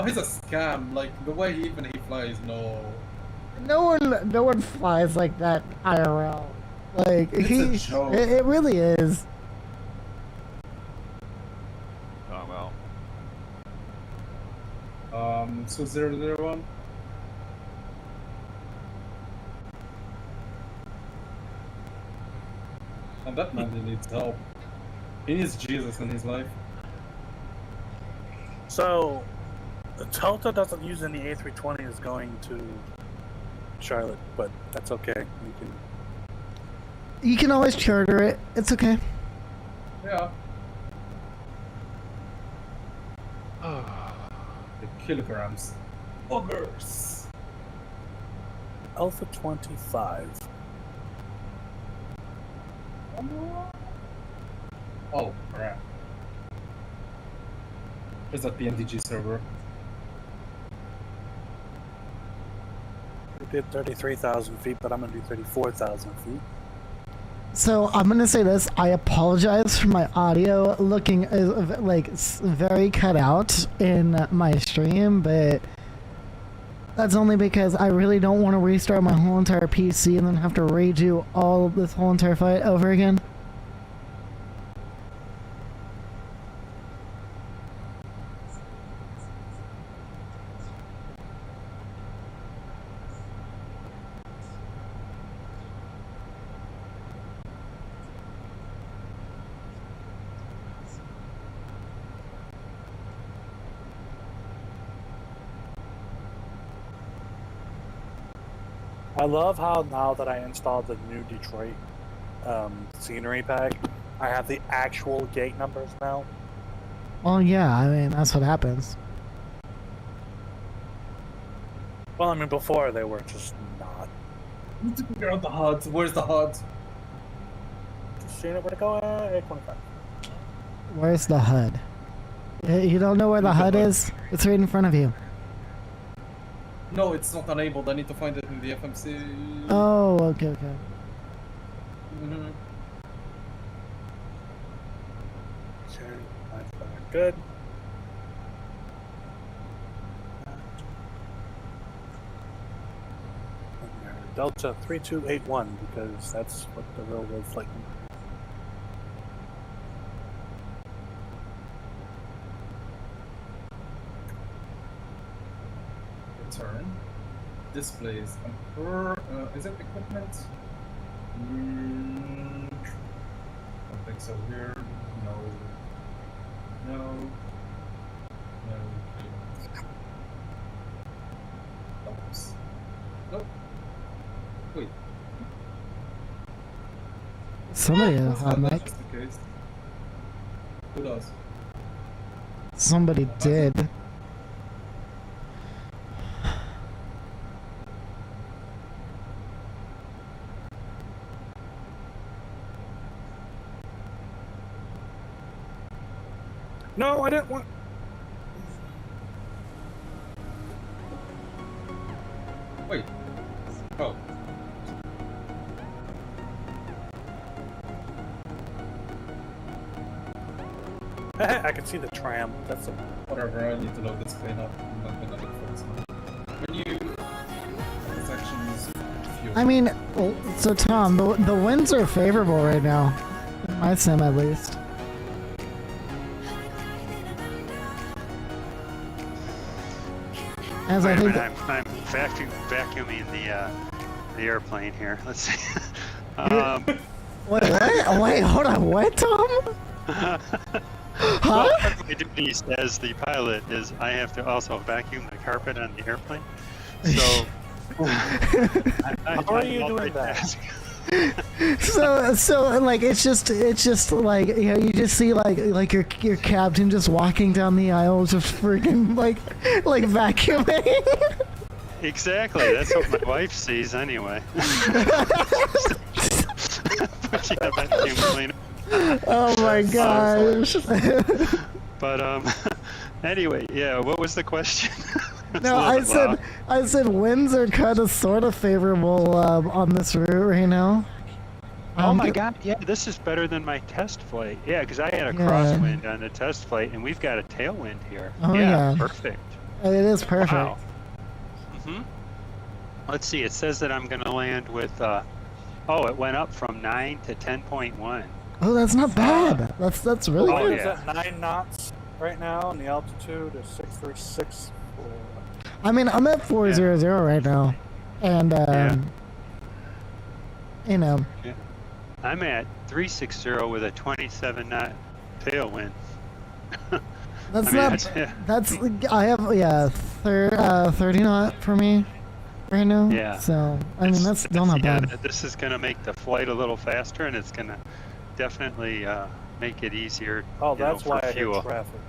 Oh, he's a scam. Like the way he flies. No. No one flies like that IRL. Like It's a joke. it really is. Oh well. So 001. And that man really needs help. He needs Jesus in his life. So, Delta doesn't use any A320s going to Charlotte, but that's okay. You can always charter it. It's okay. Yeah. The kilograms. Buggers. Alpha 25. Oh, crap. Is that the NDG server? We did 33,000 feet, but I'm gonna do 34,000 feet. So I'm gonna say this. I apologize for my audio looking like very cut out in my stream, but that's only because I really don't want to restart my whole entire PC and then have to redo all of this whole entire fight over again. I love how now that I installed the new Detroit scenery pack, I have the actual gate numbers now. Well, yeah, I mean, that's what happens. Well, I mean, before they were just not. I need to figure out the HUD. Where's the HUD? Just seeing it where to go at 825. Where's the HUD? You don't know where the HUD is? It's right in front of you. No, it's not enabled. I need to find it in the FMC. Oh, okay. Mm-hmm. Good. Delta 3281, because that's what the railroad flight. Return. Displays. Is it equipment? Don't think so. Here. No. Oops. Nope. Wait. Somebody has a hot mic. Just in case. Who does? Somebody did. No, I didn't want. Wait. Oh. I can see the tram. That's a... Whatever, I need to load this plane up. I'm not gonna look for it. Menu. Sections. Fuel. I mean, so Tom, the winds are favorable right now. In my sim, at least. As I think I'm vacuuming the airplane here. Let's see. Wait, hold on. What, Tom? Huh? Well, part of my duties as the pilot is I have to also vacuum the carpet on the airplane. So How are you doing that? So like it's just like, you know, you just see like your captain just walking down the aisle, just freaking like vacuuming. Exactly, that's what my wife sees anyway. But yeah, vacuum cleaner. Oh my gosh. But anyway, yeah. What was the question? No, I said winds are kind of sort of favorable on this route right now. Oh my god, yeah, this is better than my test flight. Yeah, because I had a crosswind on the test flight, and we've got a tailwind here. Oh, yeah. Perfect. It is perfect. Wow. Let's see. It says that I'm going to land with. Oh, it went up from 9 to 10.1. Oh, that's not bad. That's really Oh, good. It's yeah. at 9 knots right now, and the altitude is 636. I mean, I'm at 400 right now, and you know. I'm at 360 with a 27 knot tailwind. That's I mean, not. That's I have 30 knot for me right now. Yeah. So I mean that's still not bad. This is going to make the flight a little faster, and it's going to definitely make it easier. Oh, you know, that's for why I hit fuel. traffic.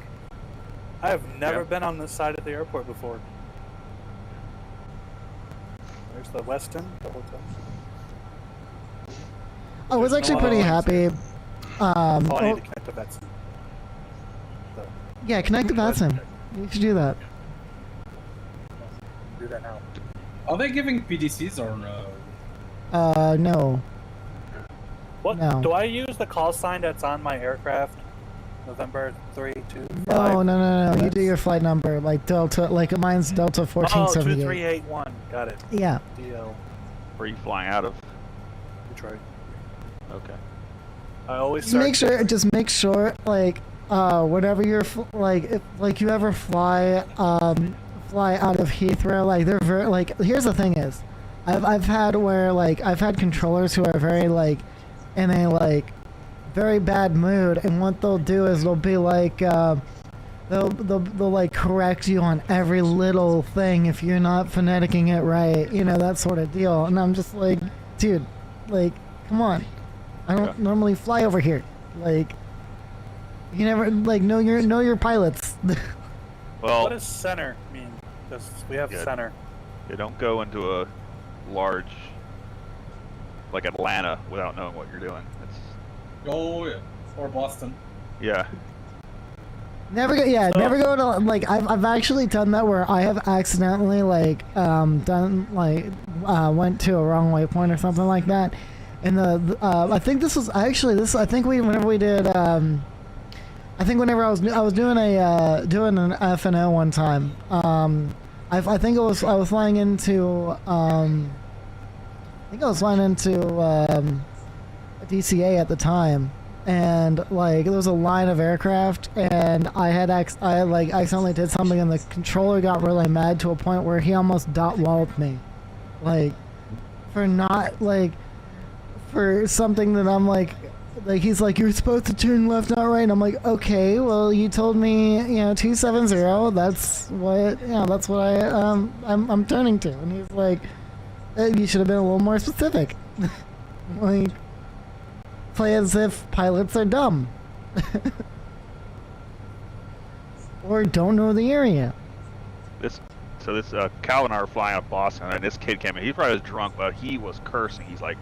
I have never been on this side of the airport before. There's the Westin. Double tap. I was There's actually no pretty other happy. ones Oh, I need Oh, to connect to Westin. So, yeah, connect to Vastim. You should do that. do that now. Are they giving PDCs or no? No. What? No. Do I use the call sign that's on my aircraft? November 325. No. You do your flight number, like Delta, like mine's Delta Oh, 1478. 2381. Got it. Yeah. DL Where are you flying out of? Detroit. Okay. I always Just make sure, like, whenever you're like, if like you ever fly out of Heathrow, like they're very like. Here's the thing is, I've had where like I've had controllers who are very like, in a like, very bad mood, and what they'll do is they'll be like, they'll like correct you on every little thing if you're not phoneticing it right, you know, that sort of deal, and I'm just like, dude, like, come on. I don't normally fly over here. Like, you never like know your pilots. Well, What does center mean? Because we have Yeah. center. you don't go into a large, like Atlanta, without knowing what you're doing. It's Oh yeah, or Boston. yeah. Never go to like I've actually done that where I have accidentally like done like went to a wrong waypoint or something like that. And I think this was actually this. I think whenever we did. I think whenever I was doing an F&O one time. I think I was flying into. I think I was flying into DCA at the time, and like there was a line of aircraft, and I accidentally did something, and the controller got really mad to a point where he almost dot walloped me, like for not like. For something that I'm like he's like, you're supposed to turn left, not right. And I'm like, okay, well, you told me, 270. That's what, that's what I'm turning to. And he's like, you should have been a little more specific. Like, play as if pilots are dumb. Or don't know the area. This Cal and I were flying up Boston, and this kid came in. He probably was drunk, but he was cursing. He's like,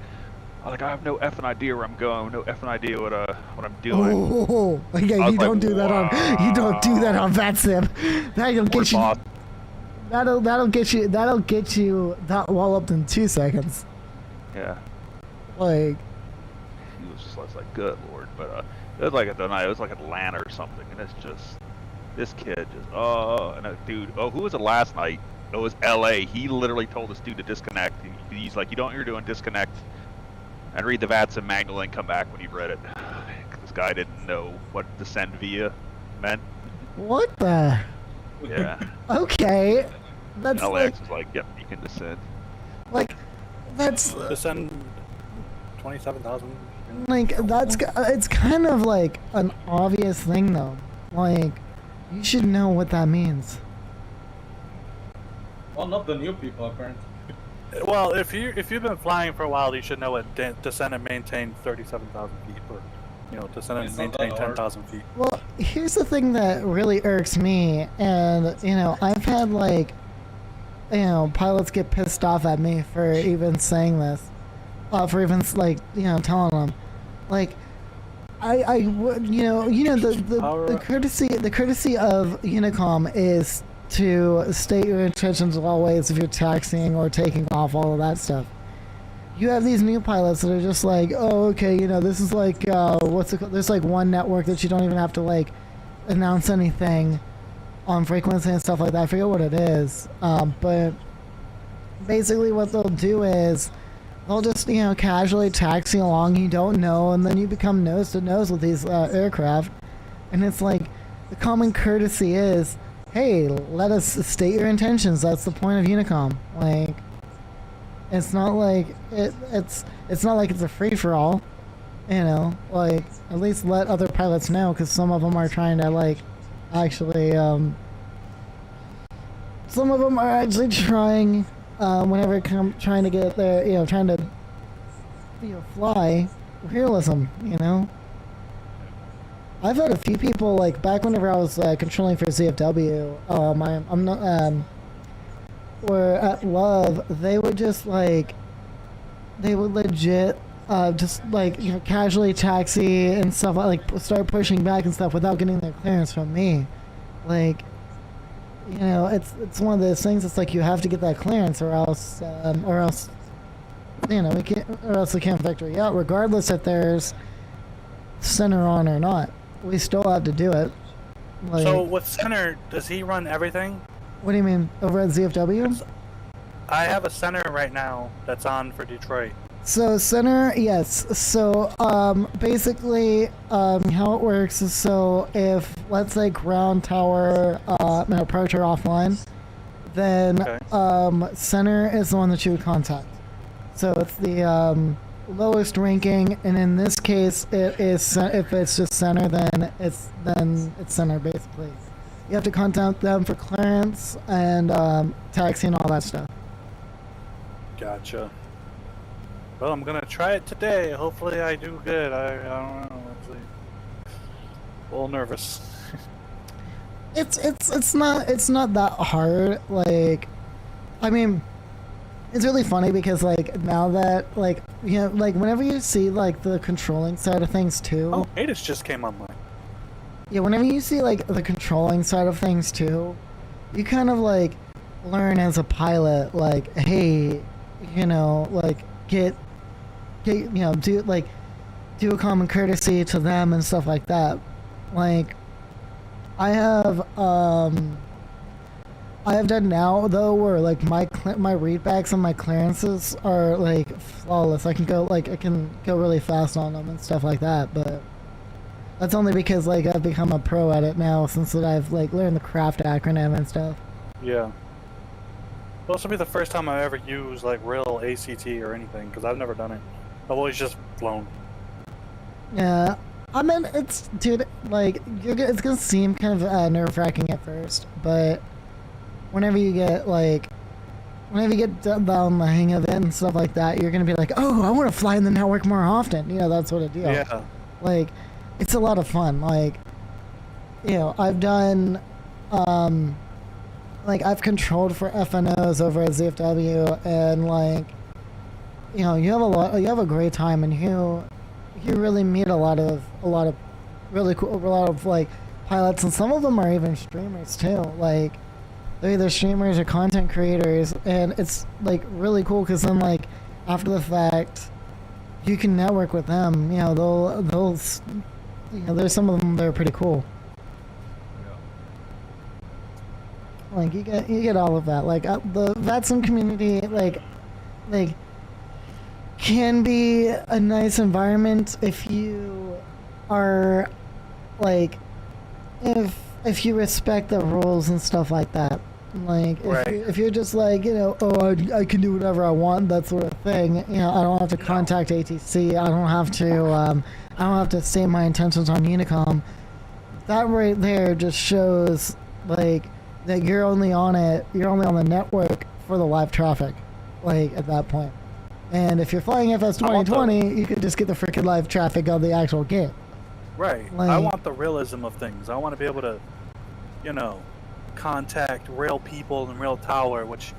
I have no effing idea where I'm going, no effing idea what I'm doing. Oh, yeah, you don't do that on Vastim. That'll get you. That'll get you that walloped in 2 seconds. Yeah. Like, He was just like, good lord. But it was like at the night, it was like Atlanta or something, and it's just this kid and a dude. Oh, who was it last night? It was L.A. He literally told this dude to disconnect. He's like, you know what you're doing? Disconnect. And read the Vastim manual and come back when you've read it. This guy didn't know what descend via meant. what the? Yeah. Okay, that's LAX was like, yep, you can descend. that's Descend 27,000. it's kind of like an obvious thing though. Like, you should know what that means. Well, not the new people apparently. Well, if you've been flying for a while, you should know what descend and maintain 37,000 feet, or descend and It's not maintain that hard. 10,000 feet. Well, here's the thing that really irks me, and I've had pilots get pissed off at me for even saying this, for even telling them, like, the courtesy of Unicom is to state your intentions always if you're taxiing or taking off, all of that stuff. You have these new pilots that are just like, oh, okay, this is like, what's it called? There's like one network that you don't even have to like announce anything on frequency and stuff like that. I forget what it is, but basically what they'll do is they'll just, you know, casually taxi along, you don't know, and then you become nose to nose with these aircraft. And it's like, the common courtesy is, hey, let us state your intentions. That's the point of Unicom. Like, it's not like it's not like it's a free for all, you know. Like, at least let other pilots know, because some of them are trying to like actually some of them are actually trying whenever trying to get there, you know, trying to, you know, fly realism, you know. I've had a few people, like, back whenever I was controlling for ZFW, I'm not, or at Love, they would just, like, they would legit, just, like, you know, casually taxi and stuff, like, start pushing back and stuff without getting their clearance from me. Like, you know, it's one of those things, it's like you have to get that clearance or else, you know, or else we can't factor you out, regardless if there's center on or not. We still have to do it. Like, so with Center, does he run everything? what do you mean? Over at ZFW? I have a Center right now that's on for Detroit. So center, yes. So basically, how it works is, so if, let's say, ground tower approach are offline, then Okay. center is the one that you would contact. So it's the lowest ranking, and in this case, it is, if it's just center, then it's center basically. You have to contact them for clearance and taxi and all that stuff. Gotcha. Well, I'm gonna try it today. Hopefully, I do good. I don't know. Let's see. A little nervous. It's not that hard. Like, I mean, it's really funny because, like, now that, like, you know, like, whenever you see, like, the controlling side of things too. Oh, Atis just came online. Yeah, whenever you see, like, the controlling side of things too, you kind of, like, learn as a pilot, like, hey, you know, like, get, you know, do a common courtesy to them and stuff like that. Like, I have done now though, where, like, my readbacks and my clearances are, like, flawless. I can go really fast on them and stuff like that, but that's only because, like, I've become a pro at it now since that I've, like, learned the craft acronym and stuff. Yeah. Well, this will be the first time I ever use, like, real ACT or anything, because I've never done it. I've always just flown. Yeah, I mean, it's, dude, like, it's gonna seem kind of nerve-wracking at first, but whenever you get down the hang of it and stuff like that, you're gonna be like, oh, I want to fly in the network more often. You know, that sort of deal. Yeah. Like, it's a lot of fun. Like, you know, I've done, like, I've controlled for FNOs over at ZFW, and, like, you know, you have a great time, and you really meet a lot of really cool, like, pilots, and some of them are even streamers too. Like, they're either streamers or content creators, and it's, like, really cool because then, like, after the fact, you can network with them. You know, they'll you know, there's some of them that are pretty cool. Like, you get all of that. Like, the Vastim community, like can be a nice environment if you are, like, if you respect the rules and stuff like that. Like, if you're just like, you know, oh, I can do whatever I want, that sort of thing. You know, I don't have to contact ATC. I don't have to say my intentions on Unicom. That right there just shows, like, that you're only on the network for the live traffic, like, at that point. And if you're flying FS 2020, you can just get the freaking live traffic on the actual game. Right. Like, I want the realism of things. I want to be able to, you know, contact real people in real tower, which,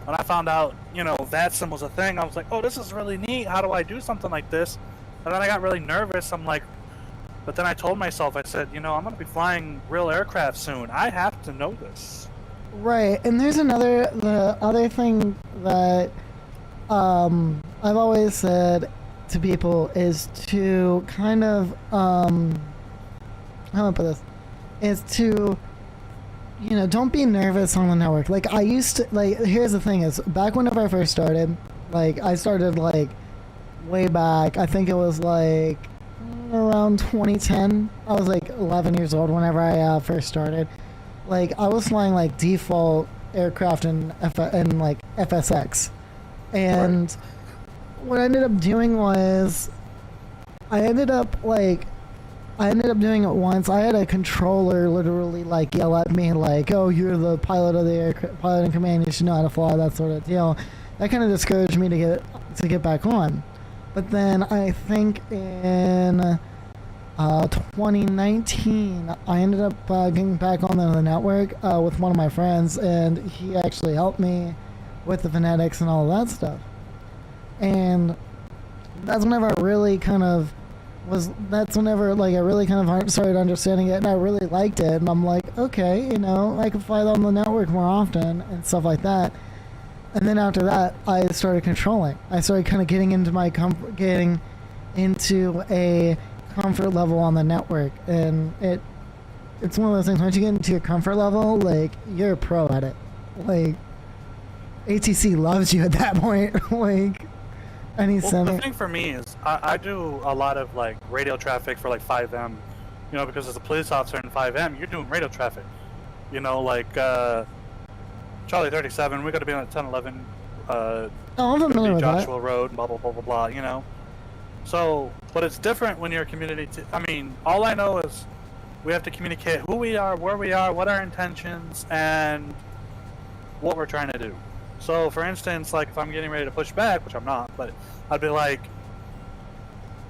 when I found out, you know, Vastim was a thing, I was like, oh, this is really neat. How do I do something like this? And then I got really nervous. I'm like, but then I told myself, I said, you know, I'm going to be flying real aircraft soon. I have to know this. Right. And there's the other thing that I've always said to people is to kind of, how do I put this? Is to don't be nervous on the network. Like I used to, like, here's the thing is, back whenever I first started, like I started like way back, I think it was like around 2010. I was like 11 years old whenever I first started. Like I was flying like default aircraft and like FSX, and what I ended up doing was I ended up doing it once. I had a controller literally like yell at me like, "Oh, you're the pilot of the aircraft, pilot in command. You should know how to fly." That sort of deal. That kind of discouraged me to get back on. But then I think in 2019, I ended up getting back on the network with one of my friends, and he actually helped me with the phonetics and all of that stuff. And that's whenever I really kind of started understanding it, and I really liked it. And I'm like, okay, I can fly on the network more often and stuff like that. And then after that, I started controlling. I started kind of getting into a comfort level on the network, and it's one of those things. Once you get into your comfort level, like you're a pro at it. Like ATC loves you at that point. Like any center. The thing for me is I do a lot of like radio traffic for like 5M, because as a police officer in 5M, you're doing radio traffic. Like Charlie 37, we got to be on 1011. I'm familiar with Joshua that. Road, blah blah blah blah blah. So, but it's different when you're a community. All I know is we have to communicate who we are, where we are, what our intentions, and what we're trying to do. So, for instance, like if I'm getting ready to push back, which I'm not, but I'd be like,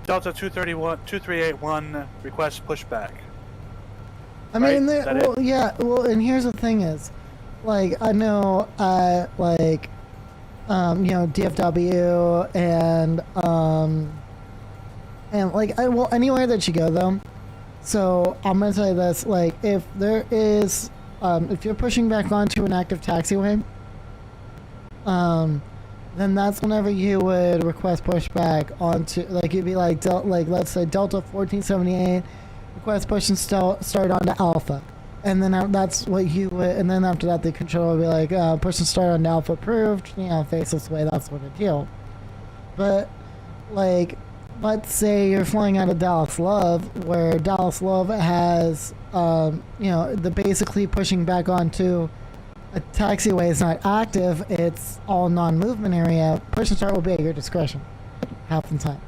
Delta 2381 request pushback. I mean, right? and here's the thing is, like, I know, DFW and like, anywhere that you go though. So I'm gonna tell you this, like, if there is, if you're pushing back onto an active taxiway, then that's whenever you would request pushback onto, like, you'd be like, let's say Delta 1478, request push and start onto Alpha. And then that's what you would, and then after that, the controller would be like, push and start on Alpha approved, face this way, that sort of deal. But, like, let's say you're flying out of Dallas Love, where Dallas Love has, the basically pushing back onto a taxiway is not active, it's all non-movement area, push and start will be at your discretion, half the time.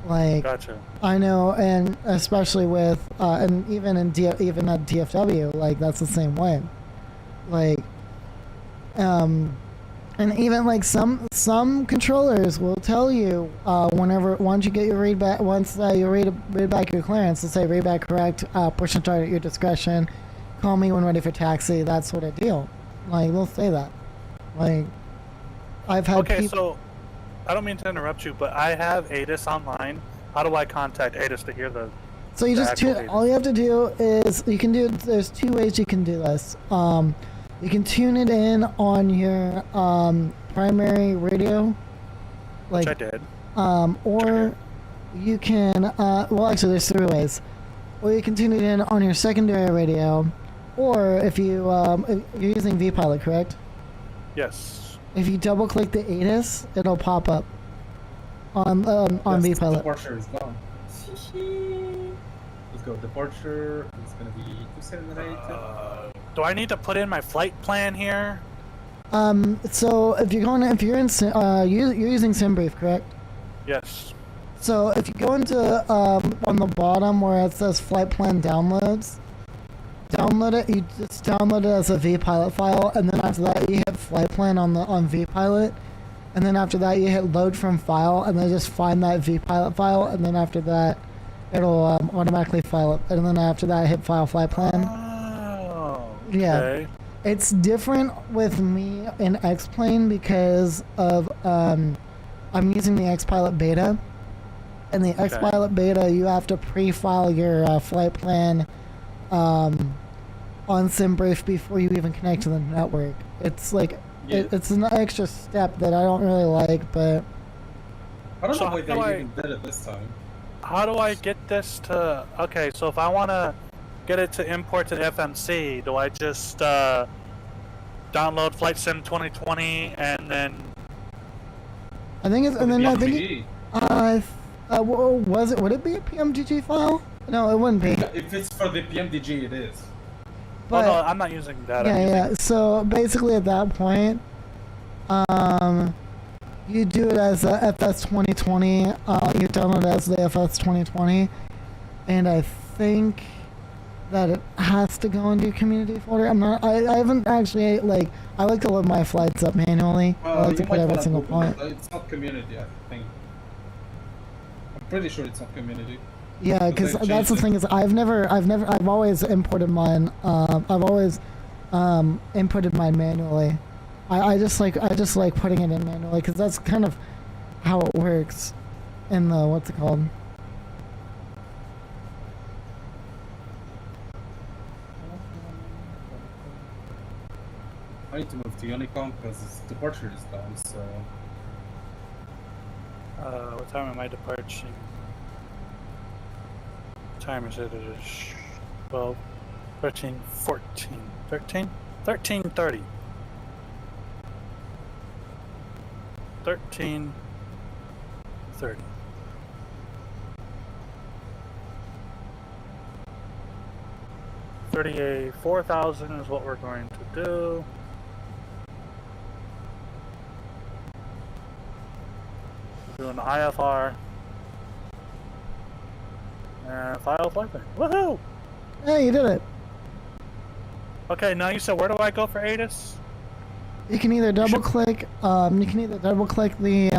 Like, gotcha. I know, and especially with, and even at DFW, like, that's the same way. Like, and even like some controllers will tell you once you get your read back, you read back your clearance, they'll say read back correct, push and start at your discretion, call me when ready for taxi, that sort of deal. Like, they'll say that. Like, I've had people. So I don't mean to interrupt you, but I have ATIS online. How do I contact ATIS to hear the? So you just all you have to do is there's two ways you can do this. You can tune it in on your primary radio, like, which I did. Or you can actually there's three ways. Or you can tune it in on your secondary radio, or if you're using vPilot, correct? Yes. If you double click the ATIS, it'll pop up on vPilot. Departure is gone. Let's go. Departure is going to be 278. Do I need to put in my flight plan here? So if you're you're using SimBrief, correct? Yes. So if you go into on the bottom where it says flight plan downloads, download it. You just download it as a vPilot file, and then after that you hit flight plan on vPilot, and then after that you hit load from file, and then just find that vPilot file, and then after that it'll automatically file it, and then after that hit file flight plan. Oh. Okay. Yeah. It's different with me in Xplane because of I'm using the Xpilot beta, and the Xpilot beta you have to pre-file your flight plan on SimBrief before you even connect to the network. It's like it's an extra step that I don't really like, but I don't know why they even did it this time. How do I get this to? Okay, so if I want to get it to import to the FMC, do I just download Flight Sim 2020 and then? I think it's, and then I think, PMDG. was it? Would it be a PMGG file? No, it wouldn't be. If it's for the PMDG, it is. But oh no, I'm not using that. yeah. So basically, at that point, you do it as a FS 2020. You download it as the FS 2020, and I think that it has to go into your community folder. I haven't actually, like, I like to load my flights up manually. I like to put every single point. It's not community, I think. I'm pretty sure it's not community. Yeah, because that's the thing is I've always imported mine. I've always inputted mine manually. I just like putting it in manually because that's kind of how it works in the what's it called. I need to move to Unicom because its departure is down, so... What time am I departing? What time is it? It is 12, 13, 14, 13? 13:30. 13:30. $34,000 is what we're going to do. Doing the IFR and file flight plan. Woohoo! Hey, you did it. Okay, now you said where do I go for ATIS? You can either double click. The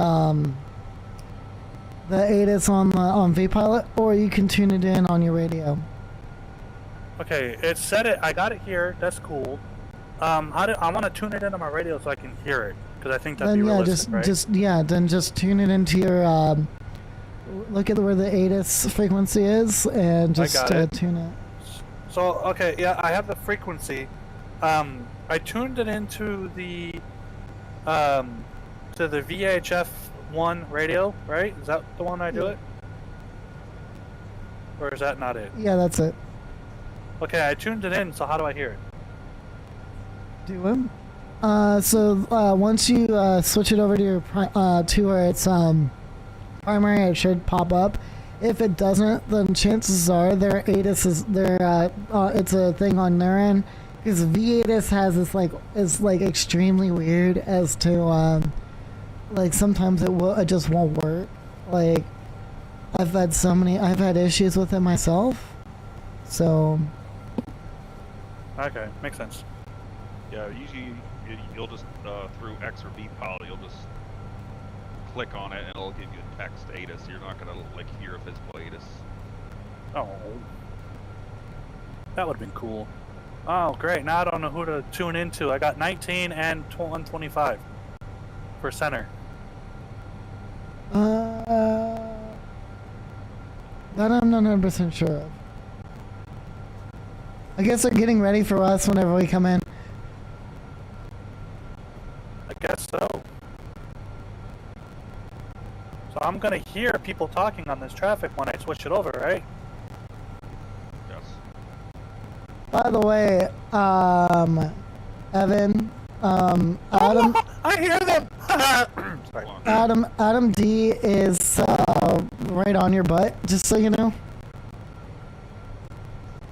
ATIS on VPilot, or you can tune it in on your radio. Okay, it said it. I got it here. That's cool. I want to tune it into my radio so I can hear it because I think that'd be realistic, right? Then just tune it into your. Look at where the ATIS frequency is, and just tune it. So okay, yeah, I have the frequency. I tuned it into the to the VHF-1 radio, right? Is that the one I do it? Or is that not it? Yeah, that's it. Okay, I tuned it in, so how do I hear it? Do it. Once you switch it over to your to where it's primary, it should pop up. If it doesn't, then chances are their ATIS is it's a thing on their end. Because VATIS has this is extremely weird as to sometimes it just won't work. Like I've had issues with it myself. So okay, makes sense. Yeah, usually you'll just through X or V pilot, you'll just click on it and it'll give you a text ATIS. You're not gonna hear a physical ATIS. Oh, that would have been cool. Oh, great. Now I don't know who to tune into. I got 19 and 125 for center. That I'm not 100% sure of. I guess they're getting ready for us whenever we come in. I guess so. So I'm gonna hear people talking on this traffic when I switch it over, right? Yes. By the way, Evan, Adam, I hear them. Sorry. Adam D is right on your butt. Just so you know.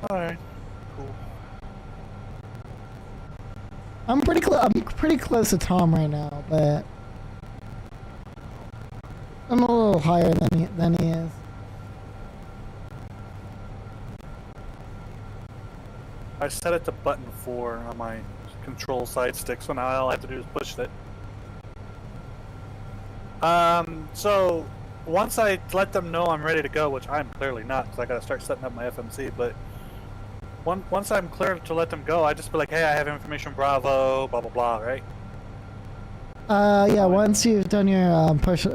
All right. Cool. I'm pretty close to Tom right now, but I'm a little higher than he is. I set it to button 4 on my control side stick, so now all I have to do is push it. So once I let them know I'm ready to go, which I'm clearly not, because I gotta start setting up my FMC, but once I'm clear to let them go, I just be like, hey, I have information Bravo, blah blah blah, right? Yeah. Once you've done your push, if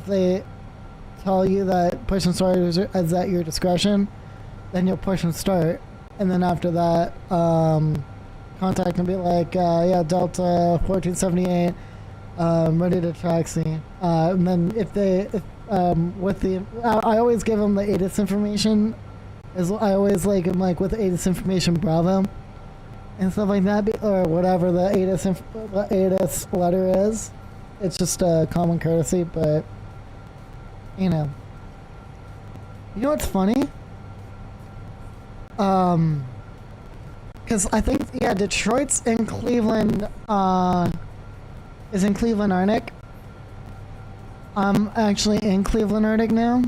they tell you that push and start is at your discretion, then you'll push and start, and then after that, contact and be like, yeah, Delta 1478, ready to taxi. And then if with the I always give them the ATIS information. As I always like I'm like with the ATIS information Bravo and stuff like that, or whatever the ATIS letter is. It's just a common courtesy, but you know what's funny? Because I think Detroit's in Cleveland. Is in Cleveland, Arctic. I'm actually in Cleveland, Arctic now.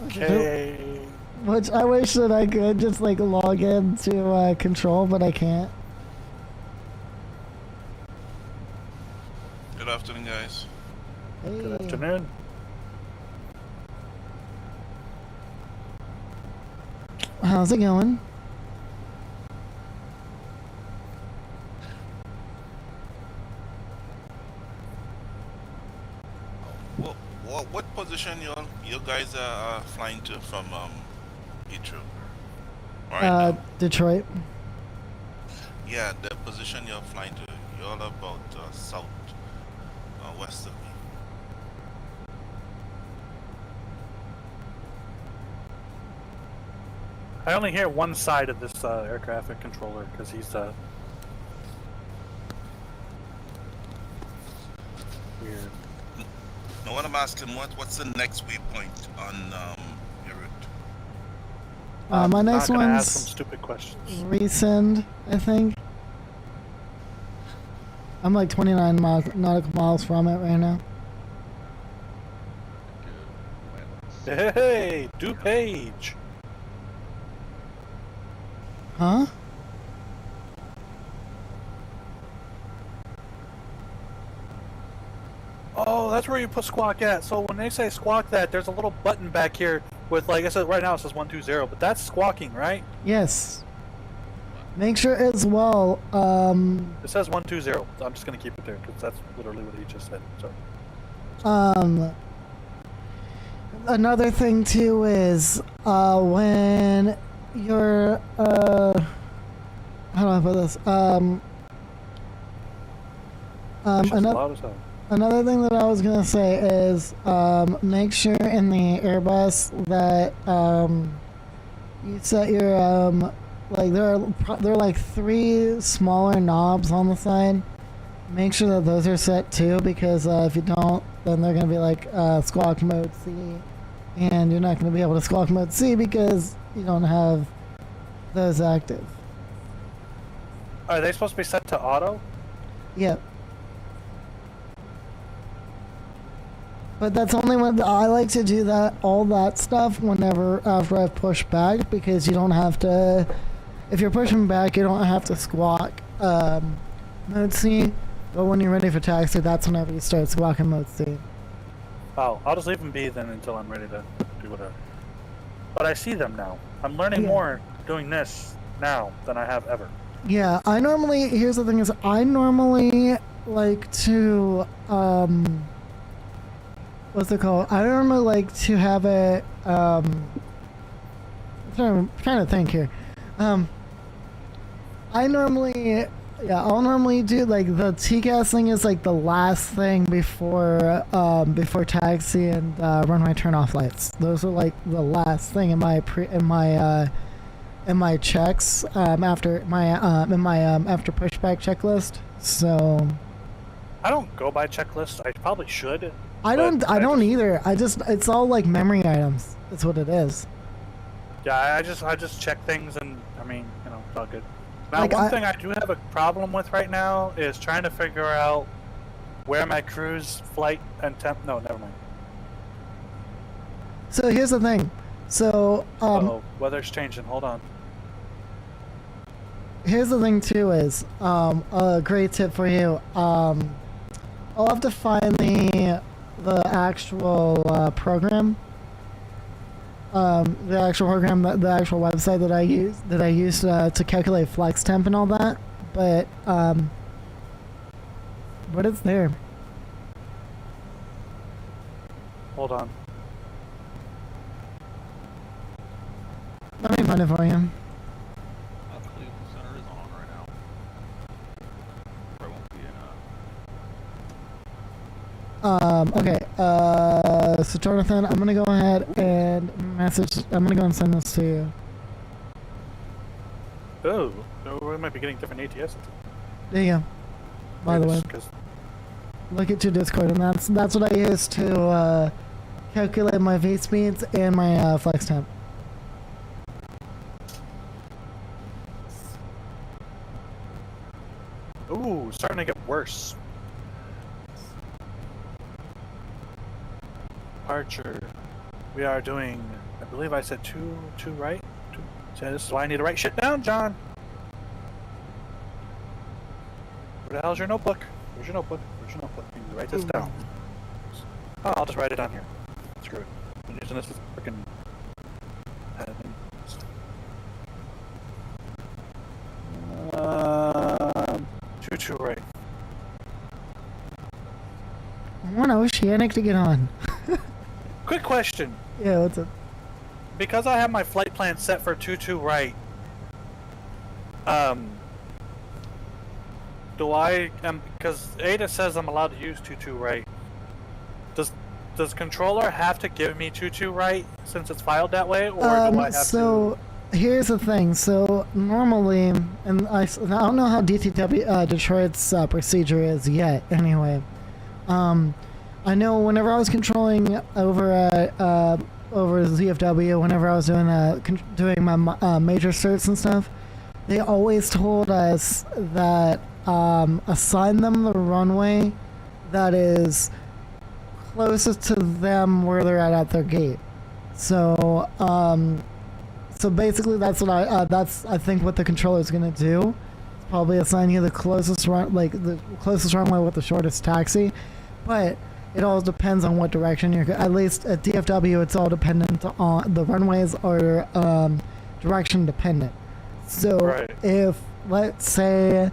Okay. Which I wish that I could just like log into control, but I can't. Good afternoon, guys. Hey. Good afternoon. How's it going? What position you guys are flying to from Heathrow? Right now? Detroit. Yeah, the position you're flying to, you're all about south, west of me. I only hear one side of this air traffic controller because he's weird. Now, what I'm asking, what's the next waypoint on your route? My next not gonna ask one's some stupid questions. Resend, I think. I'm like 29 nautical miles from it right now. Hey, DuPage. Huh? Oh, that's where you put squawk at. So when they say squawk that, there's a little button back here with, like I said, right now it says 120, but that's squawking, right? Yes. Make sure as well, It says 120. I'm just gonna keep it there because that's literally what he just said. So. Another thing too is, when you're, how do I put this? Another thing that I was gonna say is, make sure in the Airbus that, you set your, like there are like 3 smaller knobs on the side. Make sure that those are set too, because if you don't, then they're gonna be like squawk mode C, and you're not gonna be able to squawk mode C because you don't have those active. Are they supposed to be set to auto? Yep. But that's only when I like to do that, all that stuff whenever after I've pushed back, because you don't have to, if you're pushing back, you don't have to squawk mode C, but when you're ready for taxi, that's whenever you start squawking mode C. Oh, I'll just leave them be then until I'm ready to do whatever. But I see them now. I'm learning more doing this now than I have ever. Yeah, here's the thing is, I normally like to, what's it called? I normally like to have it, I'm trying to think here. I'll normally do, like, the TCAS thing is, like, the last thing before taxi and, runway turn-off lights. Those are, like, the last thing in my checks, after pushback checklist, so. I don't go by checklist. I probably should. I don't either. It's all, like, memory items. That's what it is. Yeah, I just check things, and I mean, it's all good. Now, Like, one thing I do have a problem with right now is trying to figure out where my cruise, flight, and temp. No, never mind. So here's the thing. So weather's changing. Hold on. here's the thing too is a great tip for you. I'll have to find the actual program. The actual website that I use to calculate flex temp and all that, but it's there. Hold on. Let me find it for you. Cleveland Center is on right now. Probably won't be in Okay. So Jonathan, I'm gonna go ahead and message. I'm gonna go and send this to you. Oh, we might be getting different ATS. There you go. By the way, look at your Discord, and that's what I use to calculate my V speeds and my flex temp. Ooh, starting to get worse. Departure. We are doing, I believe I said two right? So this is why I need to write shit down, John. Where the hell's your notebook? Where's your notebook? Where's your notebook? You write this down. Oh, I'll just write it on here. Screw it. I'm using this as a freaking pen. Two right. I want Oceanic to get on. Quick question. Yeah, what's up? Because I have my flight plan set for 2-2 right, do I, because Ada says I'm allowed to use 2-2 right, does controller have to give me 2-2 right since it's filed that way, or do I have so here's the thing. So normally, and I don't know how DTW Detroit's procedure is yet. Anyway, I know whenever I was controlling over at over ZFW, whenever I was doing my major certs and stuff, they always told us that assign them the runway that is closest to them where they're at their gate. So so basically that's what I think what the controller is gonna do. It's probably assign you the closest the closest runway with the shortest taxi, but it all depends on what direction you're. At least at DFW, it's all dependent on the runways are direction dependent. So if let's say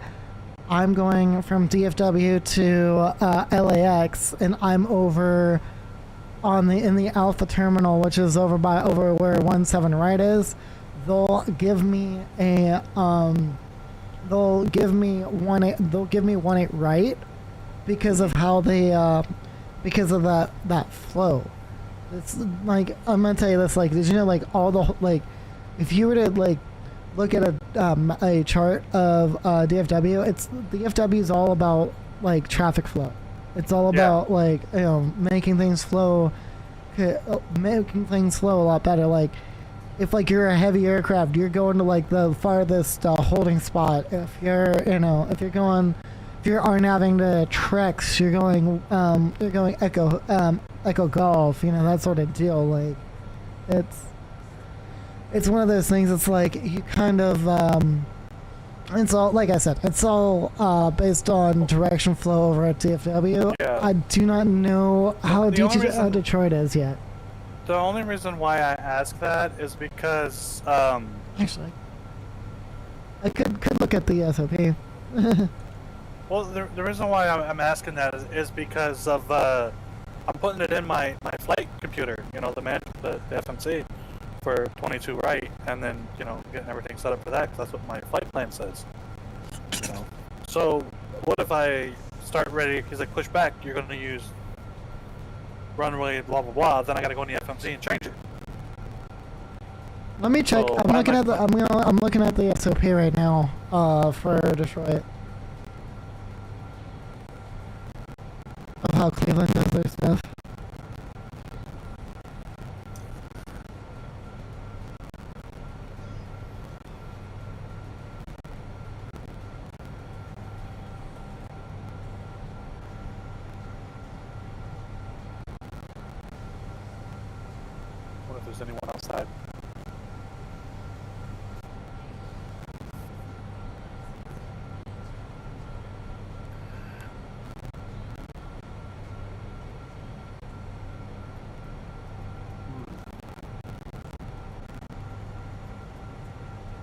I'm going from DFW to LAX, and I'm over in the Alpha Terminal, which is over where 17 right is, they'll give me a 18 right because of how they because of that flow. It's like, I'm gonna tell you this, like, did you know, like, all the, like, if you were to, like, look at a chart of DFW, DFW is all about, like, traffic flow. It's all about, like, you know, making things flow a lot better. Like, if, like, you're a heavy aircraft, you're going to, like, the farthest holding spot. If you're RNAVing to Trex, you're going Echo Golf, you know, that sort of deal. Like, it's one of those things. It's like you kind of it's all, like I said, it's all based on direction flow over at DFW. Yeah. I do not know how Detroit is yet. The only reason why I ask that is because actually, I could look at the SOP. Well, the reason why I'm asking that is because of I'm putting it in my flight computer, you know, the FMC for 22 right, and then, you know, getting everything set up for that, because that's what my flight plan says. You know, so what if I start ready? Because I push back, you're going to use runway blah blah blah. Then I got to go in the FMC and change it. Let me check. So I'm looking at the SOP right now for Detroit. Of how Cleveland does their stuff. What if there's anyone outside?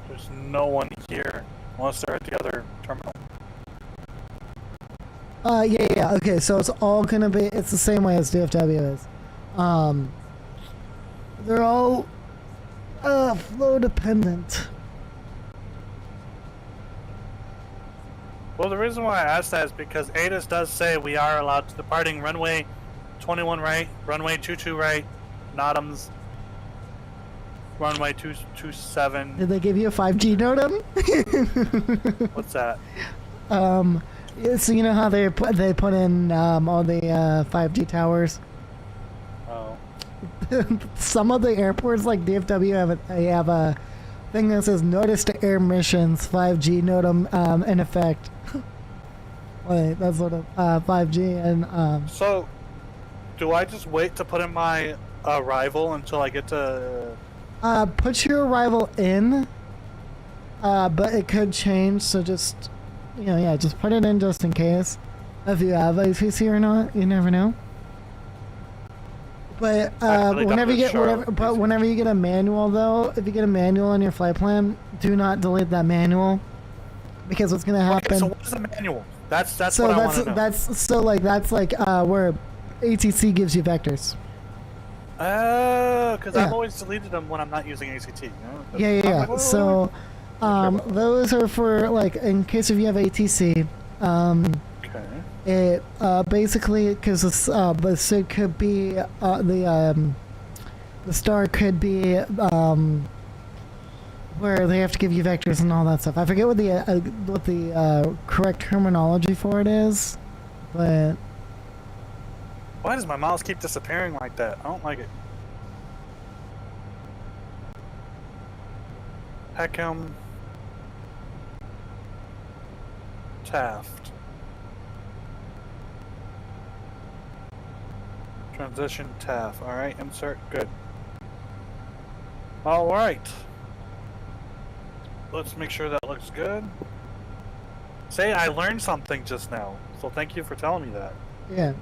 There's no one here, unless they're at the other terminal. Yeah, okay, so it's all gonna be, it's the same way as DFW is. They're all, flow dependent. Well, the reason why I asked that is because ATIS does say we are allowed to departing runway 21 right, runway 22 right, Notams, runway 227. Did they give you a 5G modem? What's that? Yeah, so you know how they put in all the 5G towers. Oh. Some of the airports, like DFW, have a thing that says "Notice to Air Missions 5G modem in effect." Like that's sort of 5G and. So, do I just wait to put in my arrival until I get to? Put your arrival in, but it could change. So just, just put it in just in case. If you have ACC or not, you never know. But whenever you get a manual though, if you get a manual in your flight plan, do not delete that manual, because what's gonna happen? Okay, so what is the manual? That's so what I want to know. That's where ATC gives you vectors. Because Yeah. I've always deleted them when I'm not using ACT. You know? Yeah. I'm like, whoa. So those are for like in case if you have ATC. Okay. It basically because the SIG could be the star could be where they have to give you vectors and all that stuff. I forget what the correct terminology for it is, but Why does my mouse keep disappearing like that? I don't like it. Peckham. Taft. Transition Taft. Alright, insert. Good. Alright. Let's make sure that looks good. Say, I learned something just now, so thank you for telling me that. yeah.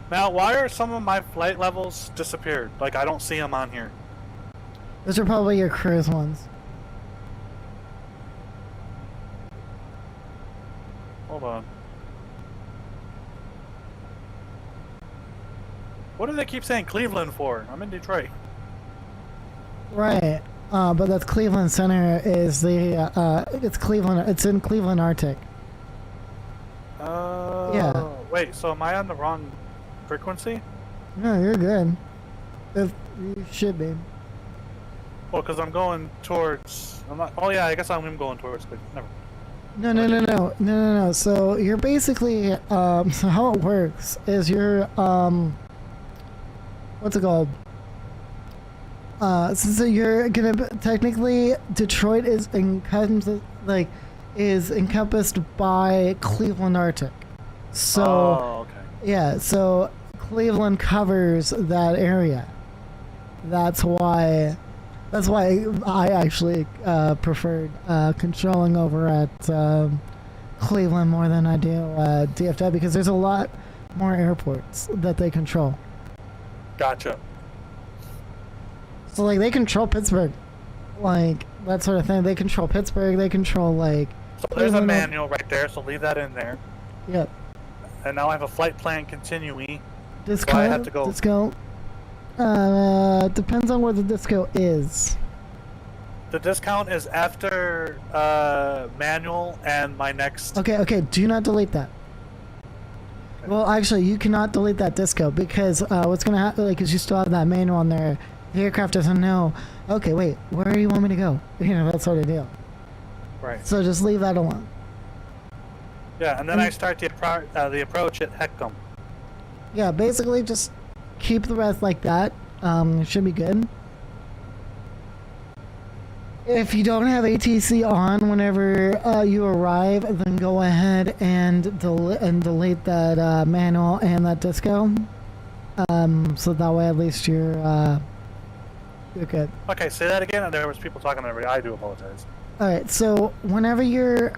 Now, why are some of my flight levels disappeared? Like, I don't see them on here. Those are probably your cruise ones. Hold on. What do they keep saying Cleveland for? I'm in Detroit. Right. But that's Cleveland Center is it's Cleveland. It's in Cleveland Arctic. Yeah. Wait, so am I on the wrong frequency? No, you're good. You should be. Well, because I'm going towards. I'm not. Oh yeah, I guess I'm going towards. But never. No. So you're basically so how it works is you're what's it called? So you're gonna technically Detroit is encompassed by Cleveland Arctic. So Oh, okay. yeah, so Cleveland covers that area. That's why I actually preferred controlling over at Cleveland more than I do DFW, because there's a lot more airports that they control. Gotcha. So like they control Pittsburgh, like that sort of thing. They control Pittsburgh. They control like. So there's a Cleveland. manual right there, so leave that in there. Yep. And now I have a flight plan continuing. Disco. So I have to go. Disco. Depends on where the disco is. The discount is after manual and my next. Okay. Do not delete that. Okay. Well, actually, you cannot delete that disco because what's gonna happen? Like, is you still have that manual on there. The aircraft doesn't know. Okay, wait. Where do you want me to go? You know, that sort of deal. Right. So just leave that alone. Yeah, and then I start the approach at Heckham. Yeah, basically just keep the rest like that. It should be good. If you don't have ATC on whenever you arrive, then go ahead and delete that manual and that disco. So that way at least you're good. Okay, say that again. There was people talking over. I do apologize. All right, so whenever you're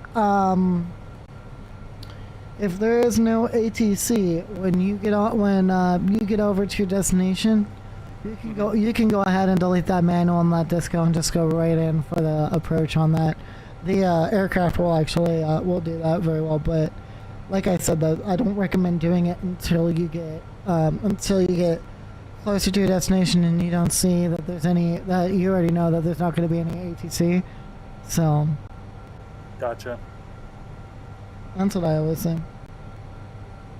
if there is no ATC when you get over to your destination, you can go ahead and delete that manual and that disco and just go right in for the approach on that. The aircraft will actually will do that very well, but like I said, though, I don't recommend doing it until you get closer to your destination and you don't see that there's any, that you already know that there's not going to be any ATC. So Gotcha. that's what I always say.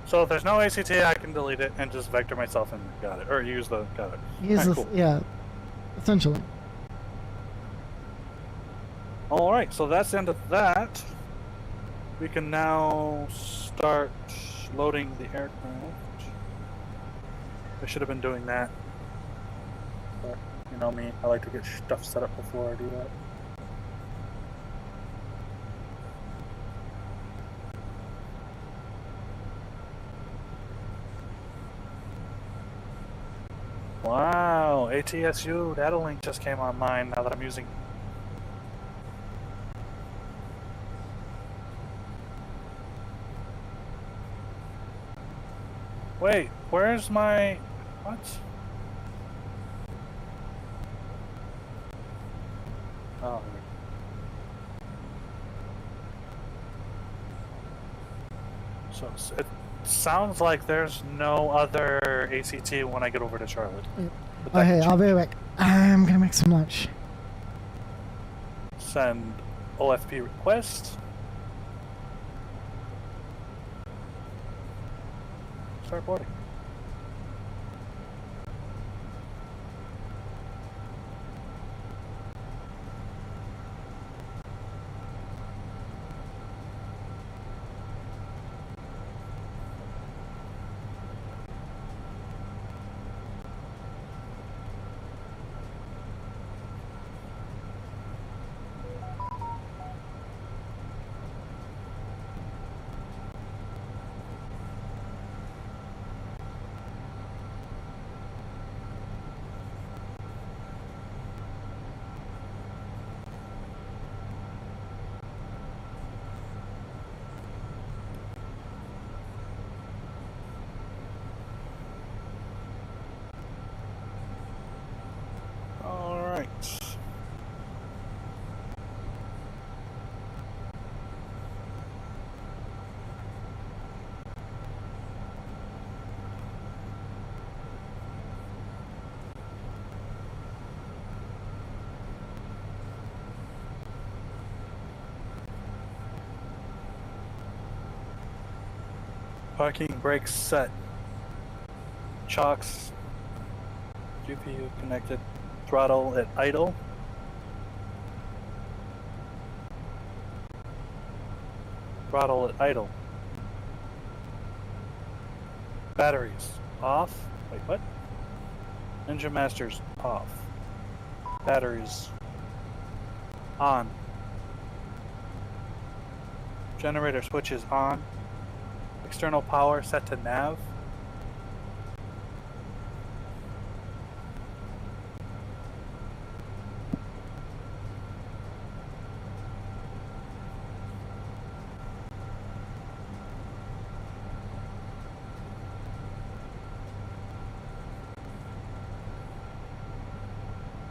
So if there's no ACT, I can delete it and just vector myself and got it. Or use the got it. Use Alright, this, cool. yeah, essentially. Alright, so that's the end of that. We can now start loading the aircraft. I should have been doing that. But you know me, I like to get stuff set up before I do that. Wow, ATSU data link just came online now that I'm using. Wait, where's my what? Oh. So it sounds like there's no other ACT when I get over to Charlotte. But that Okay, can I'll be right back. I'm gonna make some lunch. send OFP request. Start boarding. All right. Parking brakes set. Chocks. GPU connected. Throttle at idle. Throttle at idle. Batteries off. Wait, what? Engine masters off. Batteries on. Generator switches on. External power set to nav.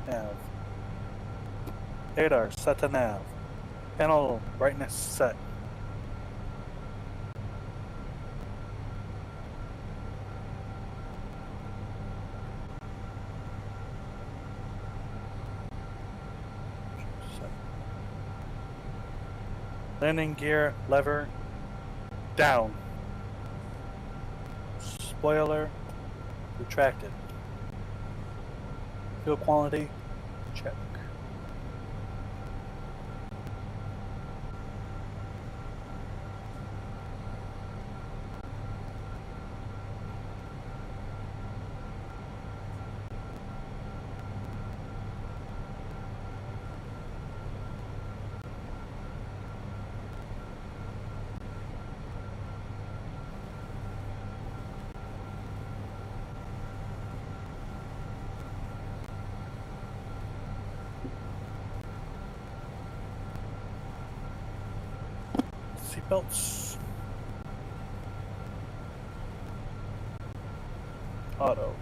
Nav. Radar set to nav. Panel brightness set. Landing gear lever down. Spoiler retracted. Fuel quality check. Seatbelts. Auto.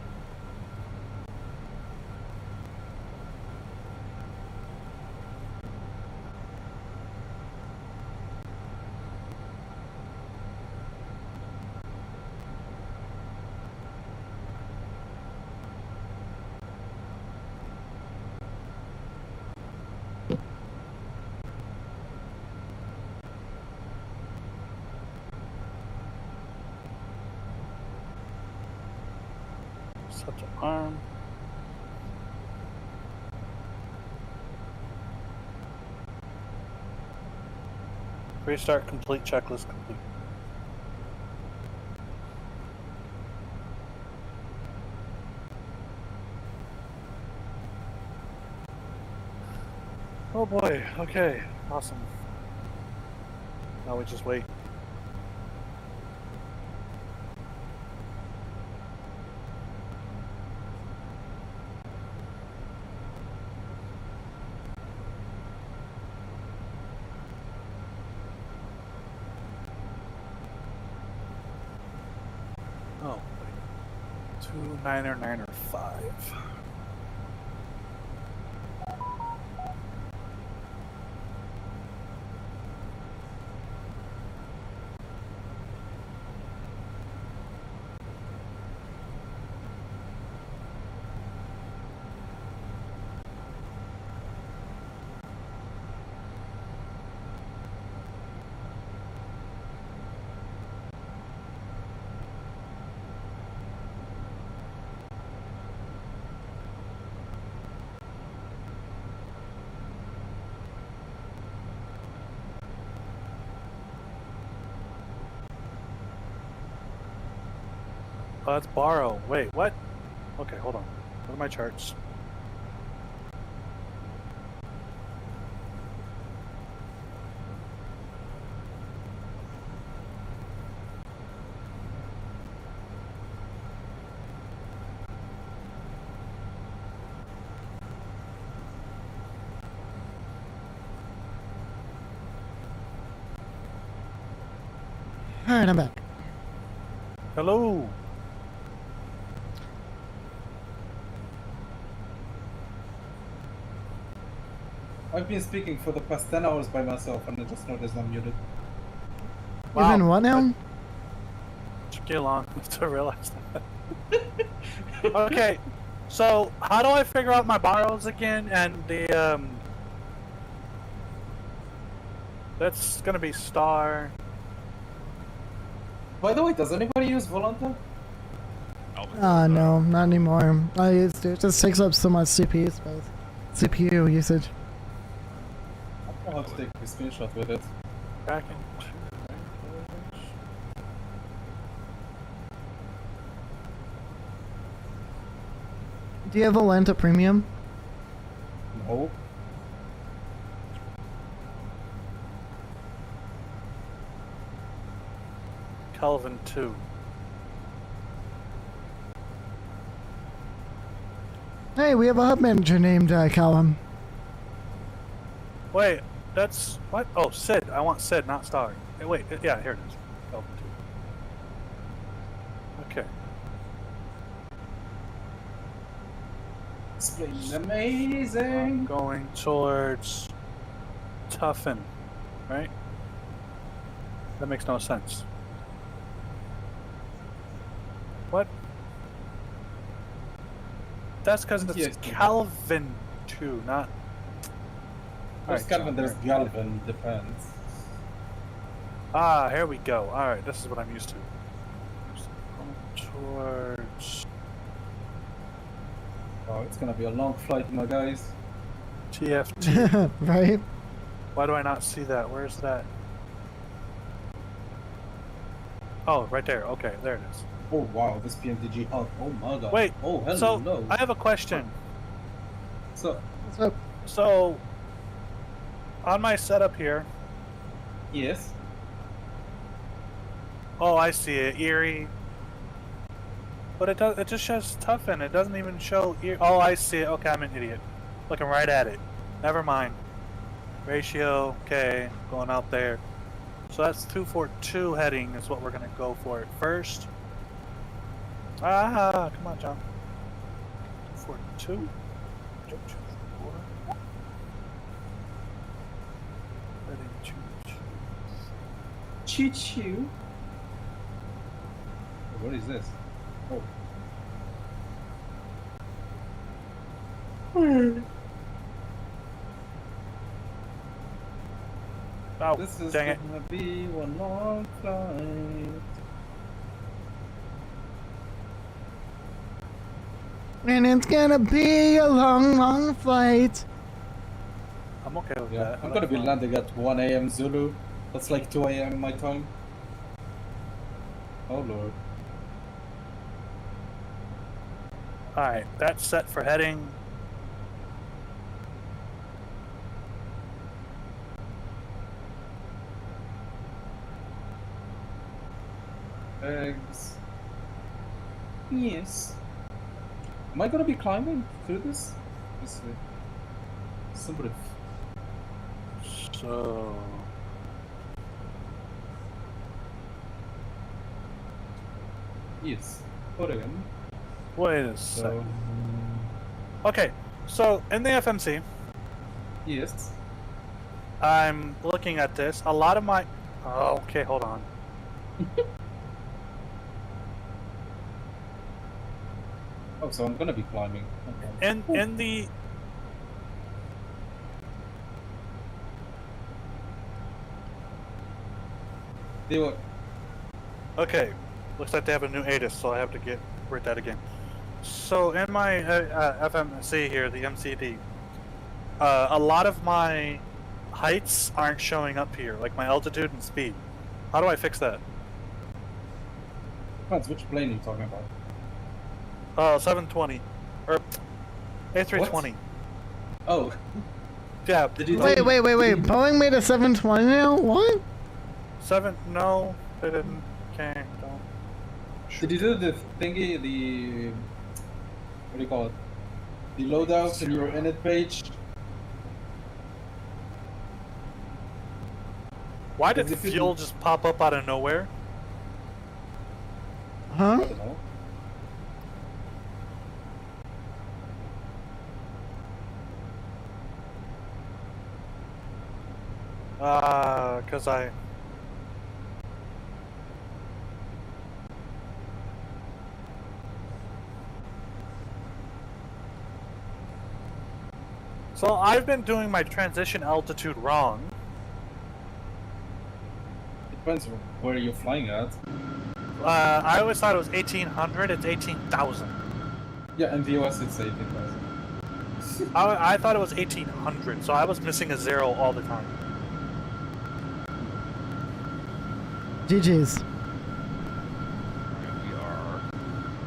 Such an arm. Restart complete, checklist complete. Oh boy, okay, awesome. Now we just wait. Oh, wait. 2 9 or 9 or 5. Oh, that's borrow. Wait, what? Okay, hold on. What are my charts? Alright, I'm back. Hello. I've been speaking for the past 10 hours by myself and I just noticed I'm muted. You've been what now? Took you long to realize that. Okay, so how do I figure out my borrows again? And the that's gonna be star. By the way, does anybody use Volanta? No, not anymore. I used to. It just takes up so much CPU space. CPU usage. I don't know how to take a screenshot with it. Back into Do you have a Lanta Premium? No. Kelvin 2. Hey, we have a hub manager named Callum. Wait, that's what? Oh, Sid. I want Sid, not Star. Hey, wait, yeah, here it is. Kelvin 2. Okay. Xplane is amazing. I'm going towards Toughen, right? That makes no sense. What? That's because it's Yes. Calvin 2, not. There's Alright, Calvin, so there's here- Galvin, depends. Ah, here we go. Alright, this is what I'm used to. Going towards Oh, it's gonna be a long flight, my guys. TF2. Right? Why do I not see that? Where's that? Oh, right there. Okay, there it is. Oh wow, this PMDG hug. Oh my god. Wait, Oh hell so no. I have a question. So, What's up? So, on my setup here, yes. oh, I see it, Erie. But it does. It just shows Toughen. It doesn't even show Erie. Oh, I see it. Okay, I'm an idiot. Looking right at it. Never mind. Ratio. Okay, going out there. So that's 242 heading is what we're gonna go for at first. Ah, come on, John. 242. Heading 2. Choo choo. What is this? Oh. Oh, This is dang it. gonna be one long flight. And it's gonna be a long, long flight. I'm okay with Yeah, that. I'm gonna be landing at 1 a.m. Zulu. That's like 2 a.m. my time. Oh lord. Alright, that's set for heading. Eggs. Yes. Am I gonna be climbing through this? Let's see. Somebody. So... Yes. Put it in. Wait a sec. So. Okay, so in the FMC, Yes. I'm looking at this. A lot of my... Oh, okay, hold on. Oh, so I'm gonna be climbing. Okay. In the... They were. Okay, looks like they have a new ATIS, so I have to read that again. So in my FMC here, the MCD, a lot of my heights aren't showing up here, like my altitude and speed. How do I fix that? Depends which plane you're talking about. 720 or A320. Oh. Yeah. Did you Wait. Boeing made a 720 now? What? No, they didn't. Okay, don't. Did you do the thingy, the what do you call it? The loadouts in your init page? Why did Because if you fuel do- just pop up out of nowhere? I Huh? don't know. Cause I. So I've been doing my transition altitude wrong. Depends where you're flying at. I always thought it was 1800. It's 18,000. Yeah, in the US it's 18,000. I thought it was 1800, so I was missing a zero all the time. GG's. We are.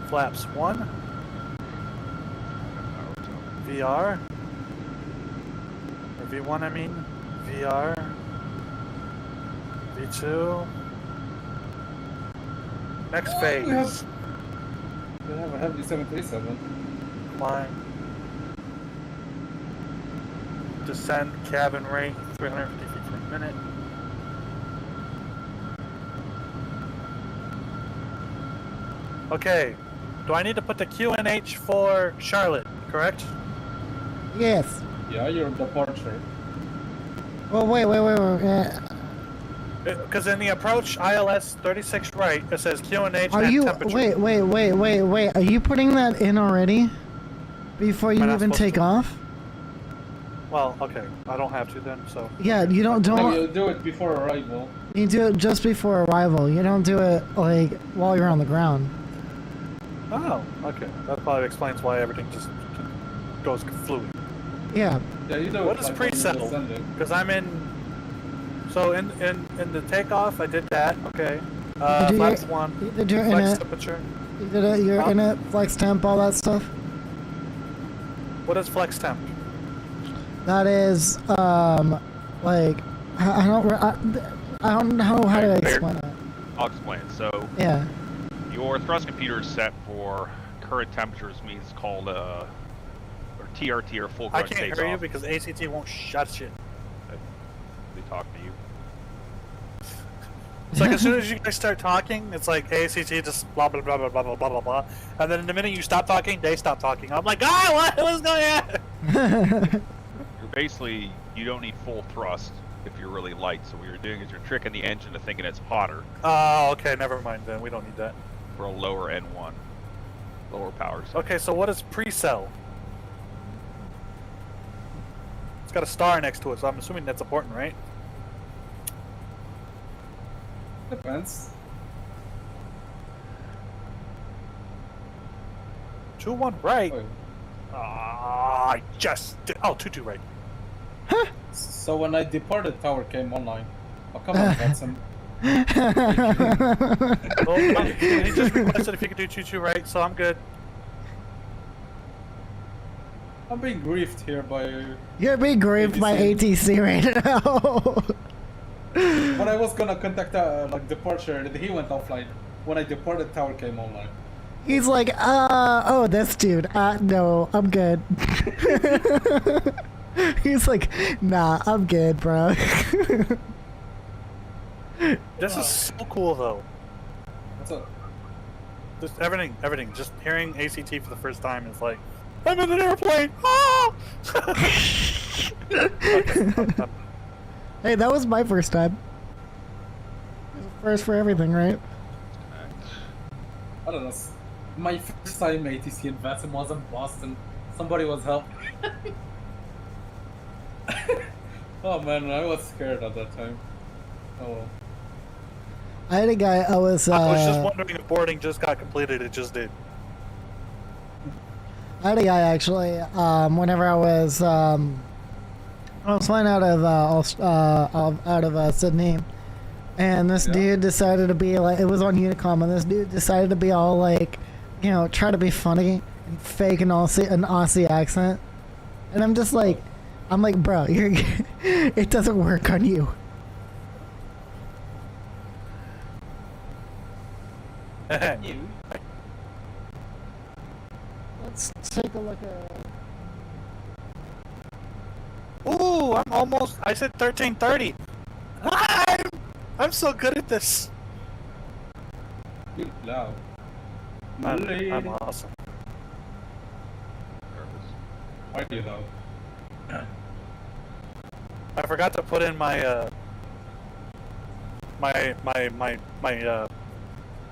Flaps 1. VR. Or V1, I mean. VR. V2. Next phase. We have a heavy 737. Climb. Descend cabin rate 350 feet per minute. Okay. Do I need to put the QNH for Charlotte, correct? Yes. Yeah, your departure. Well, wait. Because in the approach ILS 36 right, it says QNH Are and you... temperature. Wait. Are you putting that in already? Before you Am I not even supposed take to? off? Well, okay. I don't have to then, so. Yeah, you don't... No, you do it before arrival. You do it just before arrival. You don't do it, like, while you're on the ground. Oh, okay. That probably explains why everything just goes fluid. Yeah. Yeah, you do it. What is like when you're pre-settle? descending. Because I'm in. So in the takeoff, I did that. Okay. You do Flaps your- 1. You did your Flex init. temperature. You did it. Your Huh? init, flex temp, all that stuff. What is flex temp? That is, like, I don't know how to explain it. I'll explain. So Yeah. your thrust computer is set for current temperatures, means it's called or TRT or full I ground can't takeoff. hear you because ACT won't shut shit. They talk to you. It's like as soon as you guys start talking, it's like ACT just blah blah blah blah blah blah blah blah blah, and then the minute you stop talking, they stop talking. I'm like, what's going on? You're basically, you don't need full thrust if you're really light. So what you're doing is you're tricking the engine to thinking it's hotter Oh, okay, never mind then. We don't need that. for a lower N1, lower power. Okay, so what is pre-cell? It's got a star next to it, so I'm assuming that's important, right? Depends. 2-1 right. Oh, I just did. Oh, 2-2 right. so when I departed, tower came online. Oh, come on, Vastim. Oh, he just requested if he could do 2-2 right, so I'm good. I'm being griefed here by... You're being grieved by ATC right now. When I was gonna contact like departure, and he went offline. When I departed, tower came online. He's like, oh, this dude. No, I'm good. He's like, nah, I'm good, bro. This is so cool, though. What's up? Just everything. Just hearing ACT for the first time is like, I'm in an airplane. Ah! Okay. Hey, that was my first time. It was a first for everything, right? I don't know. My first time ATC in Vastim was in Boston. Somebody was helping. Oh man, I was scared at that time. Oh. I had a guy, I was just wondering if boarding just got completed. It just did. I had a guy actually, whenever I was flying out of Sydney, and this dude decided to be like, it was on Unicom, and this dude decided to be all like, you know, try to be funny and fake an Aussie accent, and I'm just like, bro, it doesn't work on you. Let's take a look at. Ooh, I said 13:30. I'm so good at this. You loud. I'm awesome. Why do you loud? I forgot to put in my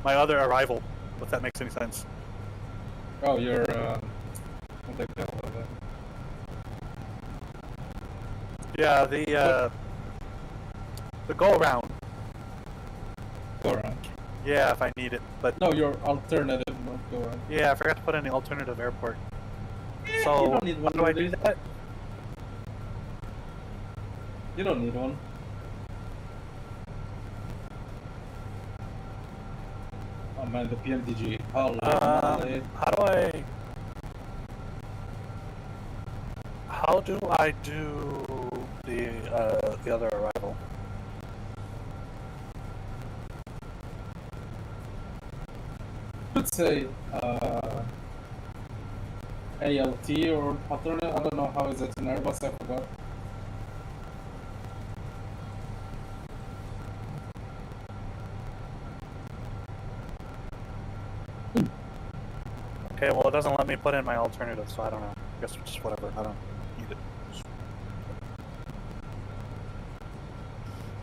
my other arrival, if that makes any sense. Oh, you're what the hell is that? Yeah, the go around. Go around. Yeah, if I need it, but No, your alternative go around. yeah, I forgot to put in the alternative airport. You So don't need how one do I do really. that? You don't need one. Oh man, the PMDG. How How do I do the other arrival? Let's say ALT or alternate. I don't know how is it in Airbus. I forgot. Okay, well it doesn't let me put in my alternative, so I don't know. I guess just whatever. I don't need it.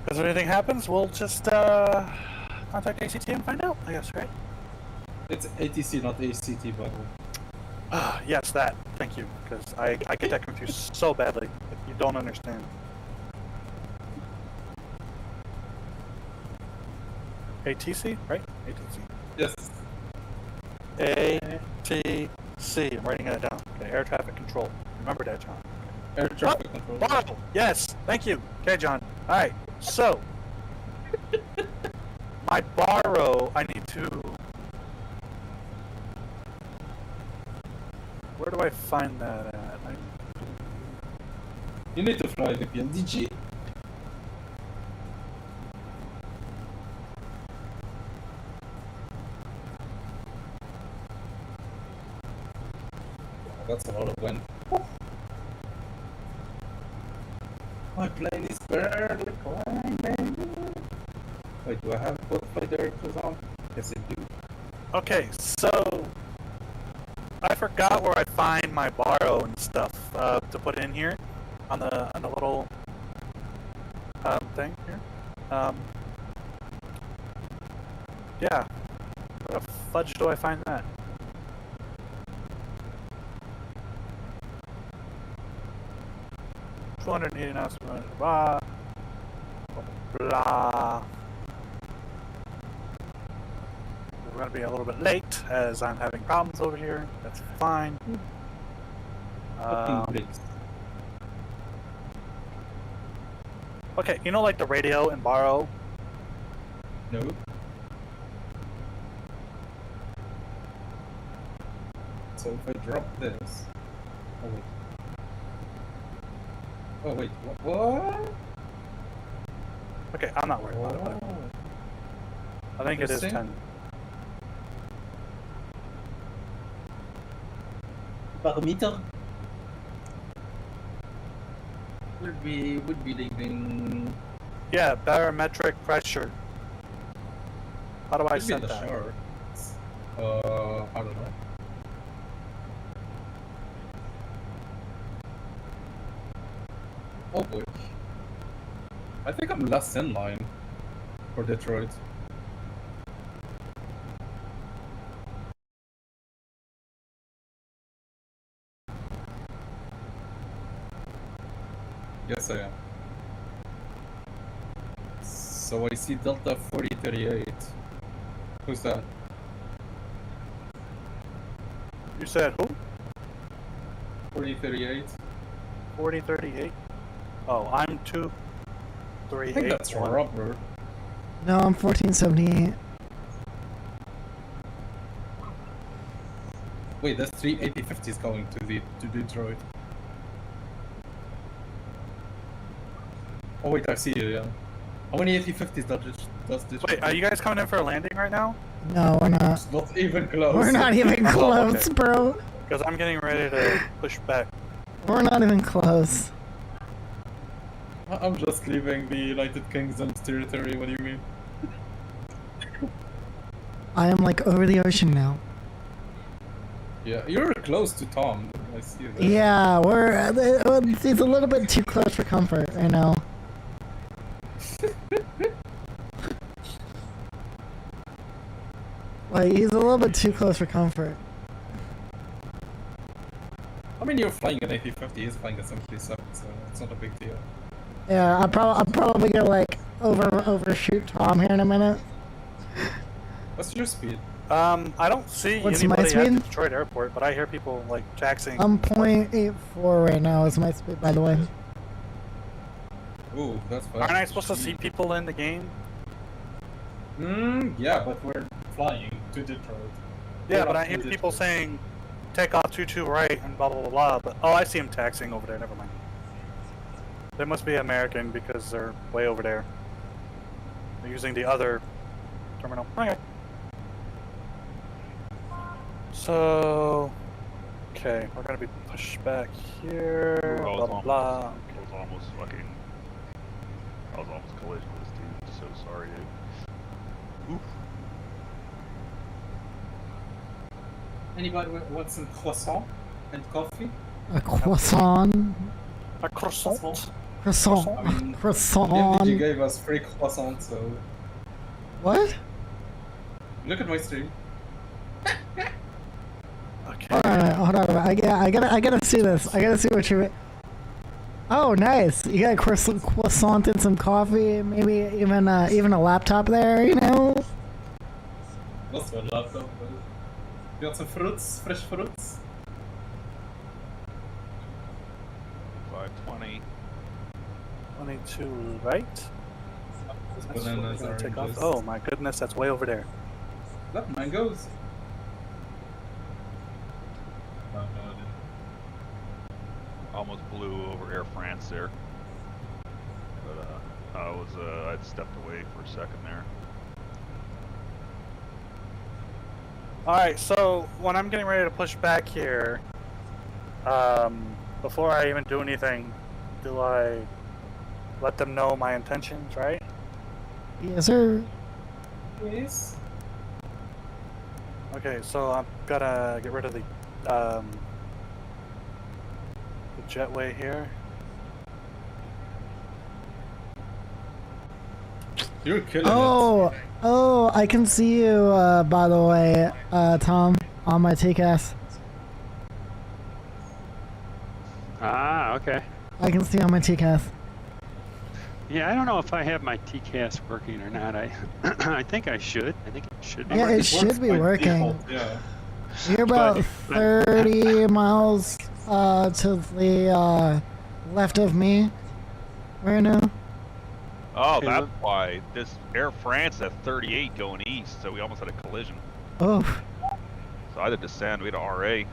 Because if anything happens, we'll just contact ACT and find out, I guess, right? It's ATC, not ACT, by the way. Yes, that. Thank you. Because I get that confused so badly. You don't understand. ATC, right? ATC. Yes. ATC. I'm writing that down. Okay, air traffic control. Remember that, John. Air traffic control. Wow. Yes. Thank you. Okay, John. All right. So, my borrow. I need to. Where do I find that at? You need to fly the PMDG. That's a lot of wind. My plane is barely climbing. Wait, do I have both flight directors on? Yes, I do. Okay, so I forgot where I find my borrow and stuff to put in here on the little thing here. Yeah. Where the fudge do I find that? $289, blah, blah. we're gonna be a little bit late as I'm having problems over here. That's fine. Please. Okay, you know, like the radio in Borrow? No. So if I drop this. Oh wait. What? Okay, I'm not worried about it. Oh. I think it is Interesting. 10. Barometer would be leaving. Yeah, barometric pressure. How do I Should be in set the that? charts. I don't know. Oh boy. I think I'm last in line for Detroit. Yes, I am. So I see Delta 4038. Who's that? You said who? 4038? 4038? Oh, I'm I 238. think that's Robert. No, I'm 1478. Wait, that's 3 8050s going to Detroit. Oh wait, I see you, yeah. How many 8050s does Detroit? Wait, are you guys coming in for a landing right now? No, we're not. It's not even close. We're not even Oh, close, okay. bro. Because I'm getting ready to push back. We're not even close. I'm just leaving the United Kingdom's territory, what do you mean? I am like over the ocean now. Yeah, you're close to Tom. I see that. Yeah, it's a little bit too close for comfort, you know. Like, he's a little bit too close for comfort. I mean, you're flying an 8050, he's flying a 737, so it's not a big deal. Yeah, I'm probably gonna like overshoot Tom here in a minute. What's your speed? I don't see What's my anybody at speed? the Detroit airport, but I hear people like taxing. I'm 0.84 right now is my speed, by the way. Ooh, that's fast. Aren't I supposed to see people in the game? Yeah, but we're flying to Detroit. Yeah, We're but not I hear to people Detroit. saying take off 22 right and blah blah blah blah. But oh, I see them taxing over there. Never mind. They must be American because they're way over there. They're using the other terminal. Okay. So, okay, we're gonna be pushed back here. Ooh, I Blah was blah blah. almost collision with this dude. So sorry, dude. Oof. Anybody want some croissant and coffee? A croissant. A croissant. Croissant. I mean, Croissant. MDG gave us free croissant, so What? look at my stream. Okay. Hold on. I gotta see this. I gotta see what you're. Oh, nice. You got a croissant and some coffee, maybe even a laptop there. You know. That's my laptop. But you got some fruits, fresh fruits. 520. 22 right. Those That's bananas, what we're gonna take off. oranges. Oh my goodness, that's way over there. That mangoes. No, I didn't. Almost blew over Air France there. But I'd stepped away for a second there. Alright, so when I'm getting ready to push back here, before I even do anything, do I let them know my intentions, right? Yes, sir. Yes. Okay, so I'm gonna get rid of the jetway here. You're killing Oh, I can see you. By the way, Tom, on my TCAS. Ah, okay. I can see on my TCAS. Yeah, I don't know if I have my TCAS working or not. I I think I should. I think it should be. Yeah, it works should be by working. default, yeah. You're about But 30 miles to the left of me right now. Oh, Okay, that's look. why this Air France at 38 going east, so we almost had a collision. Oh, So I had to descend. We had a RA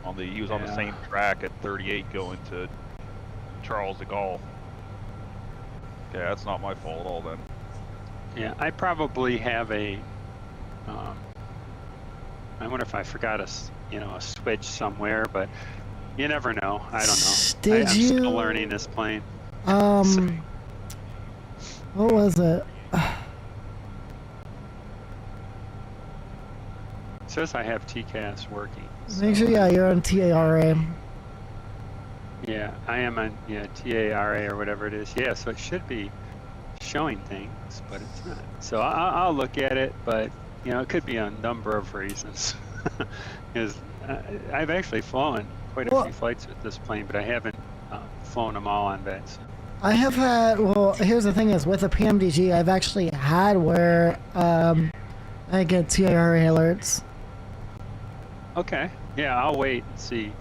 on the. He was on the Yeah. same track at 38 going to Charles de Gaulle. Okay, that's not my fault at all then. Yeah, I probably have a. I wonder if I forgot a switch somewhere, but you never know. I don't know. Did I'm you- still learning this plane. what was it? It says I have TCAS working. Make sure, yeah, you're on TARA. Yeah, I am on TARA or whatever it is. Yeah, so it should be showing things, but it's not. So I'll look at it, but it could be a number of reasons. Because I've actually flown quite a Well- few flights with this plane, but I haven't flown them all on vets. I have had, well, here's the thing is, with the PMDG, I've actually had where I get TARA alerts. Okay, yeah, I'll wait and see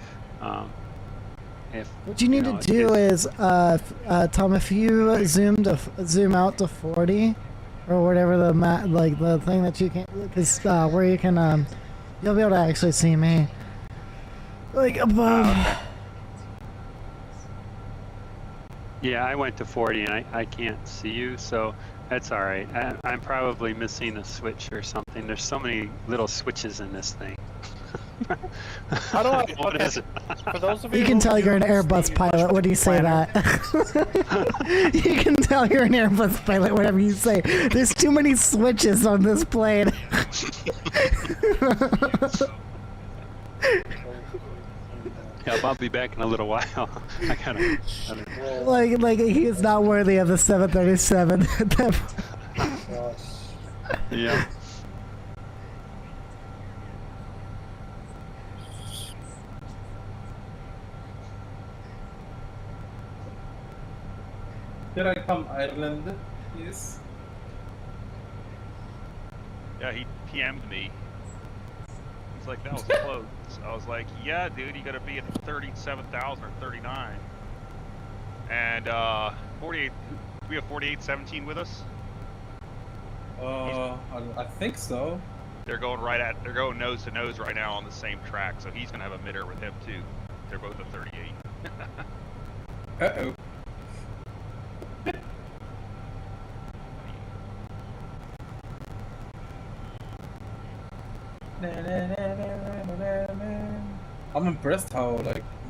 if. What you need to do is, Tom, if you zoom out to 40, or whatever the the thing that you can, because where you can, you'll be able to actually see me, like above. Okay. Yeah, I went to 40 and I can't see you, so that's all right. I'm probably missing a switch or something. There's so many little switches in this thing. How do I? What Okay. is it? For those of you You can who tell you're an use Airbus the pilot when you say planner, that. You can tell you're an Airbus pilot whenever you say, there's too many switches on this plane. Yeah, I'll be back in a little while. I gotta. like he is not worthy of the 737. Yeah. Here I come, Ireland. Yes. Yeah, he PM'd me. He's like, that was close. I was like, yeah, dude, you gotta be at 37,000 or 39. And 48. Do we have 4817 with us? I think so. They're going they're going nose to nose right now on the same track, so he's gonna have a midder with him too. They're both at 38. Uh-oh. I'm impressed how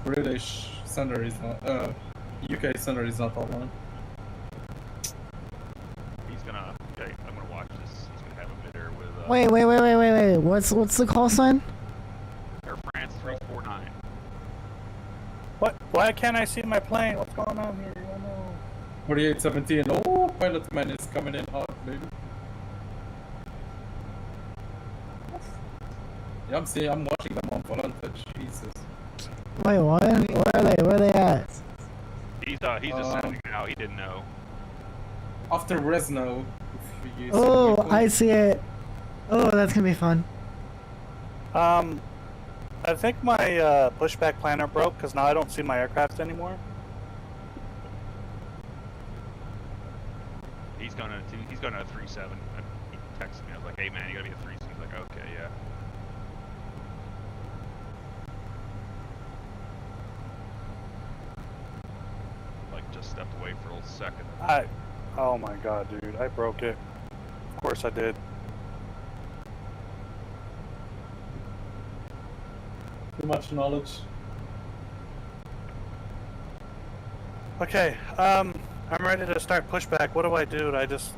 British center is not UK center is not online. He's gonna. Okay, I'm gonna watch this. He's gonna have a midder with. Wait. What's the call sign? Air France 349. What? Why can't I see my plane? What's going on here? I don't know. 4817. Oh, pilot man is coming in hot, baby. Yeah, I'm watching them on Volante. Jesus. Wait, what? Where are they at? He's descending now. He didn't know. After Resno. If you see Oh, my I see it. Oh, that's gonna be fun. I think my pushback planner broke because now I don't see my aircraft anymore. He's going to a 37. He texted me. I was like, hey man, you gotta be a 37. He's like, okay, yeah. Like just stepped away for a little second. Oh my god, dude, I broke it. Of course I did. Too much knowledge. Okay, I'm ready to start pushback. What do I do? I just...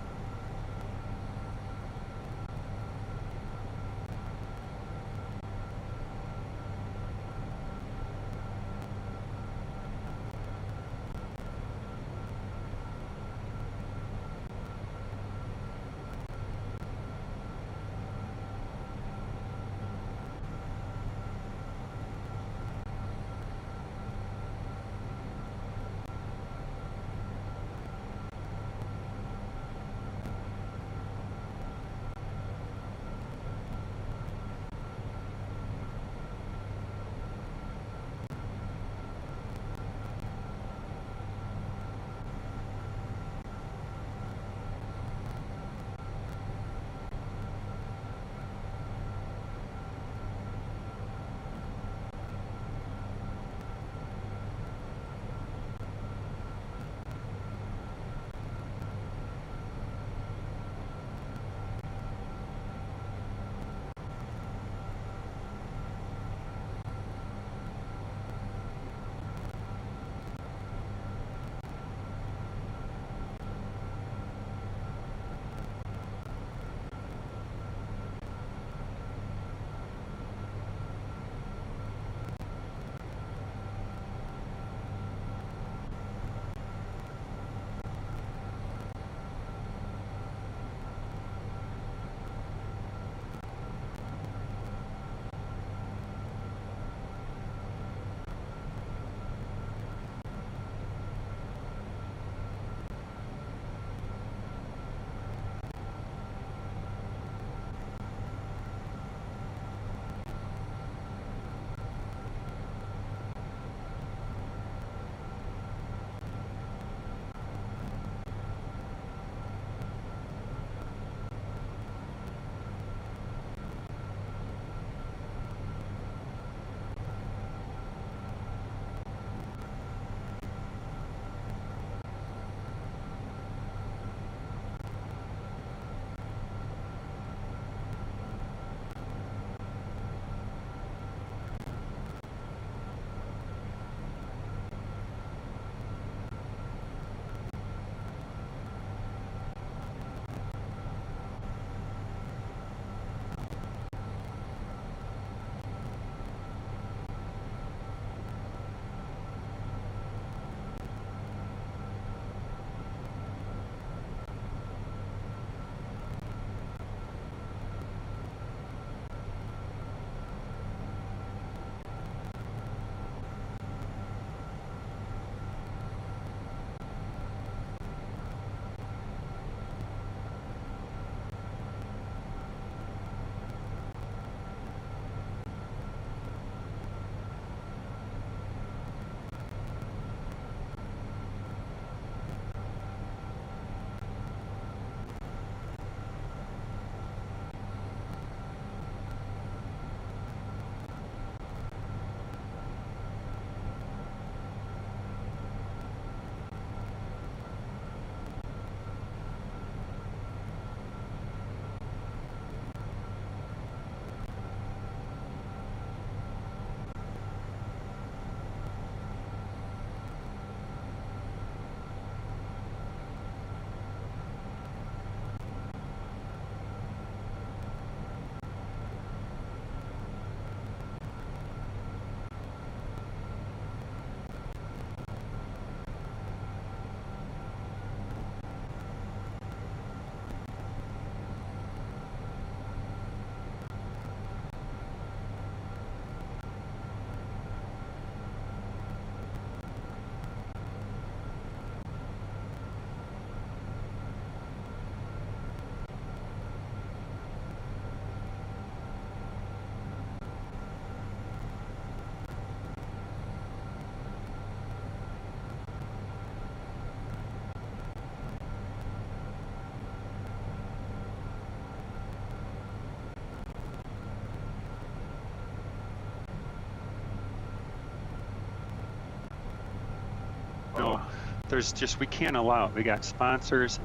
there's just, we can't allow it. We got sponsors,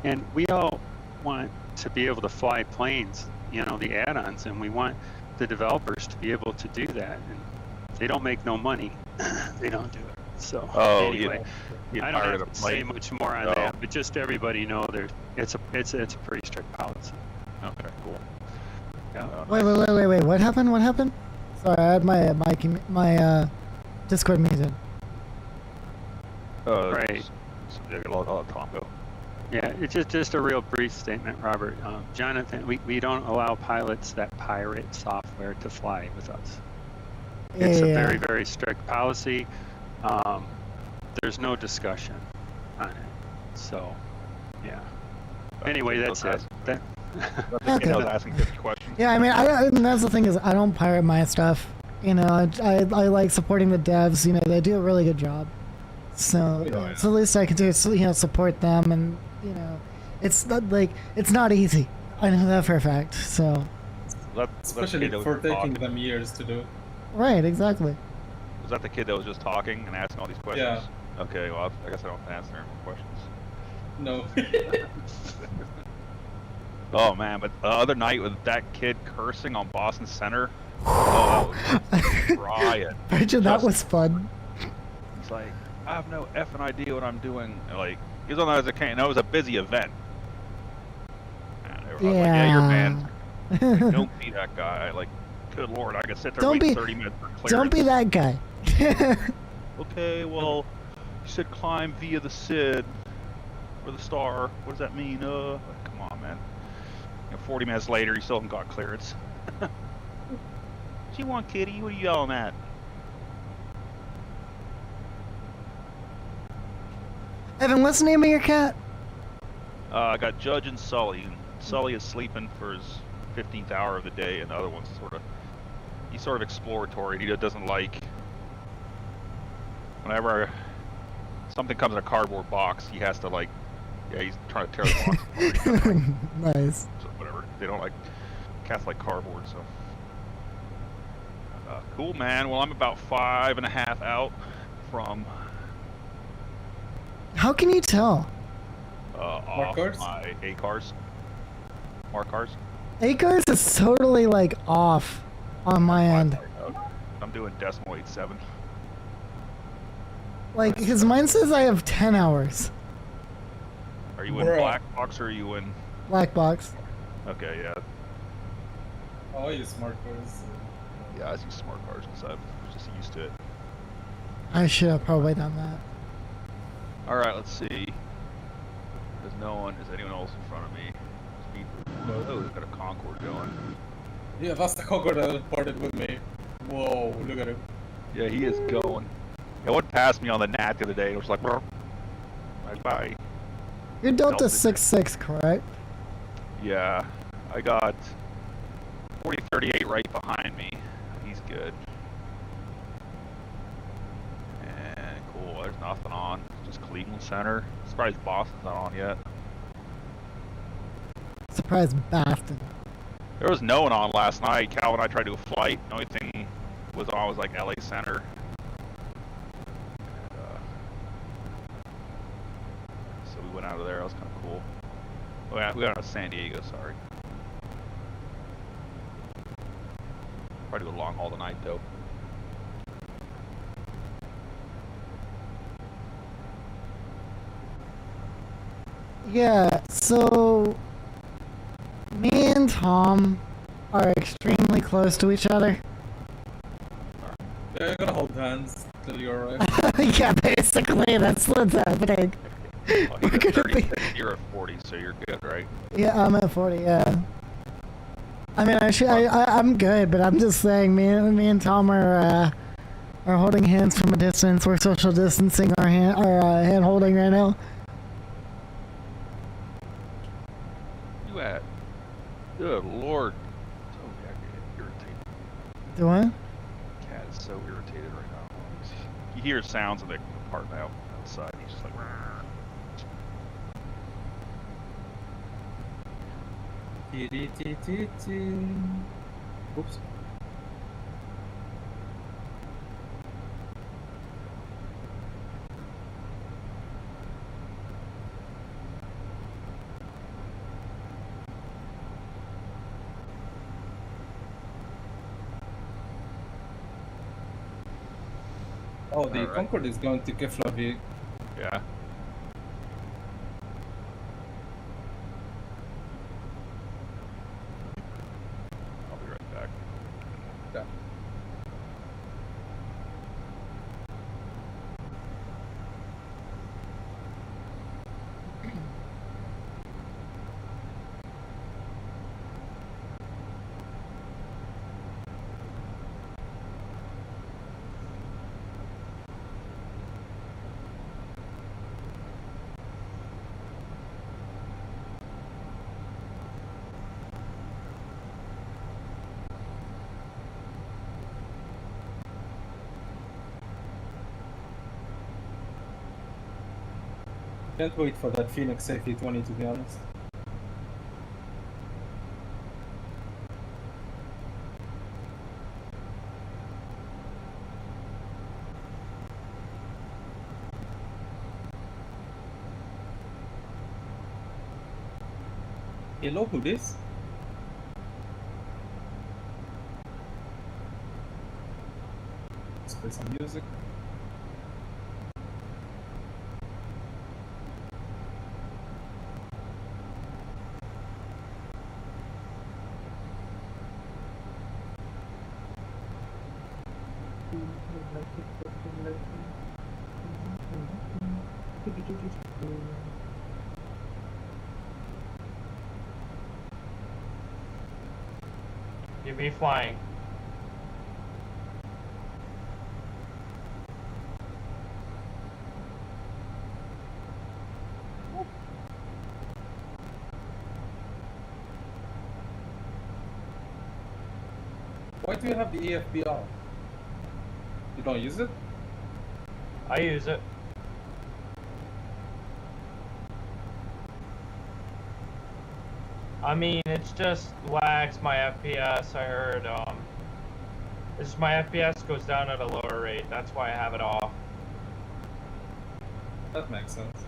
and we all want to be able to fly planes, you know, the add-ons, and we want the developers to be able to do that. And they don't make no money. They don't do it. So anyway, I don't have to say much more on that, but just everybody know it's a pretty strict policy. Okay, cool. Yeah. Wait. What happened? What happened? Sorry, I had my Discord muted. Right. I'll let Tom go. Yeah, it's just a real brief statement, Robert. Jonathan, we don't allow pilots that pirate software to fly with us. It's a very, very strict policy. There's no discussion on it. So, yeah. Anyway, that's it. Okay. I was asking 50 questions. Yeah, I mean, and that's the thing is, I don't pirate my stuff. You know, I like supporting the devs. You know, they do a really good job. So, so at least I can do, you know, support them, and you know, it's not like it's not easy. I know that for a fact. So, Especially for taking them years to do. Right, exactly. Was that the kid that was just talking and asking all these questions? Yeah. Okay, well, I guess I don't have to answer any more questions. No. Oh man, but the other night with that kid cursing on Boston Center, oh, Ryan. Imagine that was fun. It's like, I have no effing idea what I'm doing. And like, he's on as a can. It was a busy event. And they were like, yeah, you're banned. Like, don't be that guy. Like, good lord, I could sit there and wait 30 minutes for clearance. Don't be that guy. Okay, well, you said climb via the SID or the star. What does that mean? Like, come on, man. You know, 40 minutes later, you still haven't got clearance. What you want, kitty? What are you yelling at? Evan, what's the name of your cat? I got Judge and Sully. And Sully is sleeping for his 15th hour of the day, and the other one's he's sort of exploratory. He doesn't like, whenever something comes in a cardboard box, he has to like, yeah, he's trying to tear the box apart. Nice. So whatever. They don't like, cats like cardboard, so. Cool, man. Well, I'm about 5.5 out from. How can you tell? Off my ACARs. Markers. ACARs is totally like off on my end. I'm doing decimal 87. Like, because mine says I have 10 hours. Are you in black box or are you in? Black box. Okay, yeah. Oh, you smart cars. Yeah, I use smart cars because I'm just used to it. I should have probably done that. All right, let's see. There's no one. Is anyone else in front of me? No. Oh, we've got a Concorde going. Yeah, that's the Concorde that parted with me. Whoa, look at him. Yeah, he is going. It went past me on the NAT the other day. It was like, bye bye. You're Delta 6'6", correct? Yeah, I got 4038 right behind me. He's good. And cool, there's nothing on. Just Cleveland Center. Surprised Boston's not on yet. Surprised Boston. There was no one on last night. Cal and I tried to do a flight. The only thing was on was like LA Center. So we went out of there. That was kind of cool. Oh, yeah, we got out of San Diego, sorry. Probably do a long haul tonight though. Yeah, so me and Tom are extremely close to each other. Yeah, you're gonna hold hands till you arrive. Yeah, basically, that's what's happening. Oh, We're you're, gonna 30, be... you're at 40, so you're good, right? Yeah, I'm at 40, yeah. I mean, I'm good, but I'm just saying, me and Tom are holding hands from a distance. We're social distancing our hand holding right now. You at? Good lord. So irritated. Do what? Cat is so irritated right now. You hear sounds in the apartment outside. He's just like. Oops. Oh, the Alright. Concorde is going to Keflavik. Yeah. I'll be right back. Yeah. Can't wait for that Phoenix Safety 20, to be honest. Hello, who this? Let's play some music. You be flying. Why do you have the EFB off? You don't use it? I use it. I mean, it's just lags my FPS. I heard, it's just my FPS goes down at a lower rate. That's why I have it off. That makes sense.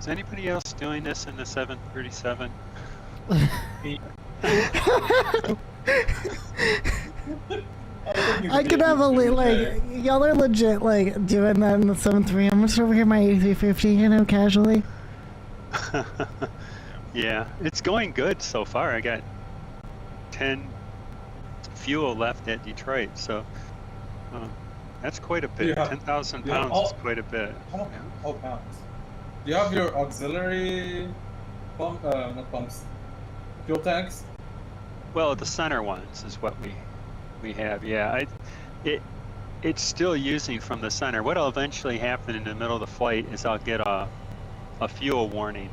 Is anybody else doing this in the 737? I could have like y'all are legit like doing that in the 7.3. I'm just over here my A350, you know, casually. Yeah, it's going good so far. I got 10 fuel left at Detroit, so that's quite a bit. Yeah. 10,000 Yeah. pounds is quite a bit. Oh, pounds. Do you have your auxiliary pump? Not pumps. Fuel tanks? Well, the center ones is what we have. Yeah, it's still using from the center. What'll eventually happen in the middle of the flight is I'll get a fuel warning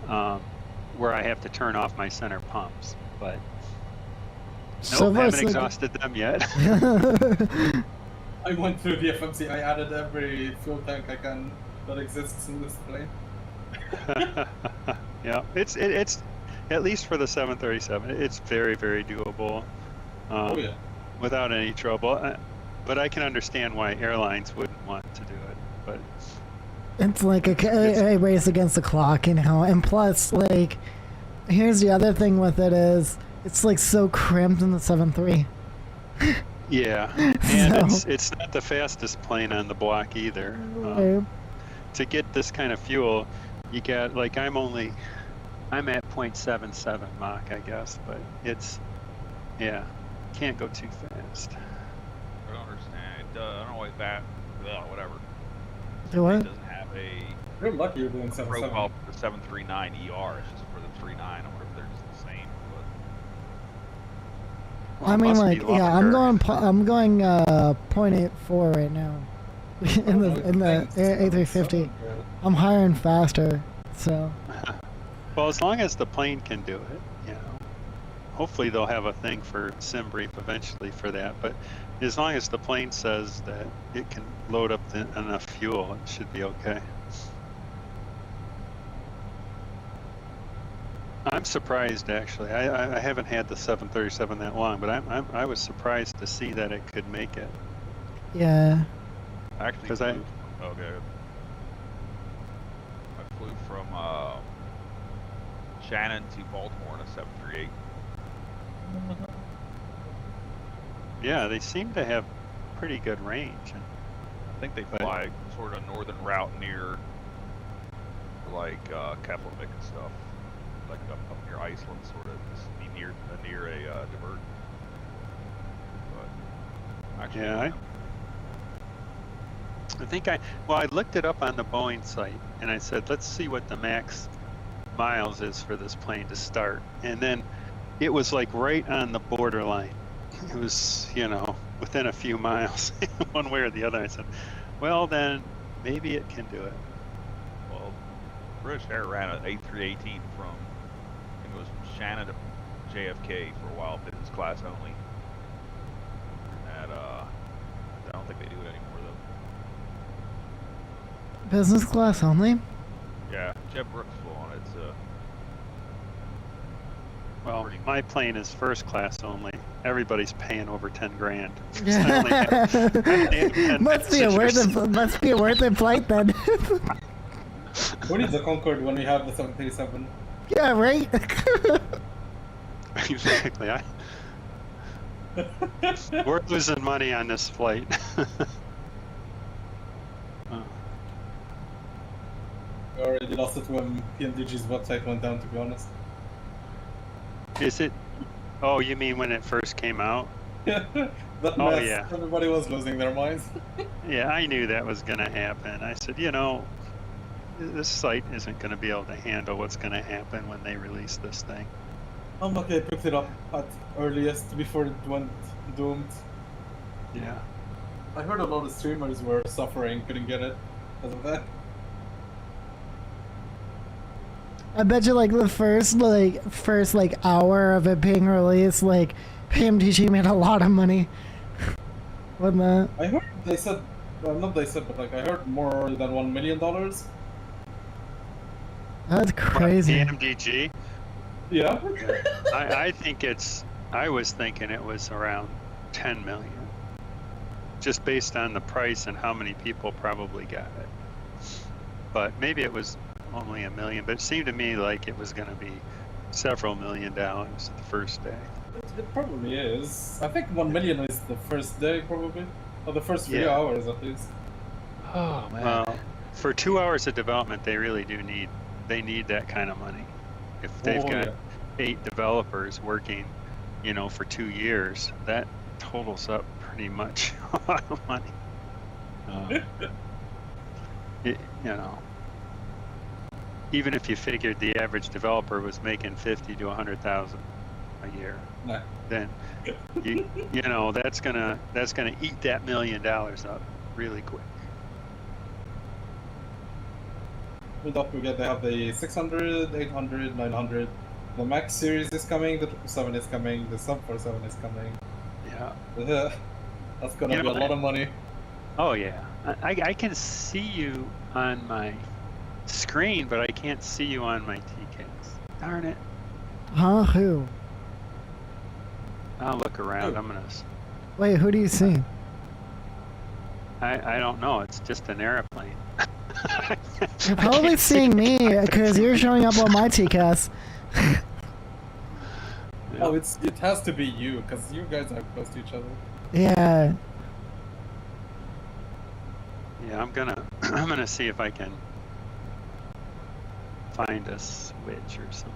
where I have to turn off my center pumps, but So nope, far, haven't so exhausted them yet. I went through the FMC. I added every fuel tank I can that exists in this plane. Yeah, it's at least for the 737, it's very, very doable. Oh yeah. Without any trouble. But I can understand why airlines wouldn't want to do it. But It's like a race against the clock, you know. And plus, like, here's the other thing with it is it's like so crimped in the 7.3. yeah, and So- it's not the fastest plane on the block either. To get this kind of fuel, you got like I'm at 0.77 Mach, I guess, but it's can't go too fast. I don't understand. I don't know why that. Whatever. Do what? It doesn't have a You're lucky you're doing 7.7. profile for the 739 ER. It's just for the 39. I wonder if they're just the same. Well, I it mean, must like, be yeah, I'm longer. going 0.84 right now in the A350. I'm higher and faster, so. Well, as long as the plane can do it, you know. Hopefully they'll have a thing for sim brief eventually for that, but as long as the plane says that it can load up enough fuel, it should be okay. I'm surprised actually. I haven't had the 737 that long, but I was surprised to see that it could make it. Yeah. Actually, 'Cause I- okay. I flew from Shannon to Baltimore in a 738. Yeah, they seem to have pretty good range. And I think they But- fly sort of northern route near like Keflavik and stuff, like up near Iceland, sort of just be near a divert. But actually, Yeah, I think I looked it up on the Boeing site and I said, let's see what the max miles is for this plane to start. And then it was like right on the borderline. It was, you know, within a few miles, one way or the other. I said, well, then maybe it can do it. well, British Air ran an A318 from, I think it was from Shannon to JFK for a while, business class only. And I don't think they do it anymore though. Business class only? Yeah, Jeb Brooks flew on it. So Well, Pretty- my plane is first class only. Everybody's paying over 10 grand. Must be a worth it flight then. Who needs a Concorde when we have the 737? Yeah, right? Exactly. We're losing money on this flight. Oh. I already lost it when PMDG's website went down, to be honest. Is it? Oh, you mean when it first came out? That Oh, mess, yeah. everybody was losing their minds. Yeah, I knew that was going to happen. I said, you know, this site isn't going to be able to handle what's going to happen when they release this thing. I'm lucky I picked it up at earliest before it went doomed. Yeah. I heard a lot of streamers were suffering, couldn't get it because of that. I bet you like the first hour of it being released, like PMDG made a lot of money. Wasn't that? I heard they said, well, not they said, but like I heard more than $1 million. That's crazy. PMDG? Yeah. I think I was thinking it was around 10 million. Just based on the price and how many people probably got it. But maybe it was only $1 million, but it seemed to me like it was going to be several $1 million the first day. It probably is. I think 1 million is the first day, probably, or the first 3 Yeah. hours at least. Oh man! Well, for 2 hours of development, they really do need that kind of money. If they've got 8 developers working, for 2 years, that totals up pretty much a lot of money. Even if you figured the average developer was making 50 to 100,000 a year, Nah. then that's gonna eat that $1 million up really quick. We'll not forget they have the 600, 800, 900. The Max series is coming, the 777 is coming, the Sub 47 is coming. Yeah. That's gonna be a lot of money. Oh yeah. I can see you on my screen, but I can't see you on my TCAS. Darn it. Huh? Who? I'll look around. Who? I'm gonna. Wait, who do you see? I don't know. It's just an airplane. You're probably seeing me because you're showing up on my TCAS. Oh, it has to be you, because you guys are close to each other. Yeah. Yeah, I'm gonna see if I can find a switch or something.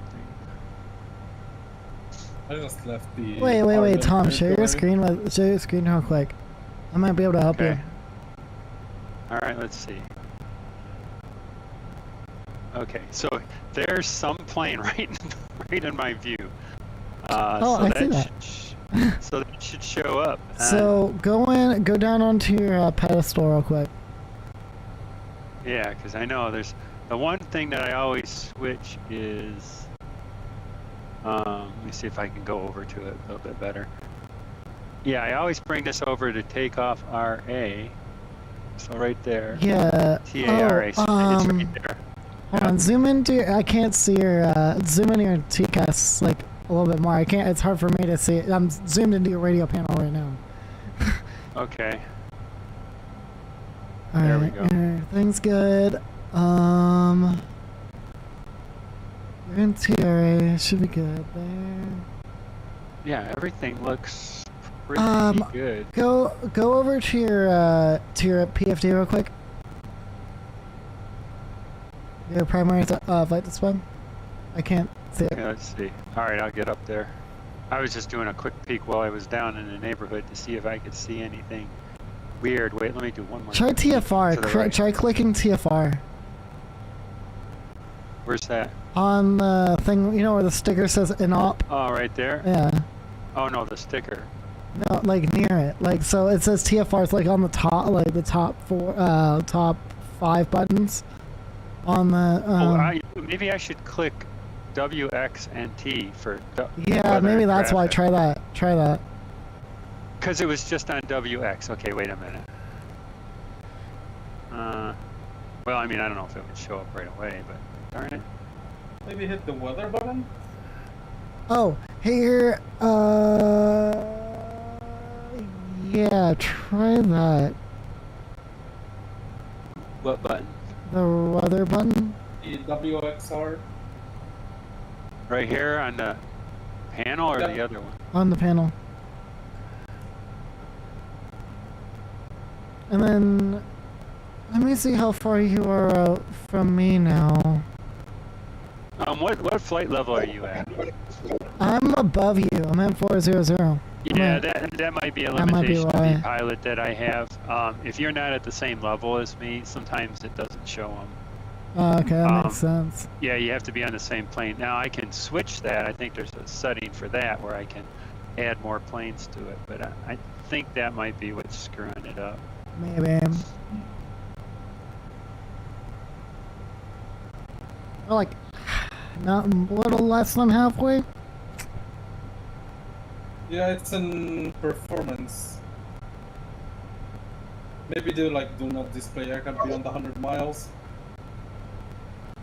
I just left the... Wait, Tom, share your screen real quick. I might be able to help you. Alright, let's see. Okay, so there's some plane right in my view. I see that. So that should show up. So go down onto your pedestal real quick. Yeah, because I know there's the one thing that I always switch is. Let me see if I can go over to it a little bit better. Yeah, I always bring this over to takeoff RA. So right there. Yeah. TARA. So it's right there. Hold on, zoom into. I can't see your. Zoom into your TCAS like a little bit more. I can't. It's hard for me to see it. I'm zoomed into your radio panel right now. Okay. There we go. Everything's good. You're in TRA. Should be good there. Yeah, everything looks pretty good. Go over to your PFD real quick. Your primary flight display. I can't see it. Okay, let's see. All right, I'll get up there. I was just doing a quick peek while I was down in the neighborhood to see if I could see anything weird. Wait, let me do one more. Try TFR. Right. Try clicking TFR. Where's that? On the thing, where the sticker says INOP. Oh, right there? Yeah. Oh, no, the sticker. No, like near it. So it says TFR. It's like on the top, like the top 5 buttons. On the. Maybe I should click W, X, and T for. Yeah, maybe that's why. Try that. Because it was just on WX. Okay, wait a minute. Well, I mean, I don't know if it would show up right away, but darn it. Maybe hit the weather button? Oh, here, yeah, try that. What button? The weather button? The WXR? Right here on the panel or the other one? On the panel. And then, let me see how far you are out from me now. What flight level are you at? I'm above you. I'm at 400. Yeah, that might be a limitation of the pilot that I have. If you're not at the same level as me, sometimes it doesn't show them. Okay, that makes sense. Yeah, you have to be on the same plane. Now I can switch that. I think there's a setting for that where I can add more planes to it, but I think that might be what's screwing it up. Maybe. Or like, not a little less than halfway? Yeah, it's in performance. Maybe do not display aircraft beyond 100 miles.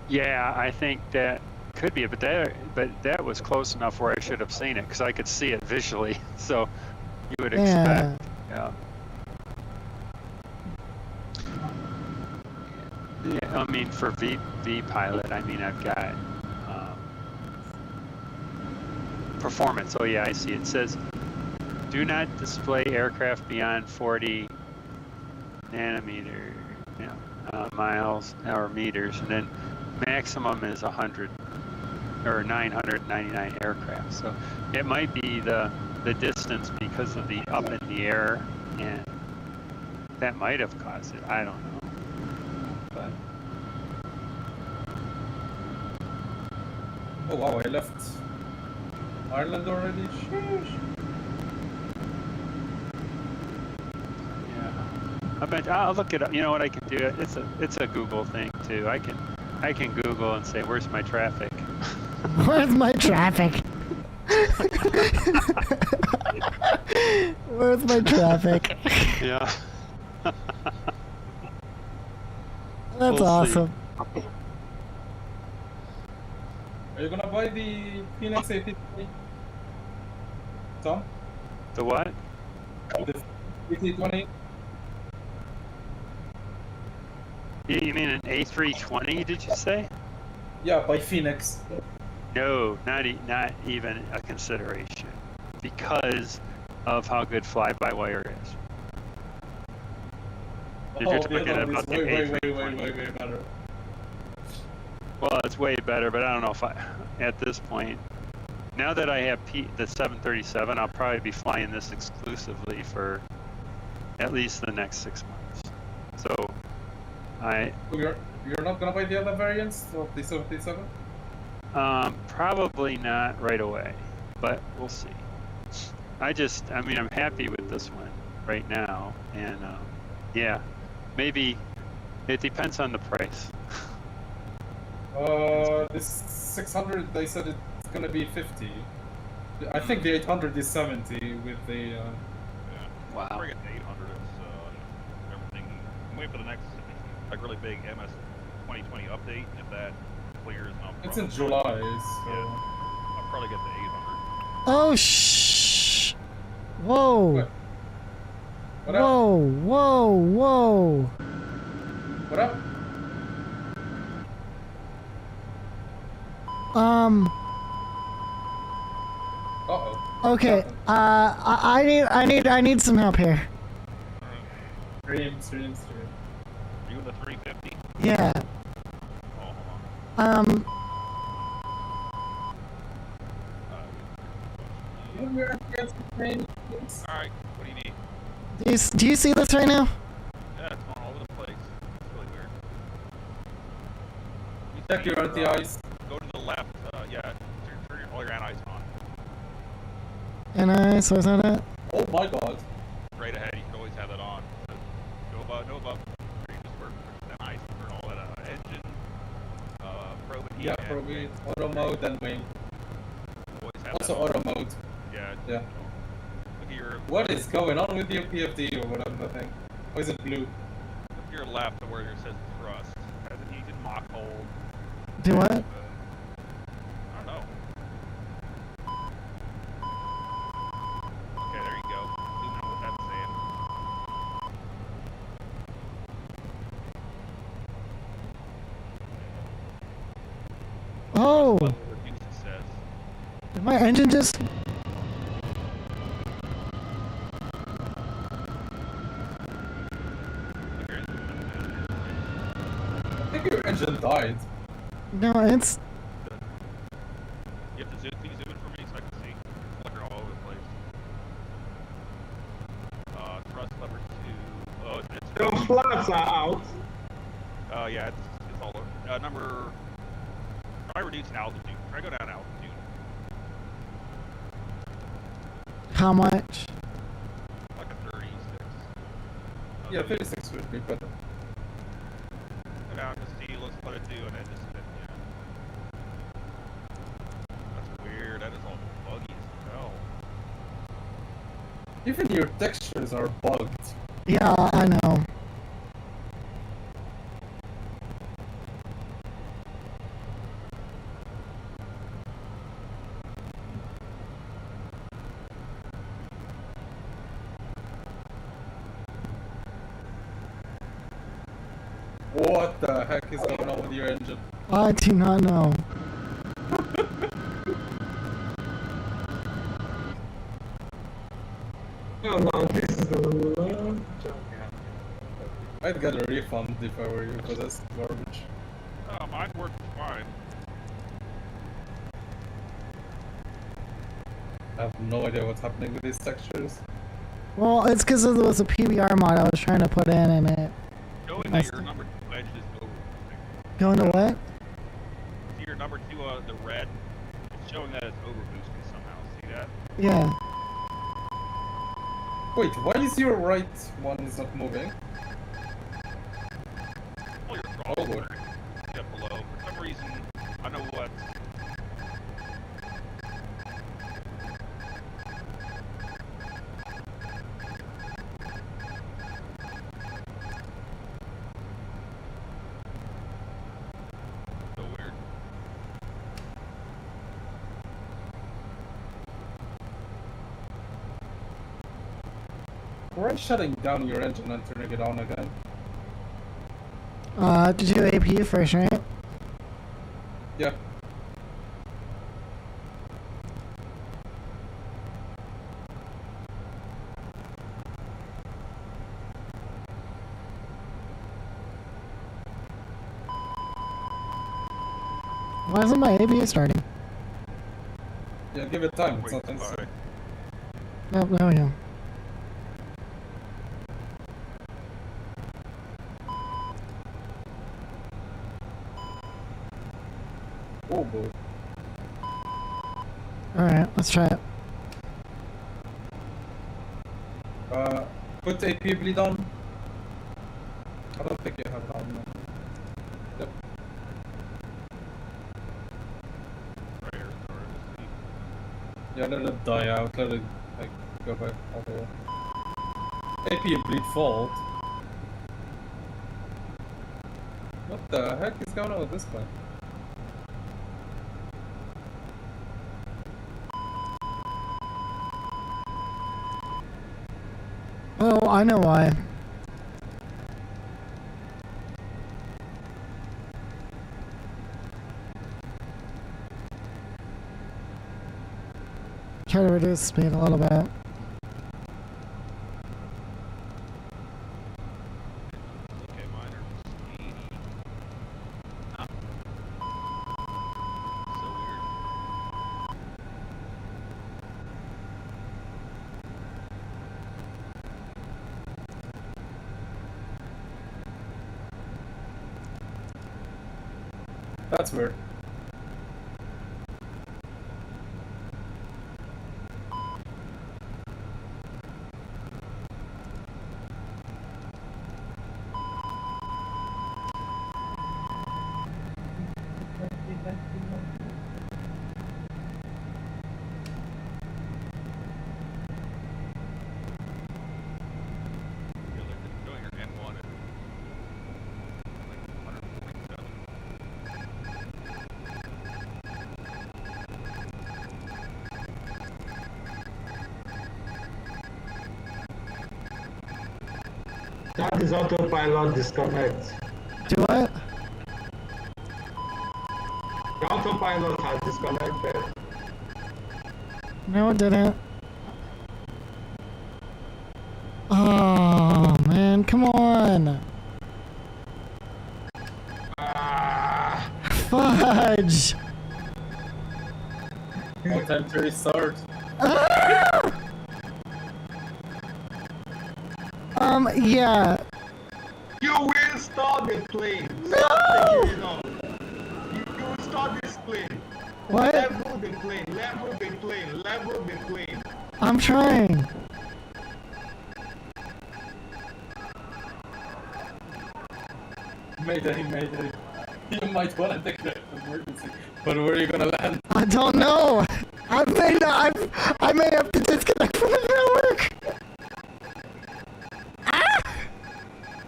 Yeah, I think that could be it, but that was close enough where I should have seen it because I could see it visually. So you would expect, yeah. Yeah, I mean for V pilot, I mean I've got performance. Oh yeah, I see. It says do not display aircraft beyond 40 nanometer, miles or meters, and then maximum is 100 or 999 aircraft. So it might be the distance because of the up in the air, and that might have caused it. I don't know. But Oh wow, I left Ireland already? Sheesh. yeah, I bet I'll look it up. You know what I can do? It's a Google thing too. I can Google and say where's my traffic. Where's my traffic? Where's my traffic? Yeah. That's We'll see. awesome. Are you gonna buy the Phoenix A50? Tom? The what? The PT20? You mean an A320? Did you say? Yeah, by Phoenix. No, not even a consideration, because of how good fly-by-wire is. If you're talking about the A320. way better. Well, it's way better, but I don't know if at this point, now that I have the 737, I'll probably be flying this exclusively for at least the next 6 months. So, You're not gonna buy the other variants of the 737? probably not right away, but we'll see. I mean, I'm happy with this one right now, and yeah, maybe it depends on the price. This 600, they said it's gonna be 50. I think the 800 is 70 with the. Yeah. Wow. We're getting 800 is everything. I'm waiting for the next like really big MS 2020 update. If that clears, and It's in July, so. Yeah. I'll probably get the 800. Oh shh! Whoa! What? What up? Whoa! Whoa! Whoa! What up? Uh-oh. Okay. I need some help here. Stream. Are you in the 350? Yeah. Oh, hold on. Alright, what do you need? Do you see this right now? Yeah, it's going all over the place. It's really weird. You Check see your anti-ice. Go to the left, yeah, turn all your anti-ice on. And so is that it? Oh my god. Right ahead, you can always have that on. No above. You just work anti-ice, turn all that engine, probe and heat. Yeah, and probably auto mode and wing. always have Also that on. auto mode. Yeah. Yeah. Look at your What is going on with your PFD or whatever the thing? Why is it blue? Look to your left where it says thrust. Has a heated mock hold. Do what? I don't know. Okay, there you go. Zoom in what that's saying. Oh! Level reduced, it says. Did my engine just? I think your engine died. No, it's. You have to zoom. Can you zoom in for me so I can see? It's flickering all over the place. Thrust lever 2. Oh, it's The flaps are out. yeah, it's all over. Number. Try reducing altitude. Try go down altitude. How much? Like a 36. Yeah, 36 would be better. Go down to see. Let's let it do, and then just That's weird. That is all buggy as hell. Even your textures are bugged. Yeah, I know. What the heck is going on with your engine? I do not know. Oh no, this is the I'd get a refund if I were you for this garbage. Mine works fine. I have no idea what's happening with these textures. Well, it's because there was a PBR mod I was trying to put in, and it. Showing that your number 2 edge is over. Going to what? See your number 2, the red. It's showing that it's over boosted somehow. See that? Yeah. Wait, why is your right one is not moving? Oh, your Oh, throttle Lord. up below. For some reason, I know what. So weird. Try shutting down your engine and turning it on again. Did you do AP first, right? Yeah. Why isn't my AP starting? Yeah, give it time. It's Wait, not instant. sorry. Oh, there we go. Oh boy. Alright, let's try it. Put AP bleed on. I don't think you have it on. No. Yep. Prayer started to see. Yeah, let it die out. Let it like go back all the way. AP bleed fault. What the heck is going on with this plane? Oh, I know why. Try to reduce speed a little bit. Okay, mine are 80. Ah. So weird. That's weird. Feel like it's showing your N1 at like 147. That is autopilot disconnect. Do what? The autopilot has disconnected. No, it didn't. Oh, man, come on. Ah, Fudge. No time to restart. Yeah. you will start the plane. No! Stop taking it off. You will start this plane. What? Level the plane. Level the plane. Level the plane. I'm trying. Mayday, mayday. You might want to take an emergency. But where are you gonna land? I don't know. I may have to disconnect from the network. Ah!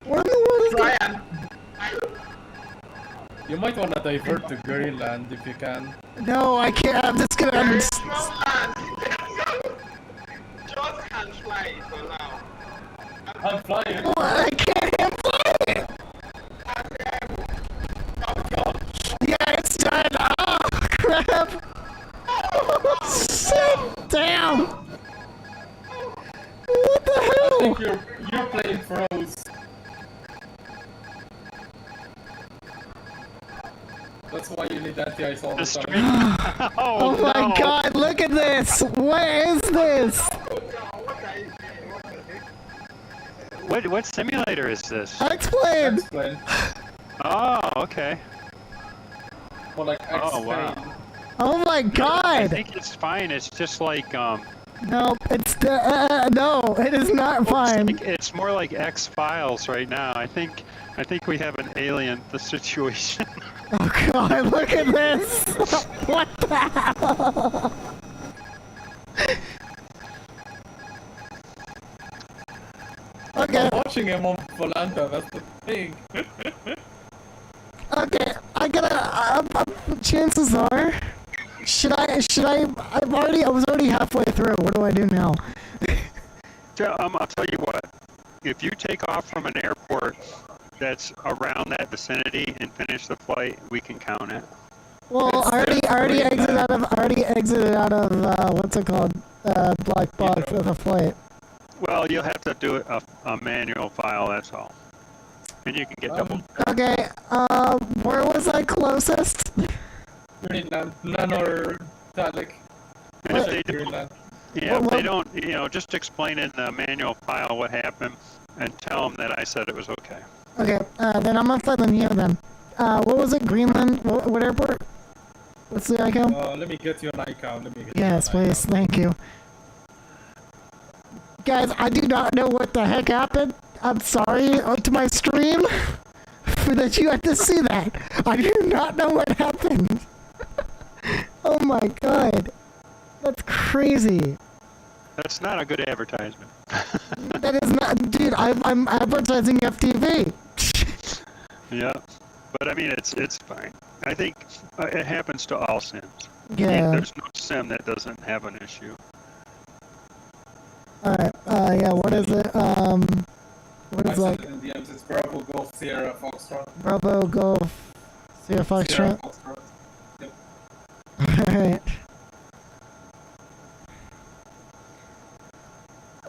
Where in the world is Brian, You might want to divert to Greenland if you can. No, I can't. I'm just gonna. there is no land. Just can fly for now. I'm flying. I can't fly it. And think your plane froze. That's why you need anti-ice all the time. Oh my god, look at this! What is this? What simulator is this? Xplane! Xplane. Oh, okay. Or like Xplane. Oh, wow. Oh my I god! think it's fine. It's just like No, it's no, it is not fine. it's more like X Files right now. I think we have an alien situation. Oh god, look at this! What the hell? Okay. I'm watching him on Volanta, that's the thing. Okay, I gotta. Chances are, I was already halfway through. What do I do now? I'll tell you what. If you take off from an airport that's around that vicinity and finish the flight, we can count it. Well, I already exited out of what's it called? Black box of the flight. Well, you'll have to do a manual file. That's all. And you can get double. Okay. Where was I closest? Greenland, none or Dalek. And if they do, Greenland. yeah, if they don't, just explain in the manual file what happened and tell them that I said it was okay. Okay. Then I'm gonna fly the Neo then. What was it? Greenland? What airport? What's the ICAO? Let me get you an ICAO. Yes, please. Thank you. Guys, I do not know what the heck happened. I'm sorry to my stream that you had to see that. I do not know what happened. Oh my god. That's crazy. That's not a good advertisement. That is not, dude, I'm advertising FTV. Yeah, but I mean, it's fine. I think it happens to all sims. Yeah. There's no sim that doesn't have an issue. Alright, yeah, what is it? What is like? In the end, it's Bravo Golf Sierra Foxtrot. Bravo Golf Sierra Foxtrot. Yep. Alright.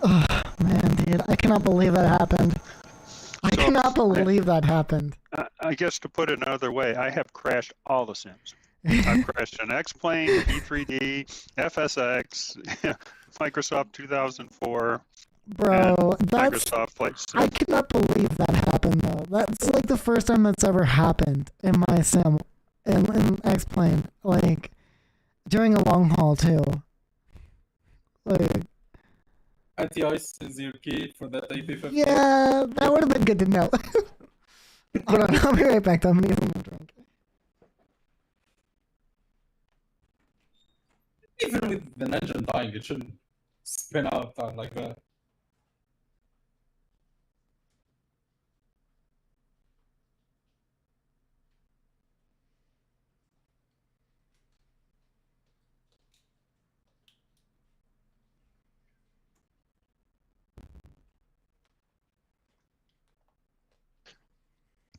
Oh, man, dude, I cannot believe that happened. I cannot believe that happened. I guess to put it another way, I have crashed all the sims. I've crashed an Xplane, E3D, FSX, Microsoft 2004. Bro, that's... Microsoft Flight Sim. I cannot believe that happened, though. That's like the first time that's ever happened in my sim, in X-Plane. Like, during a long haul, too. Like... Anti-ice is your key for that AP50. Yeah, that would have been good to know. Hold on, I'll be right back. I'm gonna get some more drink. Even with the engine dying, it shouldn't spin out like that.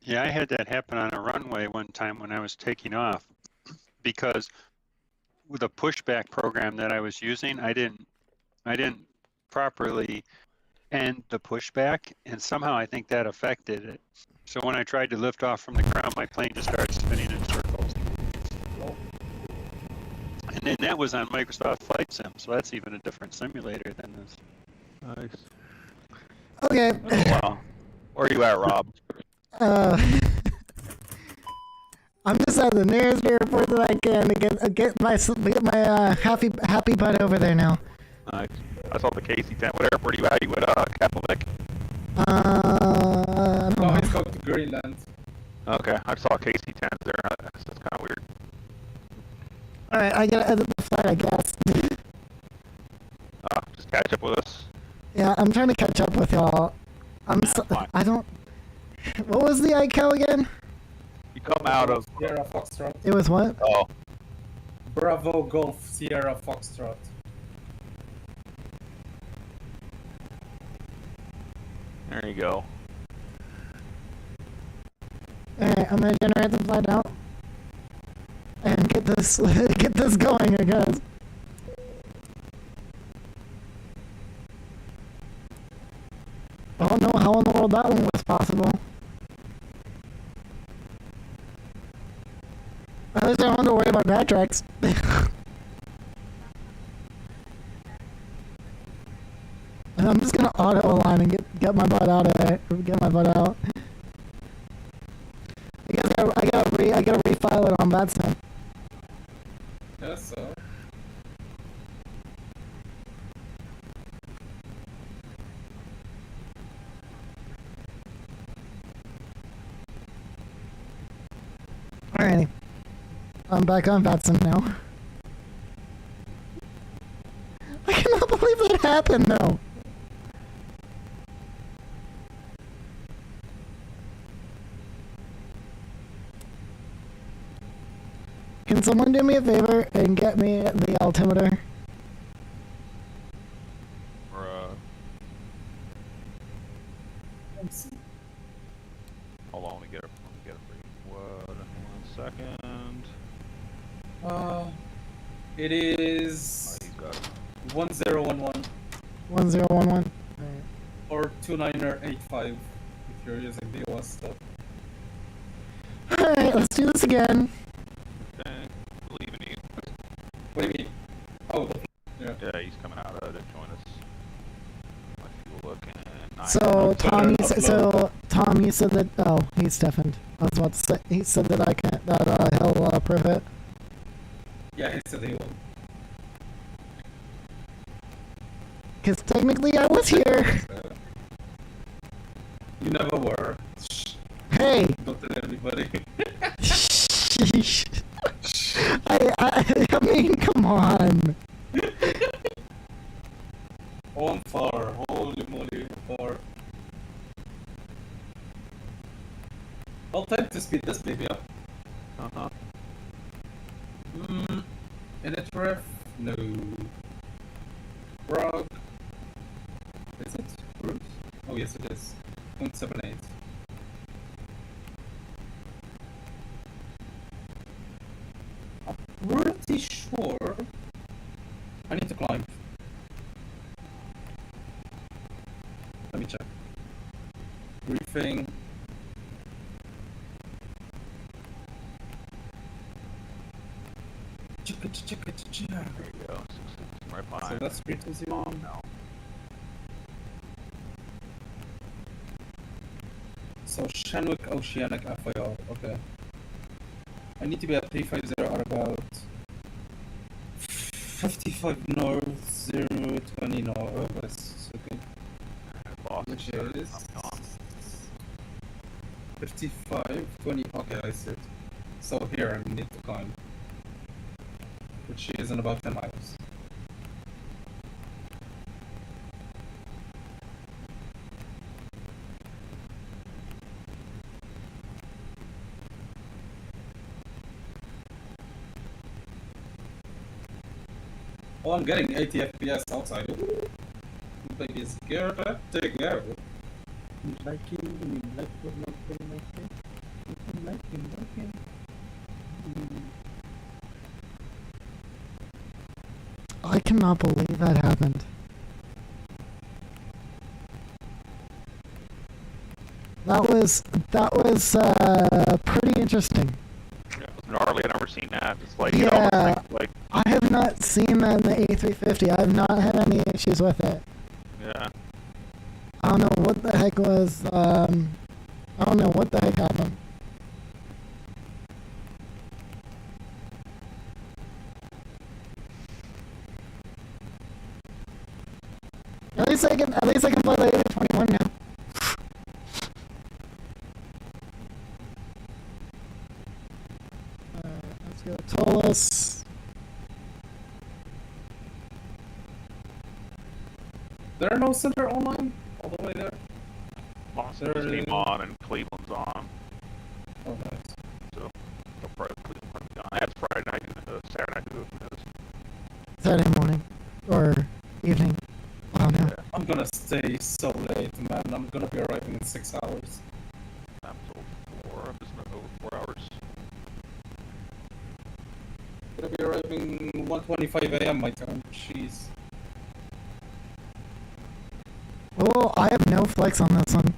Yeah, I had that happen on a runway one time when I was taking off because with the pushback program that I was using, I didn't properly end the pushback, and somehow I think that affected it. So when I tried to lift off from the ground, my plane just started spinning in circles. And then that was on Microsoft Flight Sim, so that's even a different simulator than this. Nice. Okay. Oh, wow. Where are you at, Rob? I'm just at the nearest airport that I can to get my happy butt over there now. Nice. I saw the KC-10. What airport are you at? You at Kappelbeck? I don't know. It's going to Greenland. Okay, I saw KC-10 there. That's kind of weird. Alright, I gotta edit the flight, I guess. Just catch up with us. Yeah, I'm trying to catch up with y'all. I don't... What was the ICAO again? You come out of... Sierra Foxtrot. It was what? Oh. Bravo Golf Sierra Foxtrot. There you go. Alright, I'm gonna generate the flight out. And get this going, I guess. told that one was possible. At least I don't have to worry about backtracks. And I'm just gonna auto align and get my butt out of there. Get my butt out. I guess I gotta refile it on Vastim. Yes, so. Alrighty. I'm back on Vastim now. I cannot believe that happened though. Can someone do me a favor and get me the altimeter? Hold on, let me get it for you. One second. It is Oh, he's got it. 1011 1011. or 2985 if you're using the OS stuff. Alright, let's do this again. Okay, believe in you. What do you mean? Oh, yeah. Yeah, he's coming out to join us. If you look in So Tom, you said that. Oh, he's deafened. I was about to say. He said that I can't. That he'll approve it. Yeah, he said he will. Because technically, I was here. You never were. Shh. Hey. Don't tell everybody. Sheesh. I mean, come on. Oh, I'm far. Holy moly, I'm far. Well, time to speed this baby up. Uh-huh. Init ref? No. Frog? Is it? Root? Oh, yes, it is. 0.78. I'm pretty sure I need to climb. Let me check. Briefing. There you go. Right behind. So that's 320. No. So Shanwick Oceanic FIR. Okay. I need to be at 350 at about 55 north, 020 north. Okay. Boss. Which is I'm gone. 55, 20. Okay, I see it. So here I need to climb, which is in about 10 miles. Oh, I'm getting 80 FPS outside. Ooh. Baby is geared up to go. Like it. I cannot believe that happened. That was pretty interesting. Yeah, it was gnarly. I've never seen that. It's like, Yeah. like, I have not seen that in the A350. I have not had any issues with it. yeah. I don't know what the heck was, I don't know what the heck happened. At least I can play the 821 now. Let's go Tolus. There are no center online all the way there. Boston just came on and Cleveland's on. Oh, nice. So, they'll probably Cleveland be on. That's Friday night, Saturday night, who knows. Saturday morning. Or evening. I don't know. Yeah. I'm gonna stay so late, man. I'm gonna be arriving in 6 hours. I'm till 4. I'm just gonna go 4 hours. Gonna be arriving 1:25 a.m. my time. Jeez. Oh, I have no flex on this one.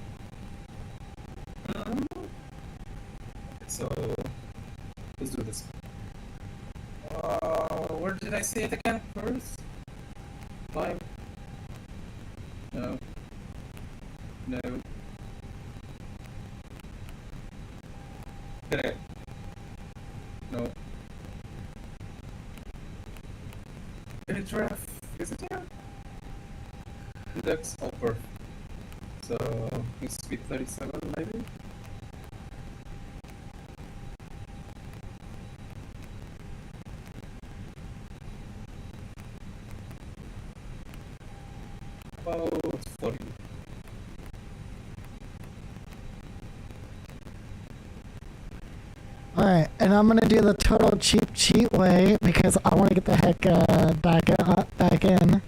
did I say it again first? 5? No. No. Correct. No. Kdtw, is it here? Index upper. So it's speed 37 maybe? Oh, it's 40. Alright, and I'm gonna do the total cheat way because I want to get the heck back in.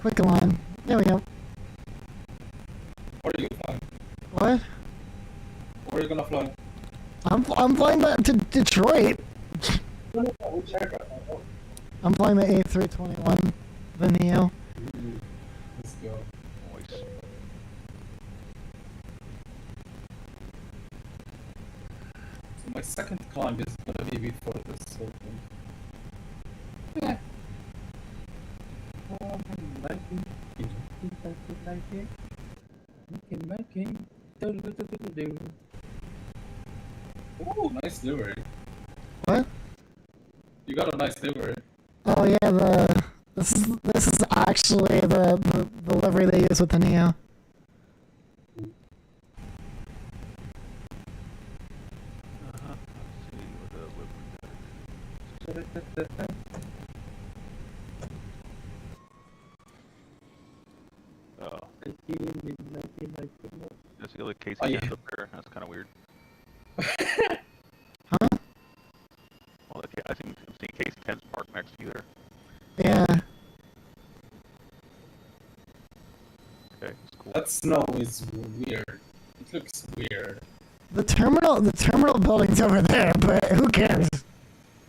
Quick line. There we go. Where are you flying? What? Where are you gonna fly? I'm flying back to Detroit. Which aircraft? Oh, I'm flying the A321, the Neo. let's go. Nice. So my second climb is gonna be before this whole thing. Yeah. 19. Ooh, nice livery. What? You got a nice livery. Oh yeah, this is actually the livery they use with the Neo. Oh. That's the other Casey Oh, yeah. up there. That's kind of weird. Huh? Well, I think I'm seeing Casey Penn's parked next to you there. Yeah. Okay, that's cool. That snow is weird. It looks weird. The terminal building's over there, but who cares?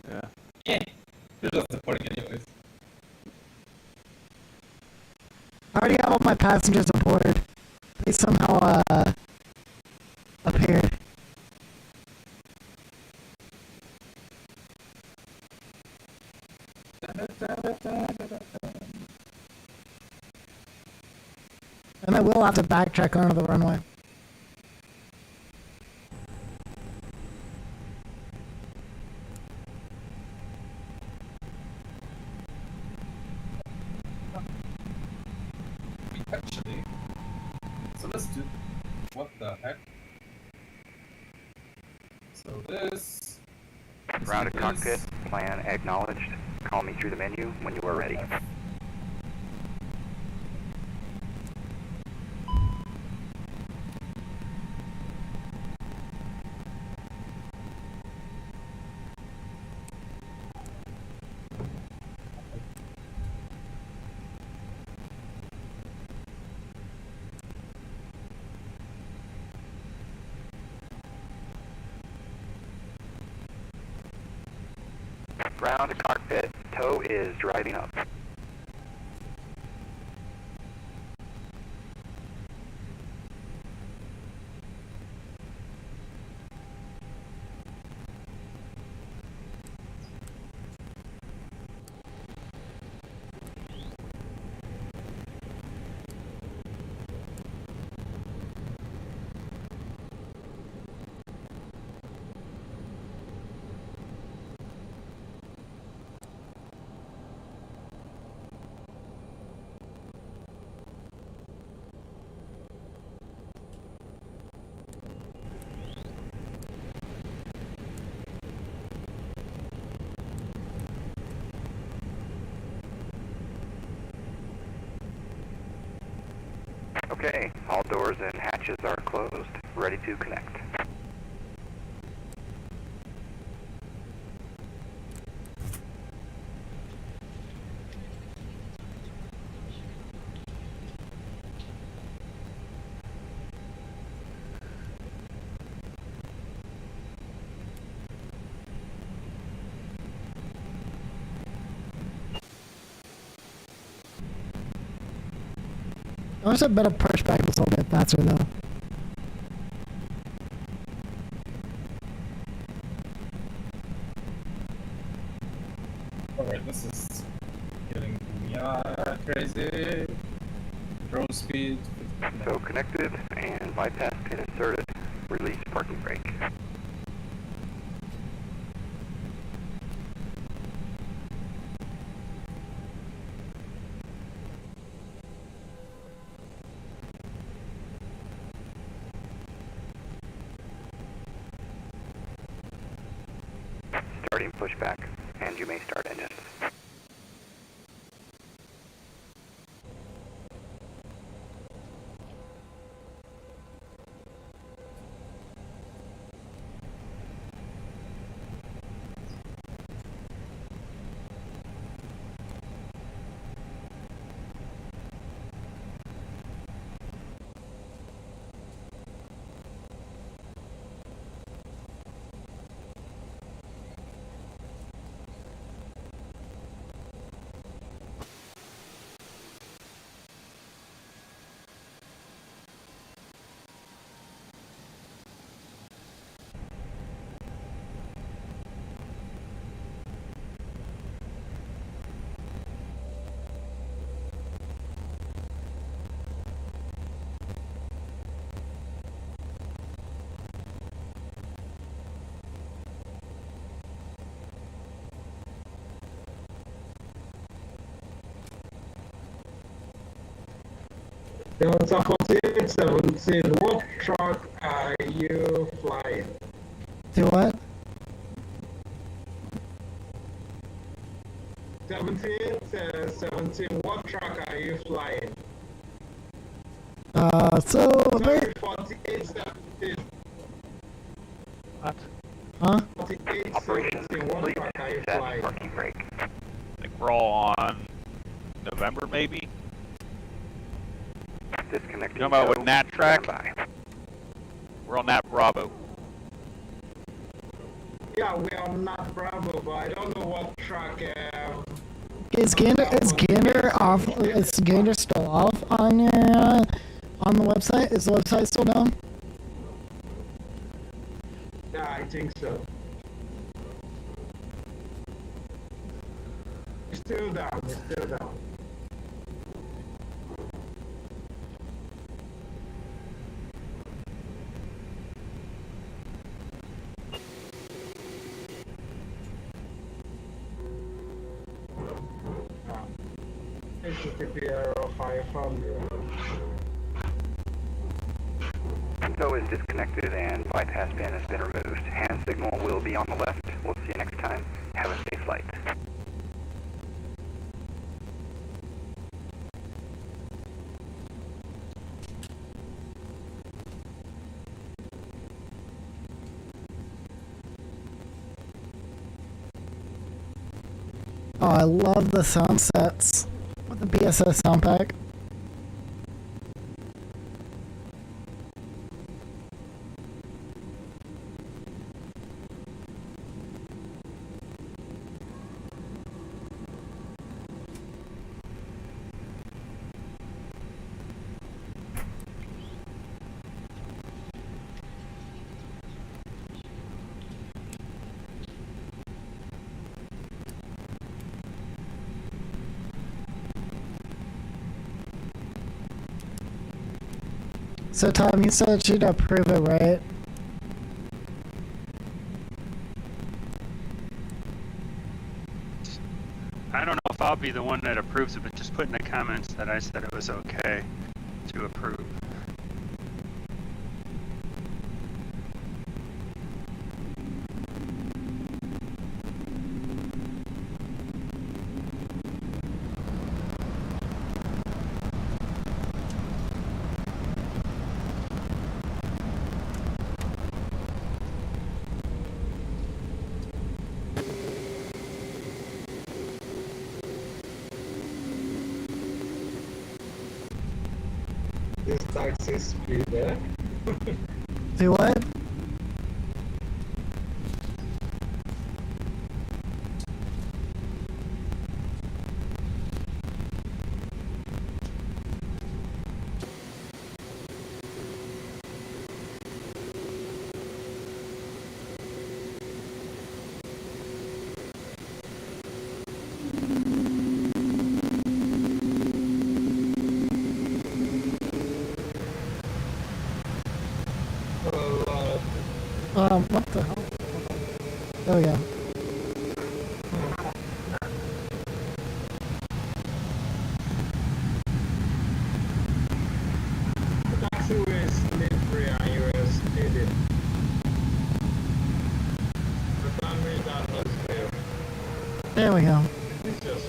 Yeah. Yeah. You're just deporting anyways. I already have all my passengers aboard. They somehow appeared. And I will have to backtrack onto the runway. Actually, so let's do. What the heck? So this. Rounded cockpit, plan acknowledged. Call me through the menu when you are ready. Round cockpit, tow is driving up. Okay, all doors and hatches are closed. Ready to connect. I wish I better push back this a little bit faster though. Alright. speed. So connected and bypass pin inserted. Release parking brake. Starting pushback, and you may start engines. Delta 4817, what truck are you flying? Do what? 17, what truck are you flying? So, Sorry, 4817. What? huh? 4817, what truck are you flying? Parking brake. I think we're all on November, maybe? Disconnecting. You talking about with Nat track? Standby. We're on Nat Bravo. Yeah, we are not Bravo, but I don't know what truck. Is Gander off? Is Gander still off on your on the website? Is the website still down? Yeah, I think so. It's still down, it's still down. HTTP 500. Tow is disconnected and bypass pin has been removed. Hand signal will be on the left. We'll see you next time. Have a safe flight. Oh, I love the sound sets with the BSS sound pack. So Tom, you said you'd approve it, right? I don't know if I'll be the one that approves it, but just put in the comments that I said it was okay to approve. This taxi speed there. Do what? what the hell? There we go. Kdtw is livery on US edit. The primary data is clear. There we go. It's just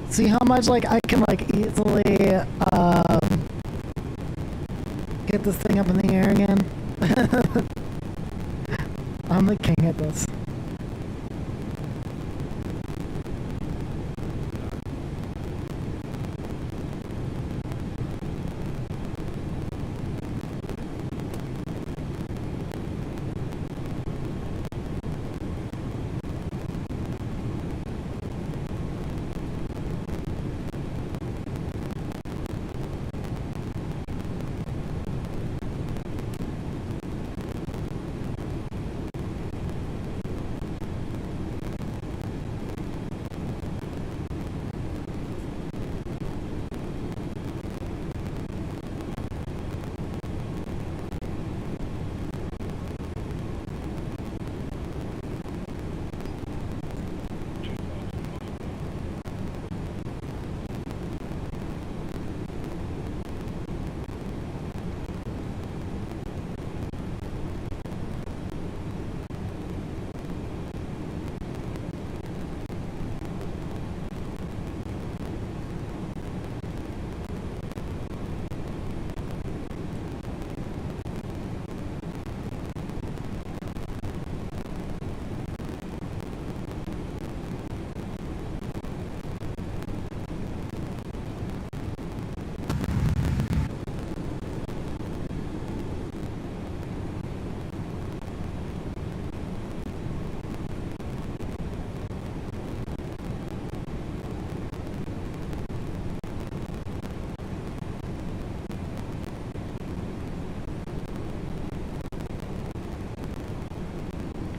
See how much like I can like easily get this thing up in the air again? I'm the king at this.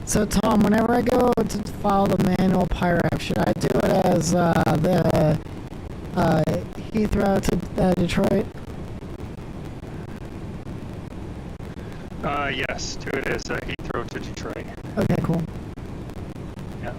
So Tom, whenever I go to file the manual PIREP, should I do it as the Heathrow to Detroit? Yes, do it as Heathrow to Detroit. Okay, cool. Yeah.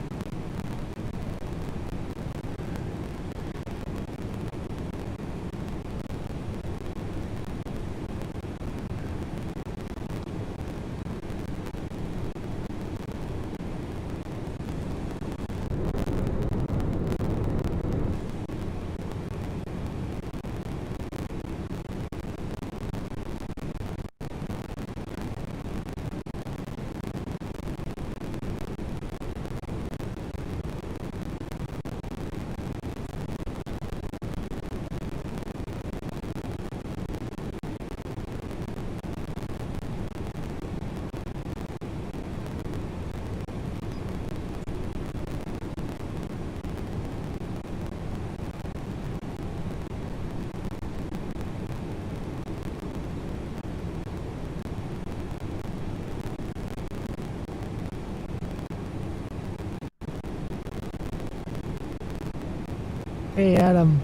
Hey Adam,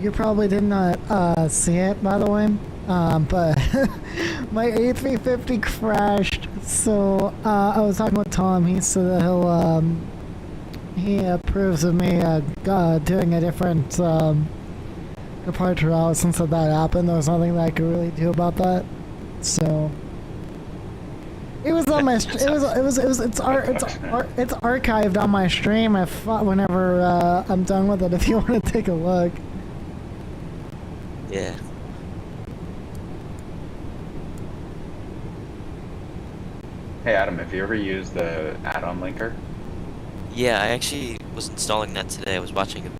you probably did not see it, by the way, but my A350 crashed. So I was talking with Tom. He said that he approves of me doing a different departure route. Since that happened, there was nothing that I could really do about that. So. It was on my. It's archived on my stream. Whenever I'm done with it, if you want to take a look. Yeah. Hey Adam, have you ever used the add-on linker? Yeah, I actually was installing that today. I was watching it.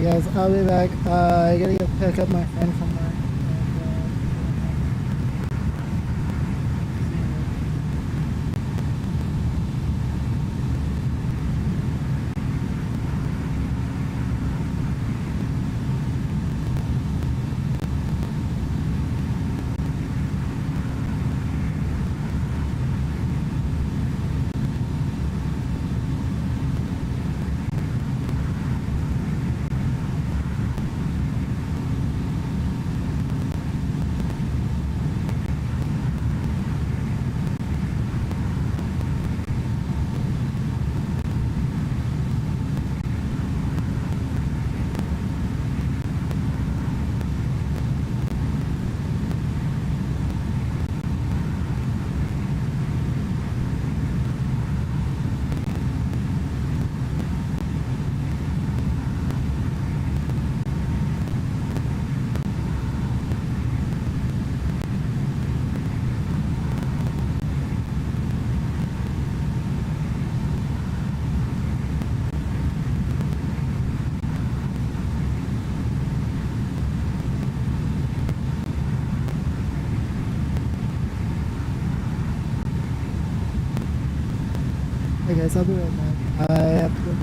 Okay, guys, I'll be back. I gotta go pick up my friend from work. Hey guys, I'll be right back. I have to go.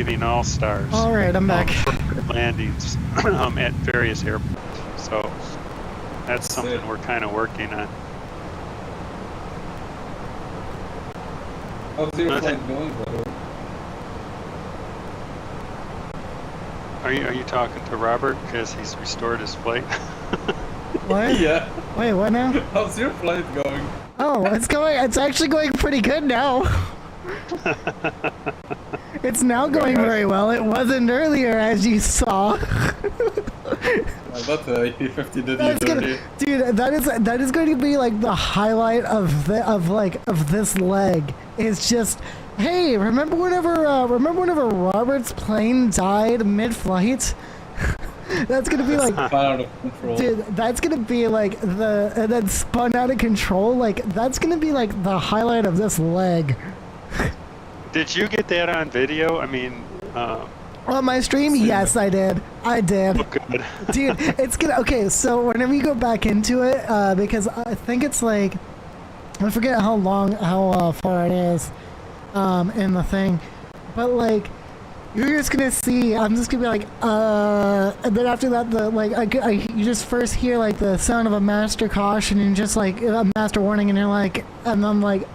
giving all stars. All right, I'm back. For landings at various airports. So that's something we're kind of working on. How's your flight going, by the way? Are you talking to Robert because he's restored his flight? What? Yeah. Wait, what now? How's your flight going? Oh, it's actually going pretty good now. It's now going very well. It wasn't earlier, as you saw. I bet the A350 did you dirty. Dude, that is going to be like the highlight of this leg. It's just, hey, remember whenever Robert's plane died mid-flight? That's gonna be like, out of control. Dude, that's gonna be like and then spun out of control. Like, that's gonna be like the highlight of this leg. Did you get that on video? I mean, on my stream, yes, I did. Oh, good. Dude, it's gonna. Okay, so whenever you go back into it, because I think it's like, I forget how far it is, in the thing, but like, you're just gonna see. I'm just gonna be like, and then after that, you just first hear like the sound of a master caution and just like a master warning, and you're like, and I'm like,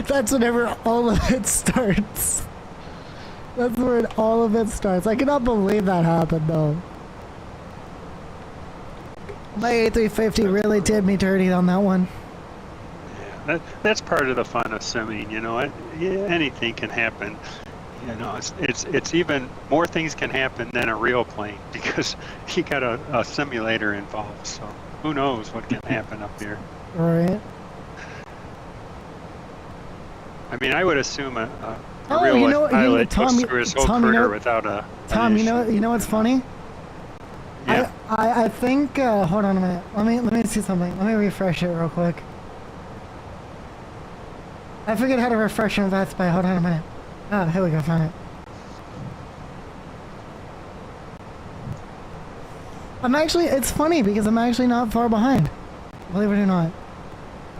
That's whenever all of it starts. That's where all of it starts. I cannot believe that happened though. My A350 really did me dirty on that one. That's part of the fun of simming, you know. Anything can happen. You know, it's even more things can happen than a real plane because you got a simulator involved. So who knows what can happen up here? Right. I mean, I would assume a Oh, real you know, life pilot Tom, goes through his whole Tom, career without a. Tom, you know what's funny? Yeah. I think. Hold on a minute. Let me see something. Let me refresh it real quick. I forget how to refresh on that spy. Hold on a minute. Oh, here we go. Found it. It's funny because I'm actually not far behind. Believe it or not.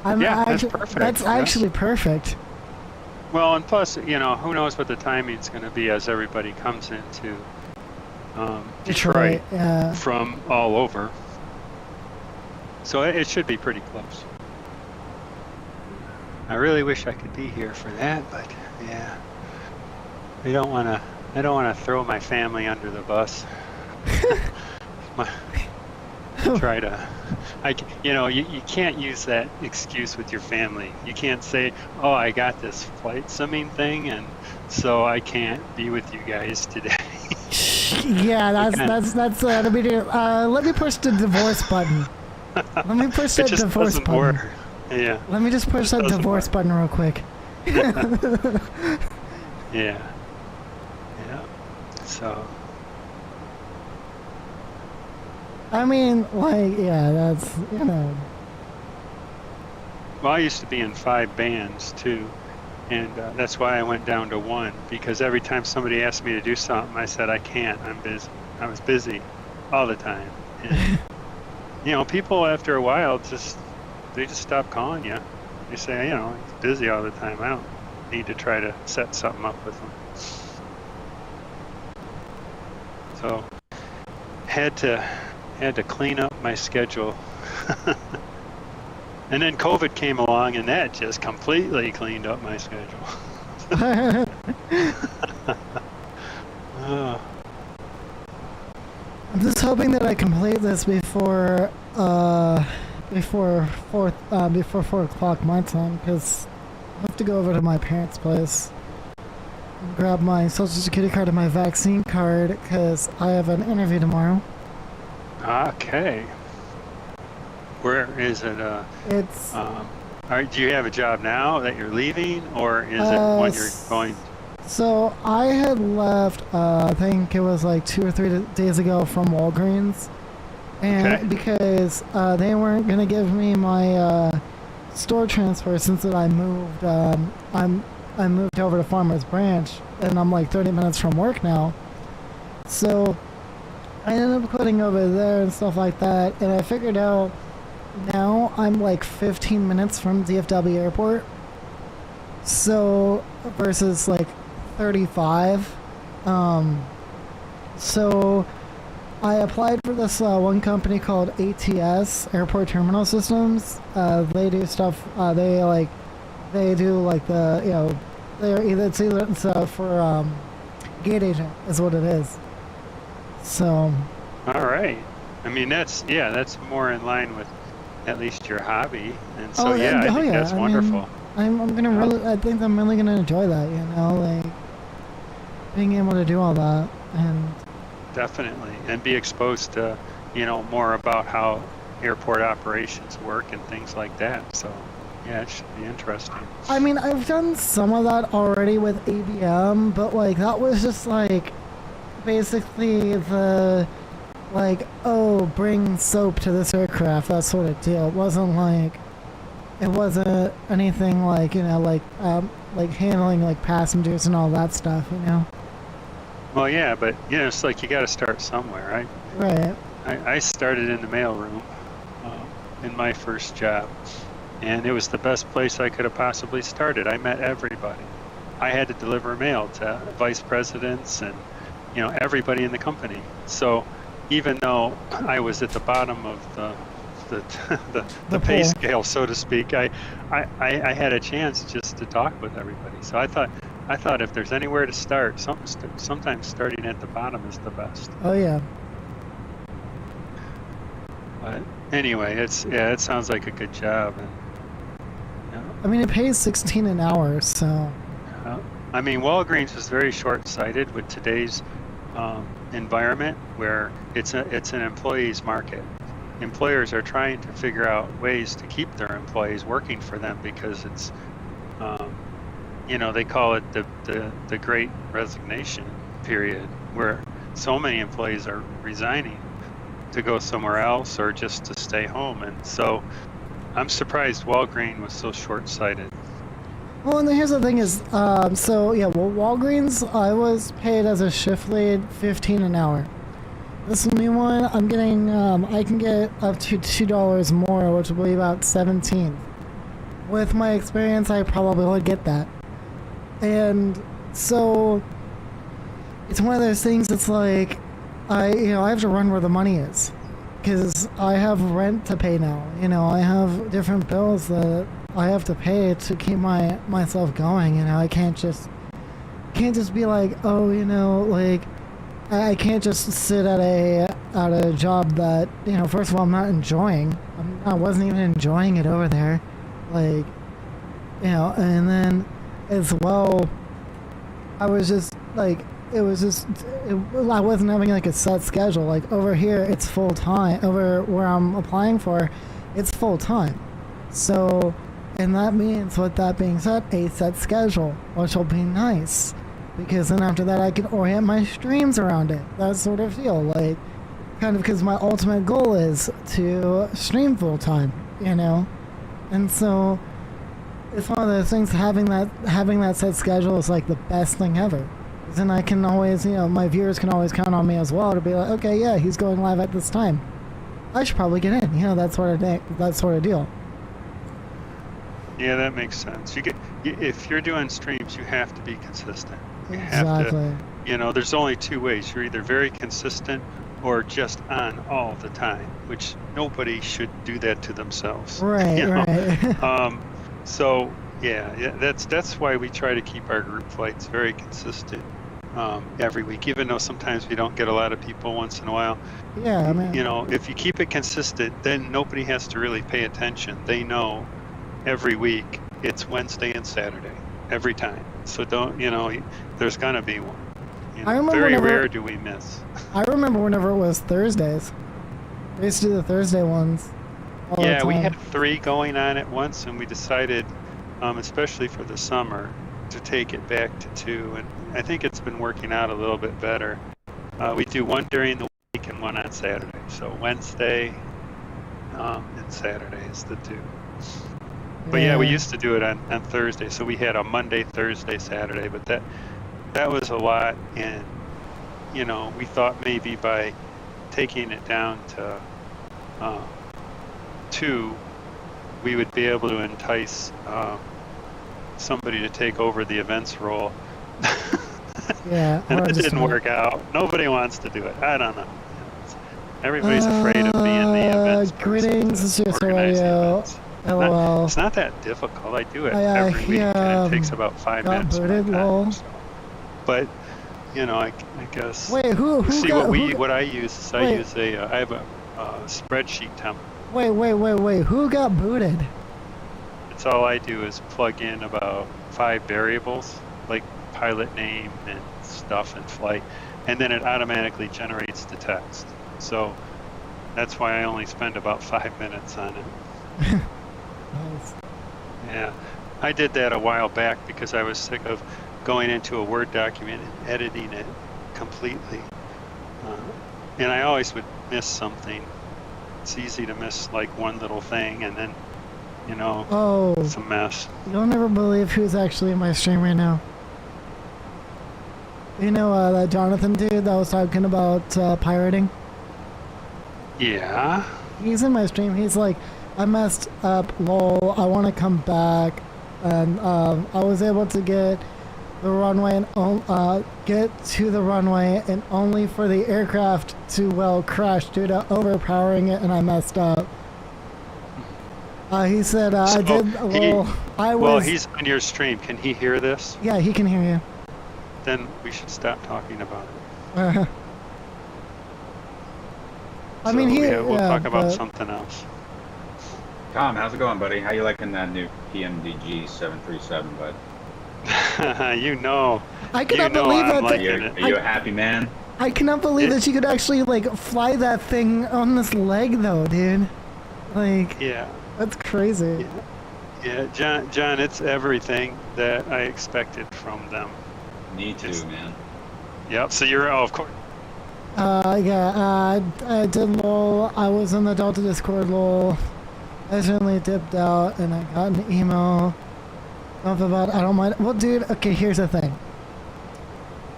That's perfect. That's actually perfect. Well, and plus, you know, who knows what the timing's going to be as everybody comes into Detroit from all over. So it should be pretty close. I really wish I could be here for that, but yeah, I don't want to throw my family under the bus. You can't use that excuse with your family. You can't say, "Oh, I got this flight simming thing, and so I can't be with you guys today." Yeah, that's let me do. Let me push the divorce button. Let me push that divorce button. Work. Yeah. Let me just push that divorce button real quick. Yeah. So. I mean, like, yeah, that's, you know. Well, I used to be in 5 bands too, and that's why I went down to 1, because every time somebody asked me to do something, I said I can't. I'm busy. I was busy all the time. And, you know, people after a while they just stop calling you. You say, you know, he's busy all the time. I don't need to try to set something up with him. So had to clean up my schedule. And then COVID came along and that just completely cleaned up my schedule. I'm just hoping that I complete this before 4 o'clock my time, because I have to go over to my parents' place and grab my social security card and my vaccine card because I have an interview tomorrow. Okay. Where is it? It's. Do you have a job now that you're leaving, or is it when you're going? So I had left. I think it was like 2 or 3 days ago from Walgreens, and because they weren't gonna give me my store transfer since that I moved. I moved over to Farmers Branch, and I'm like 30 minutes from work now. So I ended up quitting over there and stuff like that, and I figured out now I'm like 15 minutes from DFW Airport. So versus like 35. So I applied for this one company called ATS, Airport Terminal Systems. They do stuff. They do like the it's for gate agent is what it is. So. All right. I mean that's more in line with at least your hobby, and so I think that's wonderful. I think I'm really gonna enjoy that. Like being able to do all that and. Definitely, and be exposed to, more about how airport operations work and things like that. So, yeah, it should be interesting. I mean, I've done some of that already with ABM, but like that was just like basically the bring soap to this aircraft, that sort of deal. It wasn't anything like handling like passengers and all that stuff. Well, yeah, but it's like you got to start somewhere, right? Right. I started in the mailroom in my first job, and it was the best place I could have possibly started. I met everybody. I had to deliver mail to vice presidents and everybody in the company. So even though I was at the bottom of the pay scale, so to speak, I had a chance just to talk with everybody. So I thought if there's anywhere to start, sometimes starting at the bottom is the best. Oh yeah. But anyway, it sounds like a good job, and I mean, it pays $16 an hour, so. I mean, Walgreens is very short-sighted with today's environment, where it's an employee's market. Employers are trying to figure out ways to keep their employees working for them because it's. They call it the Great Resignation period, where so many employees are resigning to go somewhere else or just to stay home. And so I'm surprised Walgreens was so short-sighted. Well, and here's the thing is, Walgreens, I was paid as a shift lead $15 an hour. This new one, I'm getting, I can get up to $2 more, which will be about $17. With my experience, I probably would get that. And so it's one of those things that's like I have to run where the money is because I have rent to pay now. I have different bills that I have to pay to keep myself going. I can't just be like, I can't just sit at a job that first of all I'm not enjoying. I wasn't even enjoying it over there, and then. As well, I was just I wasn't having like a set schedule. Like over here, it's full time. Over where I'm applying for, it's full time. So, and that means, with that being said, a set schedule, which will be nice, because then after that I can orient my streams around it. That sort of deal, kind of because my ultimate goal is to stream full time, and so. It's one of those things, having that set schedule is like the best thing ever. Then I can always, my viewers can always count on me as well to be like, okay, yeah, he's going live at this time. I should probably get in, that sort of deal. Yeah, that makes sense. If you're doing streams, you have to be consistent. You exactly. have to, there's only two ways. You're either very consistent or just on all the time, which nobody should do that to themselves. Right, right. So yeah, that's why we try to keep our group flights very consistent every week, even though sometimes we don't get a lot of people once in a while. Yeah, I mean, if you keep it consistent, then nobody has to really pay attention. They know every week it's Wednesday and Saturday every time. So there's gonna be one. Very rare do we miss. I remember whenever it was Thursdays. We used to do the Thursday ones. Yeah, we had 3 going on at once, and we decided, especially for the summer, to take it back to 2. And I think it's been working out a little bit better. We do one during the week and one on Saturday. So Wednesday and Saturday is the 2. But yeah, we used to do it on Thursday. So we had a Monday, Thursday, Saturday. But that was a lot. And, we thought maybe by taking it down to 2, we would be able to entice somebody to take over the events role. Yeah. And or it just didn't not. work out. Nobody wants to do it. I don't know. Everybody's afraid of being the events person Greetings, to this is your organize the audio. events. LOL. It's not that difficult. I do it I, every week, and it takes about 5 got minutes. of my booted, time, lol. so. But you know, I guess. Wait, who See got, what I use is I use I have a spreadsheet template. Wait, who got booted? It's all I do is plug in about 5 variables, like pilot name and stuff and flight, and then it automatically generates the text. So that's why I only spend about 5 minutes on it. Nice. Yeah, I did that a while back because I was sick of going into a Word document and editing it completely. And I always would miss something. It's easy to miss like one little thing, and then, you know, it's a mess. You'll never believe who's actually in my stream right now. You know that Jonathan dude that was talking about pirating? Yeah. He's in my stream. He's like, I messed up, lol, I want to come back. And I was able to get the runway and get to the runway, and only for the aircraft to, well, crash due to overpowering it, and I messed up. He said, I did, Well, he's on your stream. Can he hear this? Yeah, he can hear you. Then we should stop talking about it. I mean, we'll talk about something else. Tom, how's it going, buddy? How you liking that new PMDG 737, bud? You know. I cannot believe that. Are you a happy man? I cannot believe that you could actually like fly that thing on this leg, though, dude. Like. Yeah. That's crazy. Yeah, John, it's everything that I expected from them. Me too, man. Yep. So you're, of course. I did lol. I was in the Delta Discord lol. I certainly dipped out, and I got an email about I don't mind. Well, dude, okay, here's the thing.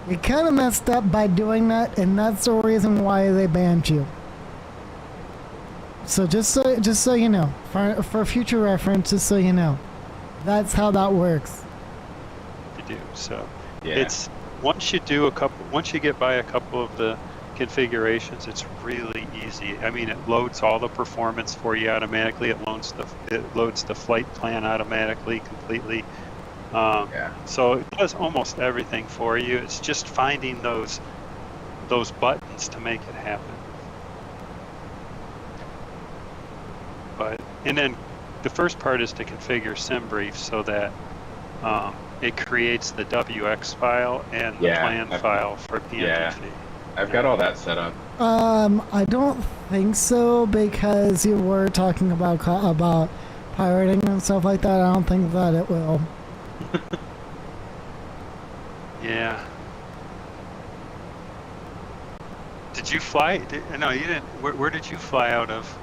You kind of messed up by doing that, and that's the reason why they banned you. So just so you know, for future reference, just so you know, that's how that works. You do so. Yeah. It's once you get by a couple of the configurations, it's really easy. I mean, it loads all the performance for you automatically. It loads the flight plan automatically, completely. So it does almost everything for you. It's just finding those buttons to make it happen. And then the first part is to configure SimBrief so that it creates the WX file and the plan file for PMDG. Yeah, I've got all that set up. I don't think so, because you were talking about pirating and stuff like that. I don't think that it will. Yeah. Did you fly? No, you didn't. Where did you fly out of?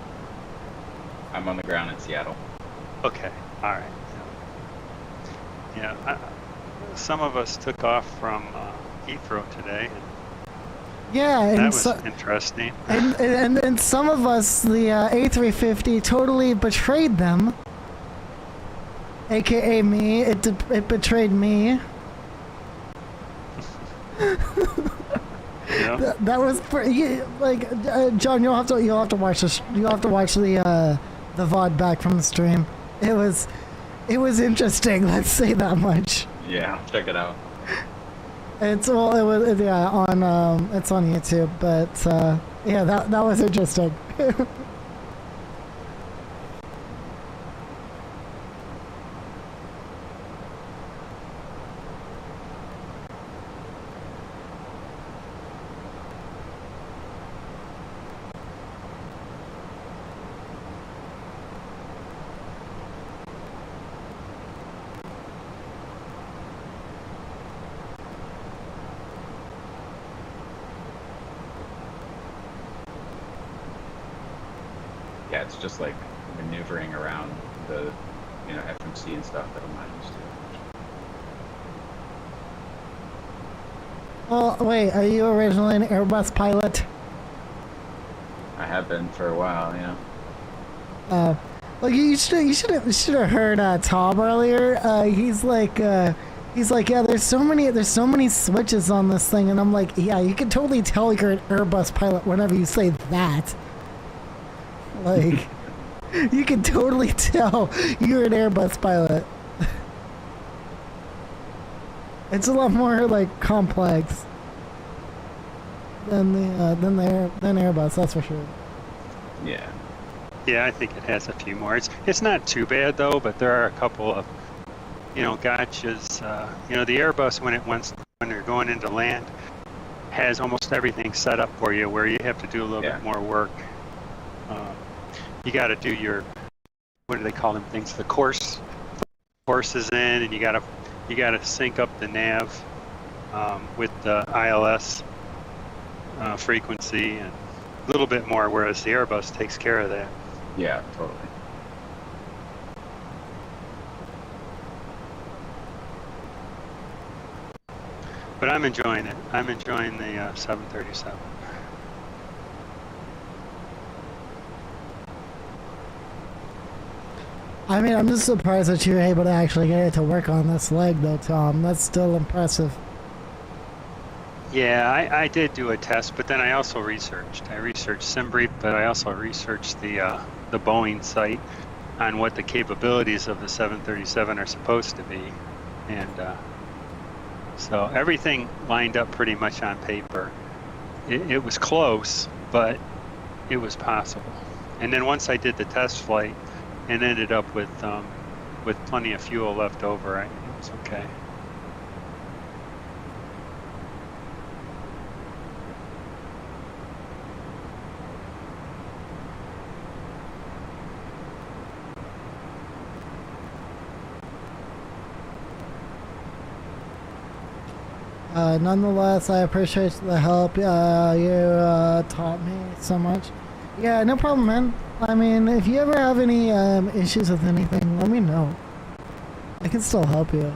I'm on the ground in Seattle. Okay. All right. Yeah. Some of us took off from Heathrow today. Yeah, and that was interesting. And some of us, the A350, totally betrayed them. AKA me. It betrayed me. Yeah. That was like John. You'll have to watch this. You'll have to watch the VOD back from the stream. It was interesting. Let's say that much. Yeah, check it out. It's on it's on YouTube, but yeah, that was interesting. Yeah, it's just like maneuvering around the, FMC and stuff that I'm not used to. Well, wait, are you originally an Airbus pilot? I have been for a while, yeah. Like you should have heard Tom earlier. He's like, yeah, there's so many switches on this thing, and I'm like, yeah, you can totally tell you're an Airbus pilot whenever you say that. Like, you can totally tell you're an Airbus pilot. It's a lot more like complex than Airbus, that's for sure. Yeah. Yeah, I think it has a few more. It's not too bad though, but there are a couple of, gotchas. The Airbus when you're going into land has almost everything set up for you, where you have to do a little bit more work. You got to do your, what do they call them things? The courses in, and you got to sync up the nav with the ILS frequency and a little bit more, whereas the Airbus takes care of that. Yeah, totally. But I'm enjoying it. I'm enjoying the 737. I mean, I'm just surprised that you were able to actually get it to work on this leg, though, Tom. That's still impressive. Yeah, I did do a test, but then I also researched. I researched SimBrief, but I also researched the Boeing site on what the capabilities of the 737 are supposed to be, and so everything lined up pretty much on paper. It was close, but it was possible. And then once I did the test flight and ended up with plenty of fuel left over, it was okay. Nonetheless, I appreciate the help you taught me so much. Yeah, no problem, man. I mean, if you ever have any issues with anything, let me know. I can still help you.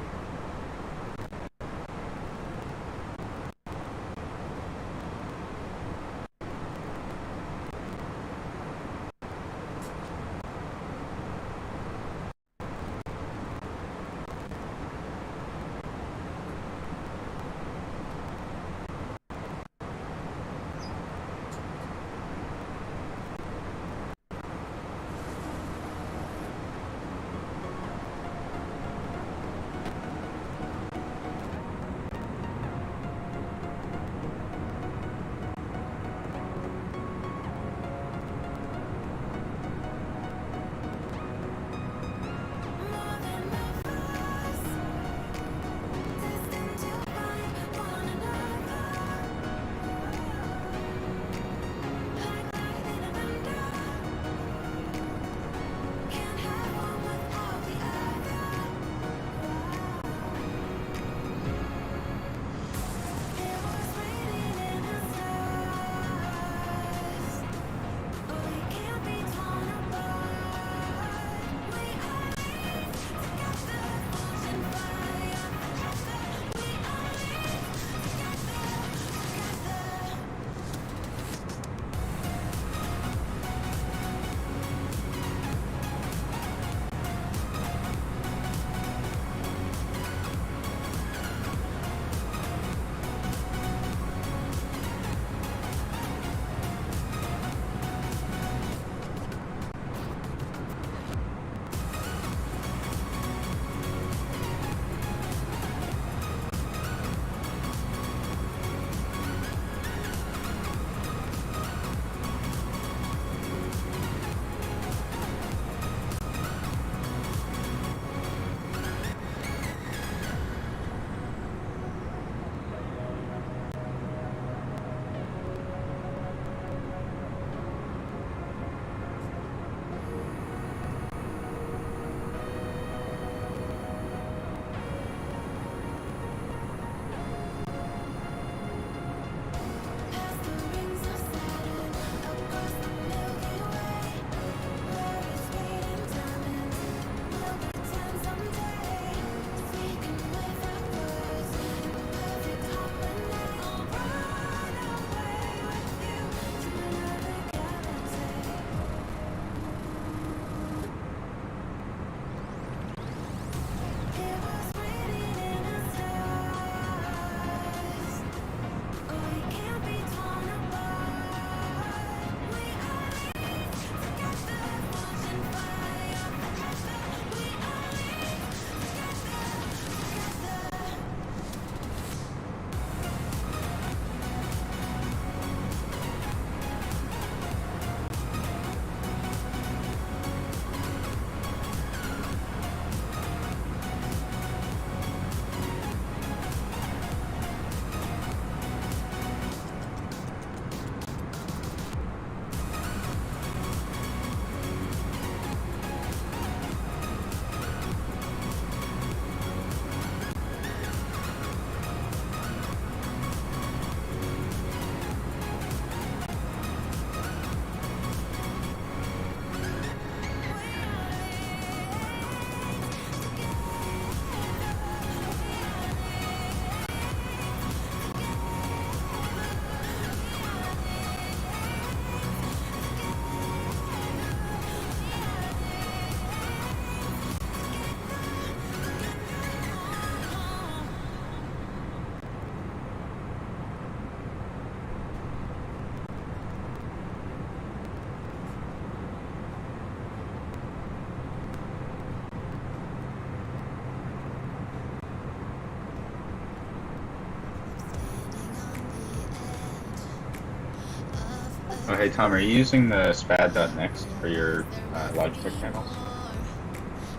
Oh, hey Tom, are you using the spad.next for your Logitech panels?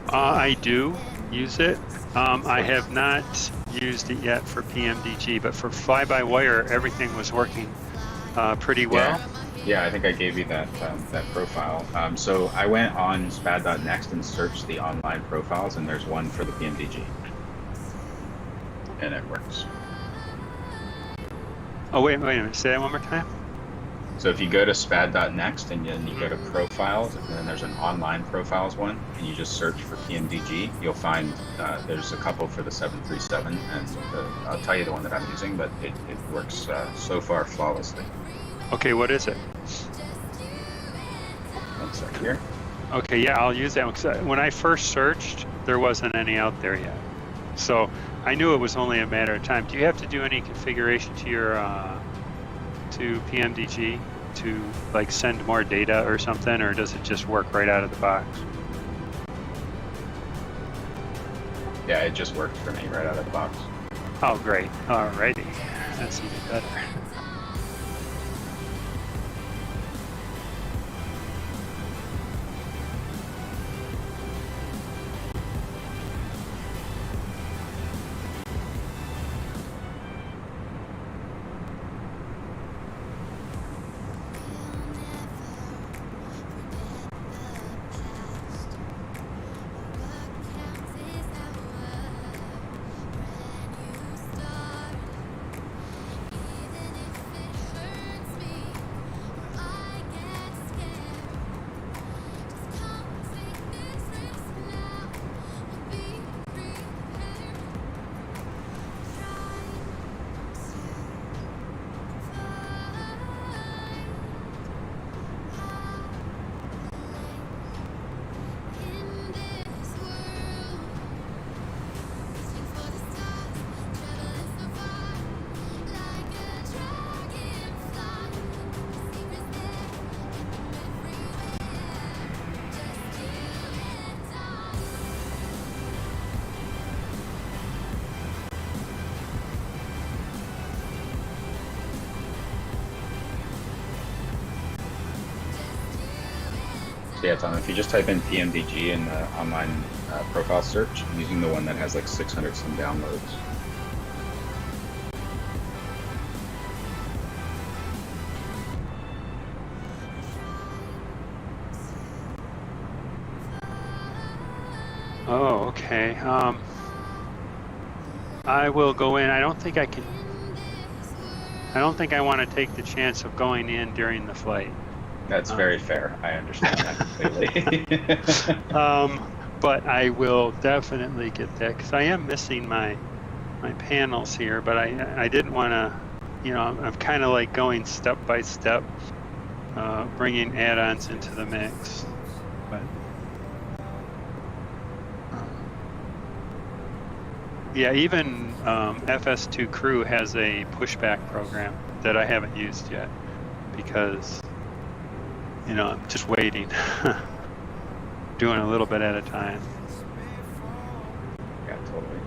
I do use it. I have not used it yet for PMDG, but for fly-by-wire, everything was working pretty well. Yeah, I think I gave you that that profile. So I went on spad.next and searched the online profiles, and there's one for the PMDG, and it works. Oh, wait a minute. Say that one more time. So if you go to spad.next and then you go to profiles, and then there's an online profiles one, and you just search for PMDG, you'll find there's a couple for the 737, and I'll tell you the one that I'm using, but it works so far flawlessly. Okay, what is it? One sec here. Okay, yeah, I'll use that one. 'Cause when I first searched, there wasn't any out there yet. So I knew it was only a matter of time. Do you have to do any configuration to your to PMDG to like send more data or something, or does it just work right out of the box? Yeah, it just worked for me right out of the box. Oh, great. Alrighty. That's even better. So yeah, Tom, if you just type in PMDG in the online profile search, I'm using the one that has like 600 some downloads. Oh, okay. I will go in. I don't think I want to take the chance of going in during the flight. That's very fair. I understand that completely. But I will definitely get that because I am missing my panels here. But I didn't want to, you know, I'm kind of like going step by step, bringing add-ons into the mix. But yeah, even FS2 Crew has a pushback program that I haven't used yet because, you know, I'm just waiting, doing a little bit at a time. Yeah, totally.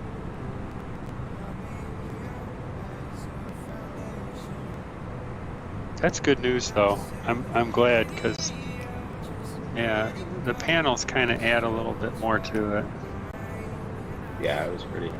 That's good news, though. I'm glad because, yeah, the panels kind of add a little bit more to it. Yeah, I was pretty happy.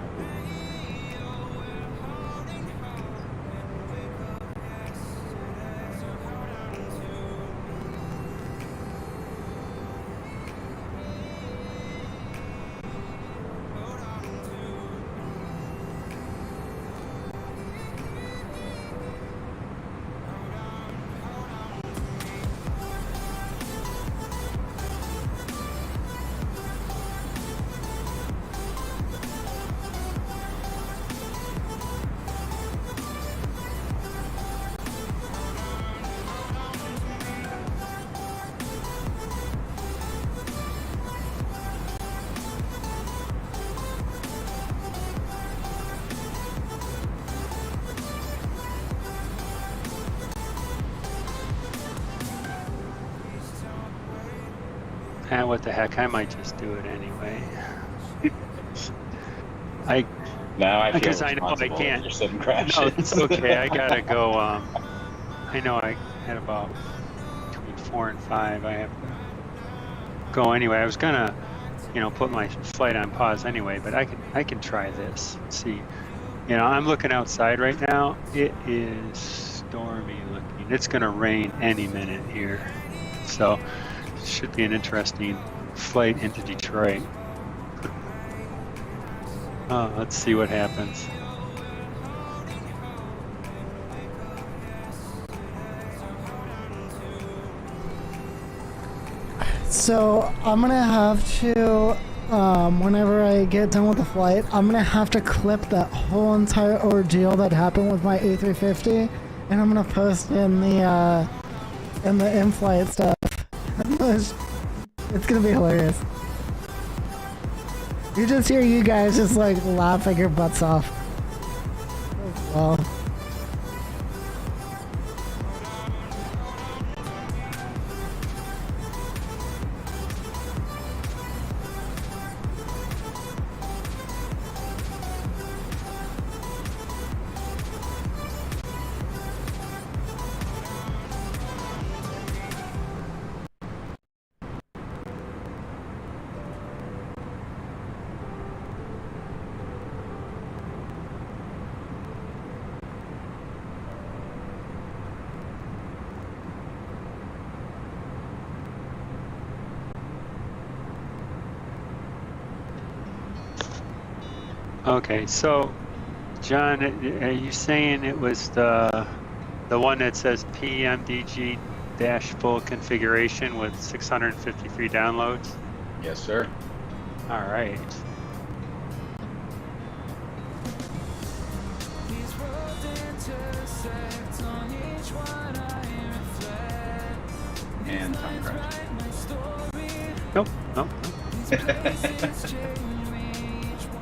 What the heck? I might just do it anyway. Now I feel because I know I responsible can't. for sudden crashes. No, it's okay. I gotta go. I know I had about between 4 and 5. I have to go anyway. I was gonna, put my flight on pause anyway, but I can try this. Let's see. I'm looking outside right now. It is stormy looking. It's gonna rain any minute here, so it should be an interesting flight into Detroit. Let's see what happens. So I'm gonna have to, whenever I get done with the flight, I'm gonna have to clip that whole entire ordeal that happened with my A350, and I'm gonna post in the in-flight stuff. It's gonna be hilarious. You just hear you guys just like laughing your butts off. Well. Okay, so John, are you saying it was the one that says PMDG dash full configuration with 653 downloads? Yes, sir. All right. And time crash. Nope.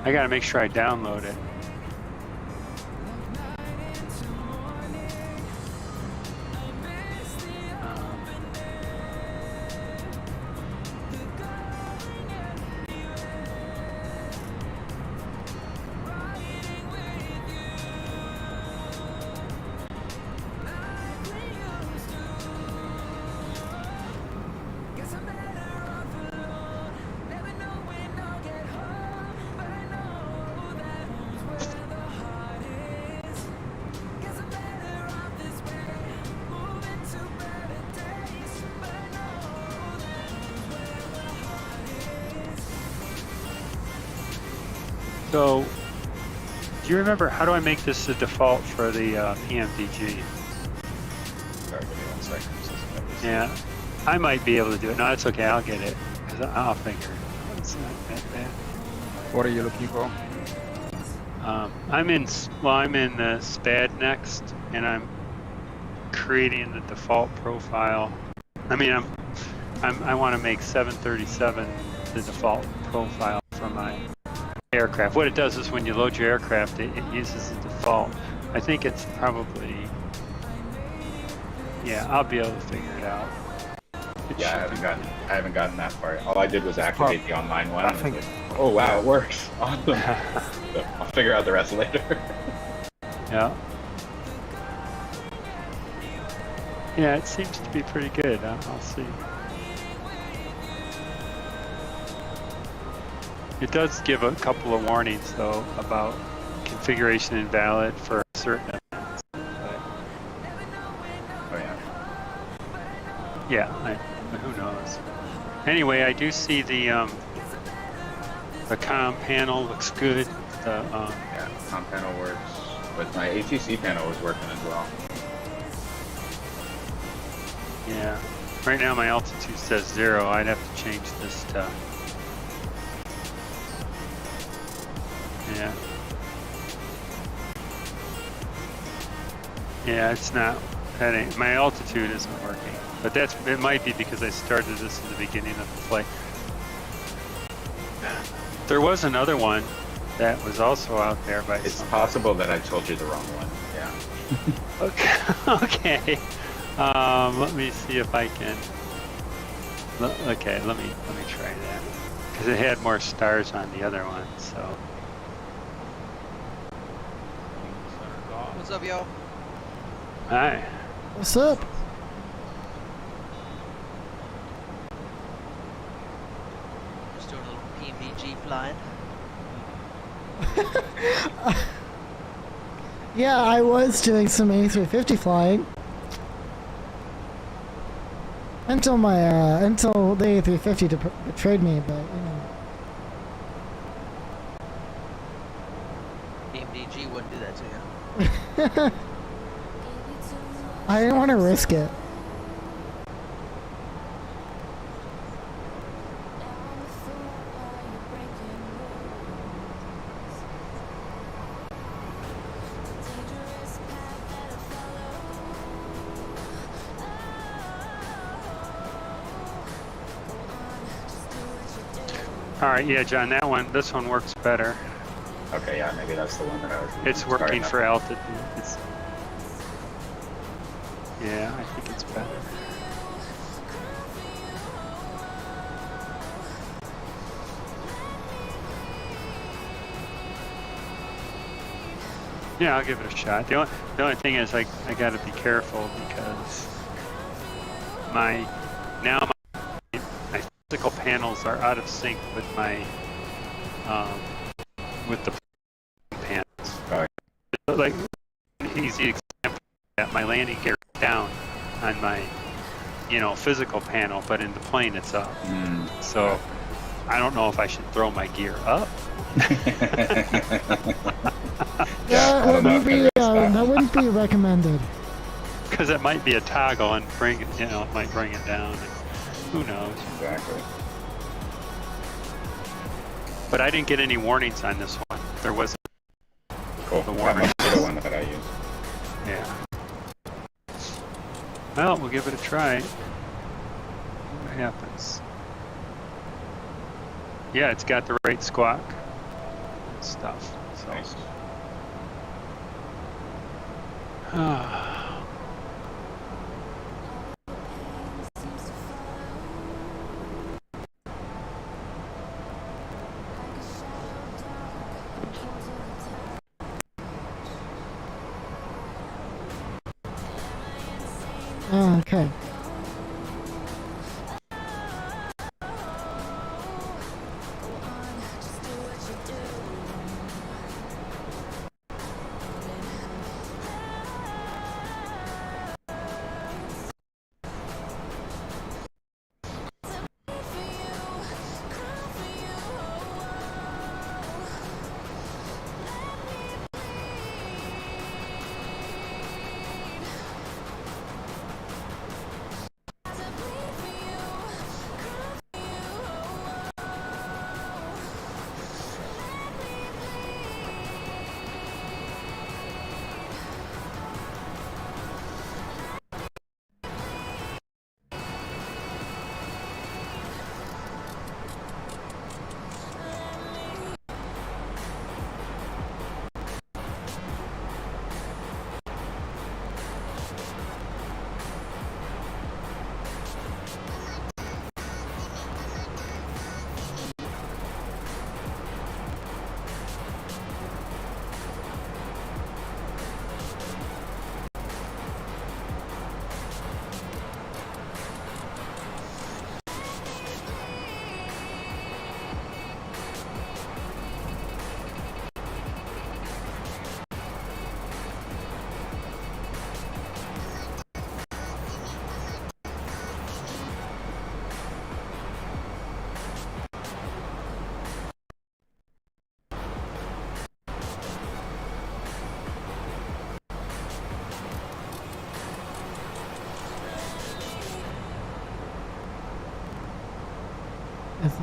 I gotta make sure I download it. So, do you remember, how do I make this the default for the PMDG? Sorry, give me 1 second. Yeah, I might be able to do it. No, it's okay, I'll get it. Cause I'll figure it out. It's not that bad. What are you looking for? I'm in the SPAD next, and I'm creating the default profile. I mean, I want to make 737 the default profile for my aircraft. What it does is when you load your aircraft, it uses the default. I think it's probably, yeah, I'll be able to figure it out. Yeah, I haven't gotten that far. All I did was activate the online one. I think, oh wow, it works. Awesome. So I'll figure out the rest later. Yeah. Yeah, it seems to be pretty good. I'll see. It does give a couple of warnings, though, about configuration invalid for certain events. But, Oh yeah. yeah, who knows? Anyway, I do see the comm panel looks good. The Yeah, comm panel works, but my ATC panel was working as well. yeah, right now my altitude says 0. I'd have to change this to. Yeah. Yeah, it's not. That ain't, my altitude isn't working, but it might be because I started this at the beginning of the flight. There was another one that was also out there by. It's possible that I told you the wrong one. Yeah. Okay. Okay. Let me see if I can. Okay, let me try that because it had more stars on the other one. So. What's up, yo? Hi. What's up? PMDG flying? Yeah, I was doing some A350 flying. Until until the A350 betrayed me, but, you know. PMDG wouldn't do that to you. I didn't want to risk it. All right, yeah, John, this one works better. Okay, yeah, maybe that's the one that I was using. It's working for altitude. Yeah, I think it's better. Yeah, I'll give it a shot. The only thing is I got to be careful because my physical panels are out of sync with my with the panels. Right. Like easy example, my landing gear is down on my physical panel, but in the plane it's up. So I don't know if I should throw my gear up. Yeah, that wouldn't be recommended. Because it might be a toggle and it might bring it down. And who knows? Exactly. But I didn't get any warnings on this one. There wasn't. Cool. The That warning. must be the one that I use. Yeah. Well, we'll give it a try. See what happens. Yeah, it's got the right squawk and stuff. So. Nice. Okay. Is it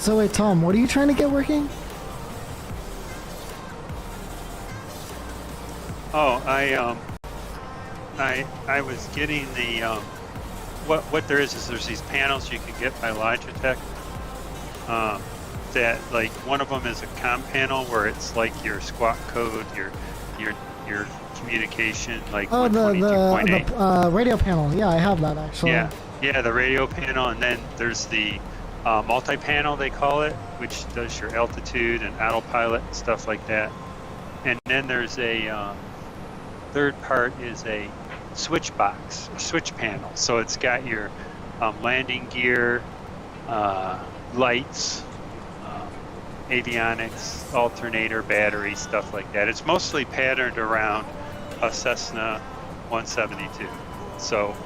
So wait, Tom, what are you trying to get working? Oh, I was getting the what there is there's these panels you can get by Logitech. That like one of them is a comm panel where it's like your squawk code, your communication, like 122.8. The radio panel. Yeah, I have that actually. Yeah, the radio panel, and then there's the multi-panel they call it, which does your altitude and autopilot and stuff like that. And then there's a third part is a switch box, switch panel. So it's got your landing gear, lights, avionics, alternator, battery, stuff like that. It's mostly patterned around a Cessna 172. So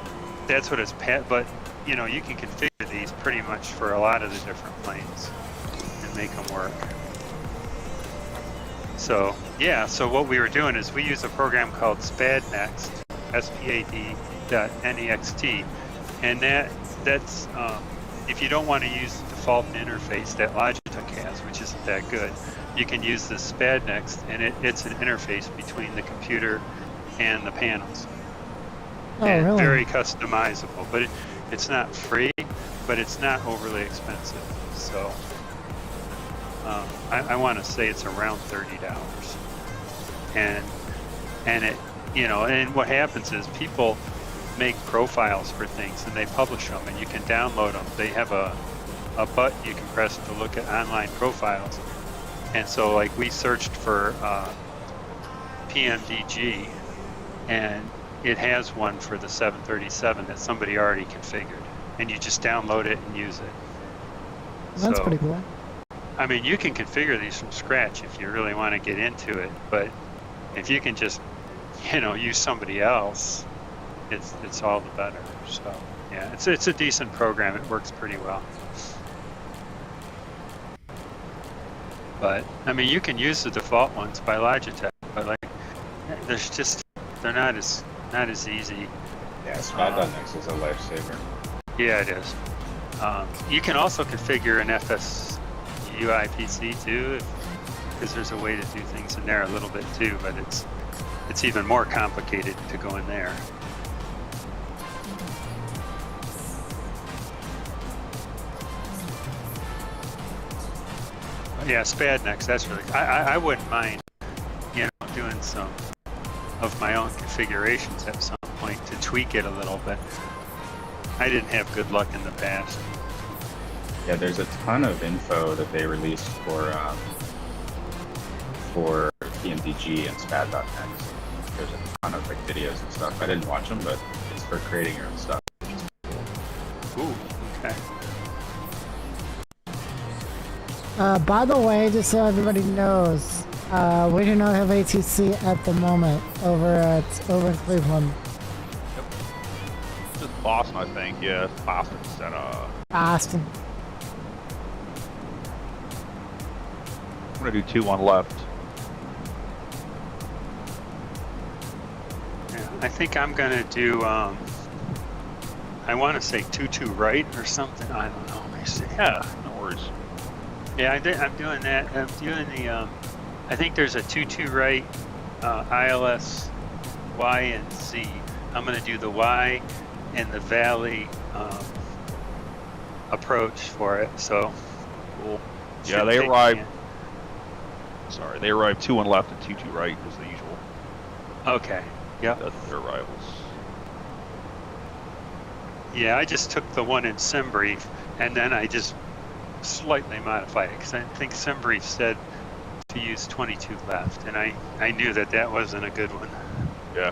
that's what it's but you know, you can configure these pretty much for a lot of the different planes and make them work. So yeah, so what we were doing is we use a program called SPADnext, SPAD.next, and that's if you don't want to use the default interface that Logitech has, which isn't that good, you can use the SPADnext, and it's an interface between the computer and the panels. Oh, and really? Very customizable, but it's not free, but it's not overly expensive. So I want to say it's around $30, and it, you know, and what happens is people make profiles for things and they publish them, and you can download them. They have a button you can press to look at online profiles, and so like we searched for PMDG, and it has one for the 737 that somebody already configured, and you just download it and use it. That's pretty cool. I mean, you can configure these from scratch if you really want to get into it, but if you can just, you know, use somebody else, it's all the better. So yeah, it's a decent program. It works pretty well. But I mean, you can use the default ones by Logitech, but like, there's just they're not as easy. Yeah, SPAD.next is a lifesaver. Yeah, it is. You can also configure an FSUI PC too, because there's a way to do things in there a little bit too, but it's even more complicated to go in there. But yeah, SPADnext, that's really, I wouldn't mind, you know, doing some of my own configurations at some point to tweak it a little bit. I didn't have good luck in the past. Yeah, there's a ton of info that they released for PMDG and SPAD.next. There's a ton of like videos and stuff. I didn't watch them, but it's for creating your own stuff. Ooh, okay. By the way, just so everybody knows, we do not have ATC at the moment over in Cleveland. Yep. Just Boston, I think. Yeah, Boston said Boston. I'm gonna do 2 on left. Yeah, I think I'm gonna do. I want to say 2-2 right or something. I don't know. Let me see. Yeah, no worries. Yeah, I'm doing that. I'm doing the. I think there's a 2-2 right, ILS, Y and Z. I'm gonna do the Y and the valley approach for it. So. Cool. Yeah, they arrived. Sorry, they arrived 2 on left and 2-2 right as the usual. Okay. Yeah. That's their arrivals. Yeah, I just took the one in SimBrief, and then I just slightly modified it, because I think SimBrief said to use 22 left, and I knew that wasn't a good one. Yeah.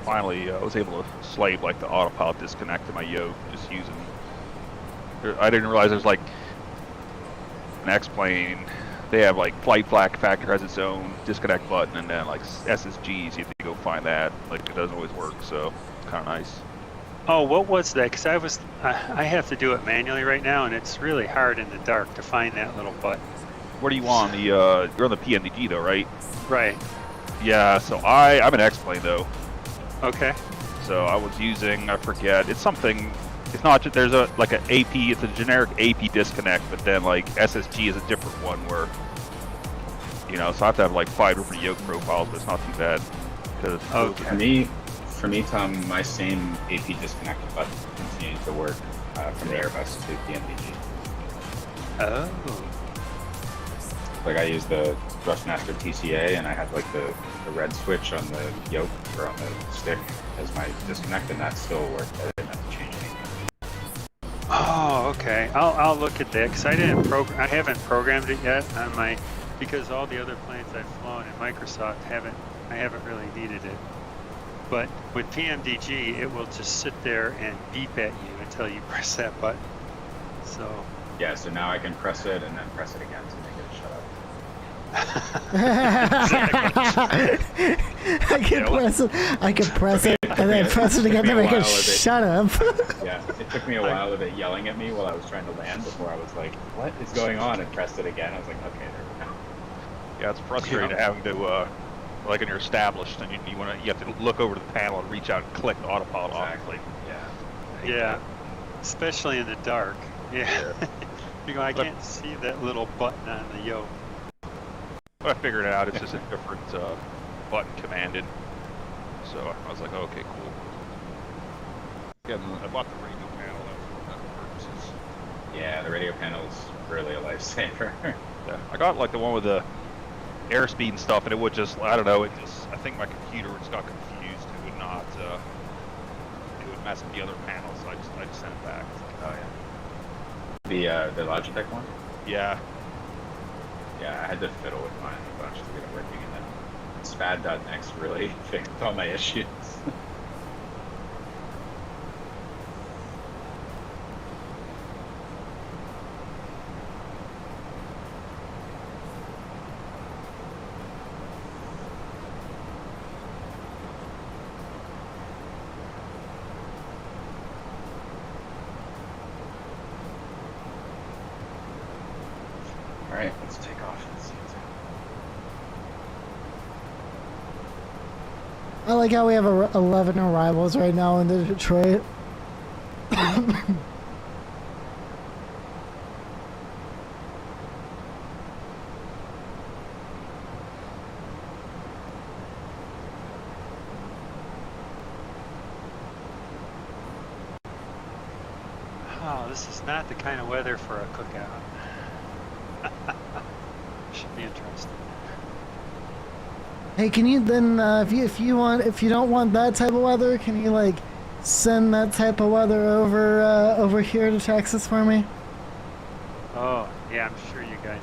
Finally, I was able to slave like the autopilot disconnect to my yoke, just using. I didn't realize there's like an Xplane. They have like flight factor has its own disconnect button, and then like SSGs, you have to go find that. Like it doesn't always work, so it's kind of nice. Oh, what was that? Because I have to do it manually right now, and it's really hard in the dark to find that little button. What are you on? You're on the PMDG though, right? Right. Yeah. So I'm an Xplane though. Okay. So I was using, I forget, it's something. It's not just there's a like an AP. It's a generic AP disconnect, but then like SSG is a different one where, so I have to have like 5 different yoke profiles, but it's not too bad. Because for me, Tom, my same AP disconnect button continues to work from the Airbus to PMDG. Oh. Like I use the Thrustmaster TCA, and I have like the red switch on the yoke or on the stick as my disconnect, and that still worked. I didn't have to change anything. Oh, okay. I'll look at that because I haven't programmed it yet on my, because all the other planes I've flown in Microsoft I haven't really needed it. But with PMDG, it will just sit there and beep at you until you press that button. So. Yeah. So now I can press it and then press it again to make it shut up. I can press it and then press it again to make it shut up. Yeah, it took me a while of it yelling at me while I was trying to land before I was like, what is going on? And pressed it again. I was like, okay, there we go. Yeah, it's frustrating having to, like when you're established and you have to look over to the panel and reach out and click the autopilot Exactly. off. Yeah. Especially in the dark. Yeah. I can't see that little button on the yoke. I figured it out. It's just a different button commanded. So I was like, oh, okay, cool. Yeah, I bought the radio panel for that purposes. Yeah, the radio panel's really a lifesaver. Yeah, I got like the one with the airspeed and stuff, and it would just, I don't know, I think my computer just got confused. It would not, it would mess with the other panel, so I just sent it back. Oh yeah. The Logitech one? Yeah. Yeah, I had to fiddle with mine a bunch to get it working, and then SPAD.next really fixed all my issues. Alright, let's take off. Let's see what's happening. I like how we have 11 arrivals right now in Detroit. Oh, this is not the kind of weather for a cookout. Should be interesting. Hey, can you then, if you don't want that type of weather, can you like send that type of weather over here to Texas for me? Oh, yeah, I'm sure you guys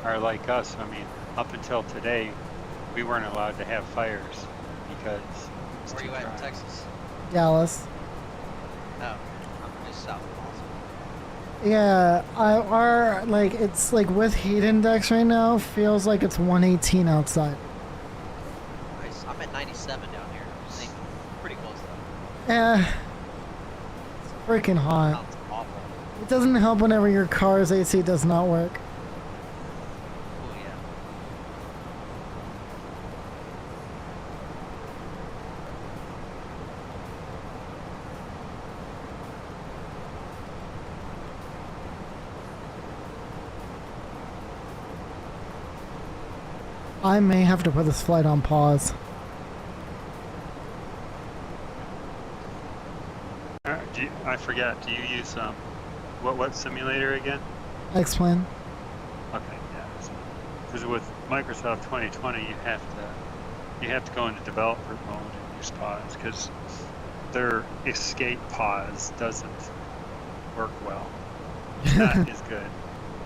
are like us. I mean, up until today, we weren't allowed to have fires because it's Where too you at dry. in Texas? Dallas. Oh, I'm just south of Boston. Yeah, it's like with heat index right now, feels like it's 118 outside. Nice. I'm at 97 down here. Pretty close though. Yeah, it's freaking hot. Sounds awful. It doesn't help whenever your car's AC does not work. Oh yeah. I may have to put this flight on pause. I forgot. Do you use what simulator again? Xplane. Okay, yeah. Because with Microsoft 2020, you have to go into developer mode and use pause because their escape pause doesn't work well. It's not as good.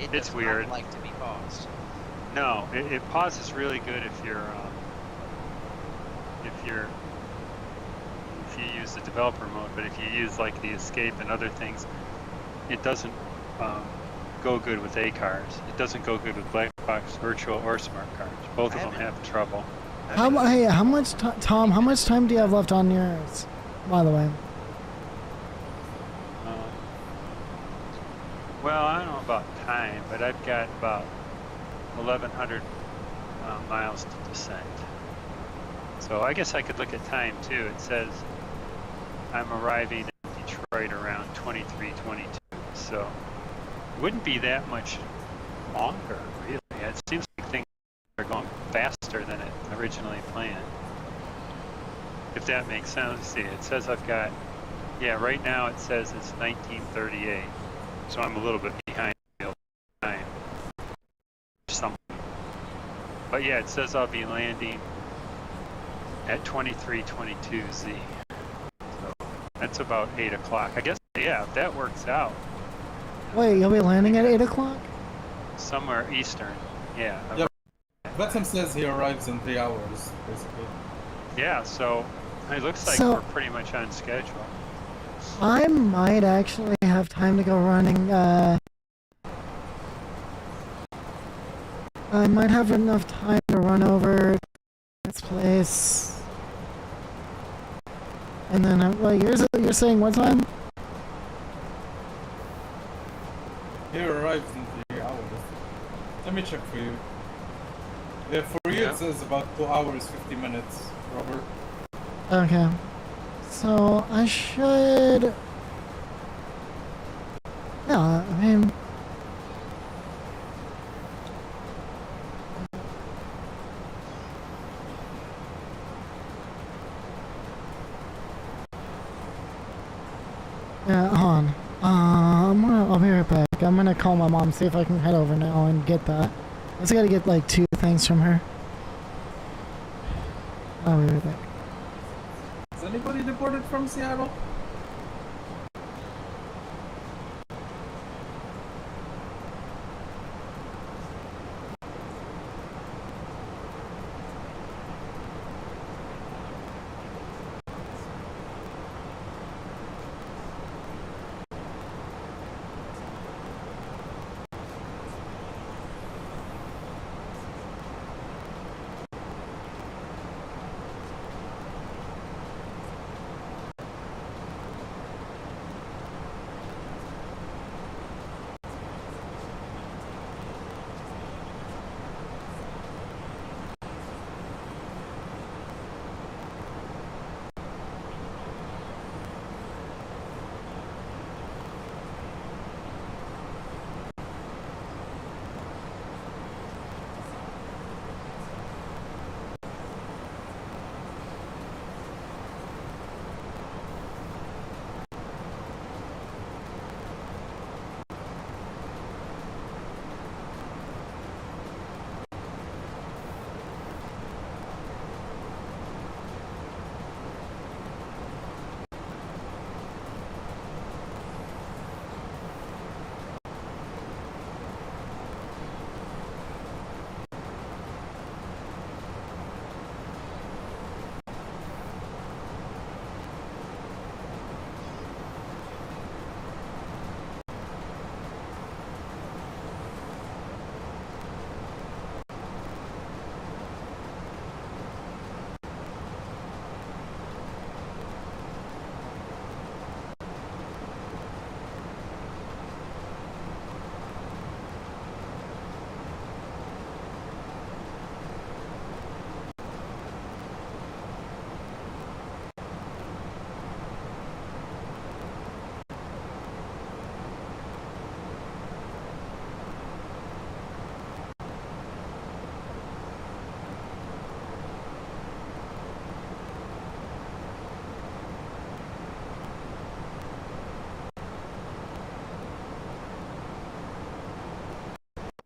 It's weird. Not like to be paused. No, it pauses really good if you use the developer mode, but if you use like the escape and other things, it doesn't go good with A cars. It doesn't go good with black box, virtual, or smart cars. Both of them have trouble. How much Tom? How much time do you have left on yours? By the way. Well, I don't know about time, but I've got about 1,100 miles to descend. So I guess I could look at time too. It says I'm arriving in Detroit around 23:22. So it wouldn't be that much longer, really. It seems like things are going faster than it originally planned. If that makes sense. See, it says I've got, yeah, right now it says it's 1938. So I'm a little bit behind time. But yeah, it says I'll be landing at 23:22 Z. So that's about 8 o'clock. I guess, yeah, if that works out. Wait, you'll be landing at 8 o'clock? Somewhere Eastern, yeah. Yep. Vastim says he arrives in 3 hours, basically. Yeah, so it looks like So- we're pretty much on schedule. I might actually have time to go running, I might have enough time to run over to this place. And then, well, you're saying what time? He arrives in 3 hours. Let me check for you. Yeah, for you it says about 2 hours, 50 minutes, Robert. Okay. So, I should... Yeah, I mean... Yeah, hold on. I'll be right back. I'm gonna call my mom, see if I can head over now and get that. I just gotta get like 2 things from her. I'll be right back. Is anybody deported from Seattle?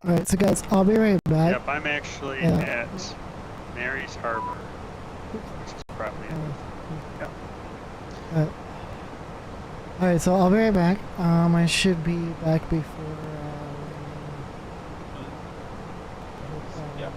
Alright, so guys, I'll be right back. Yep, I'm actually at Mary's Harbor, which is probably Alright. Alright, so I'll be right back. I should be back before, Yeah.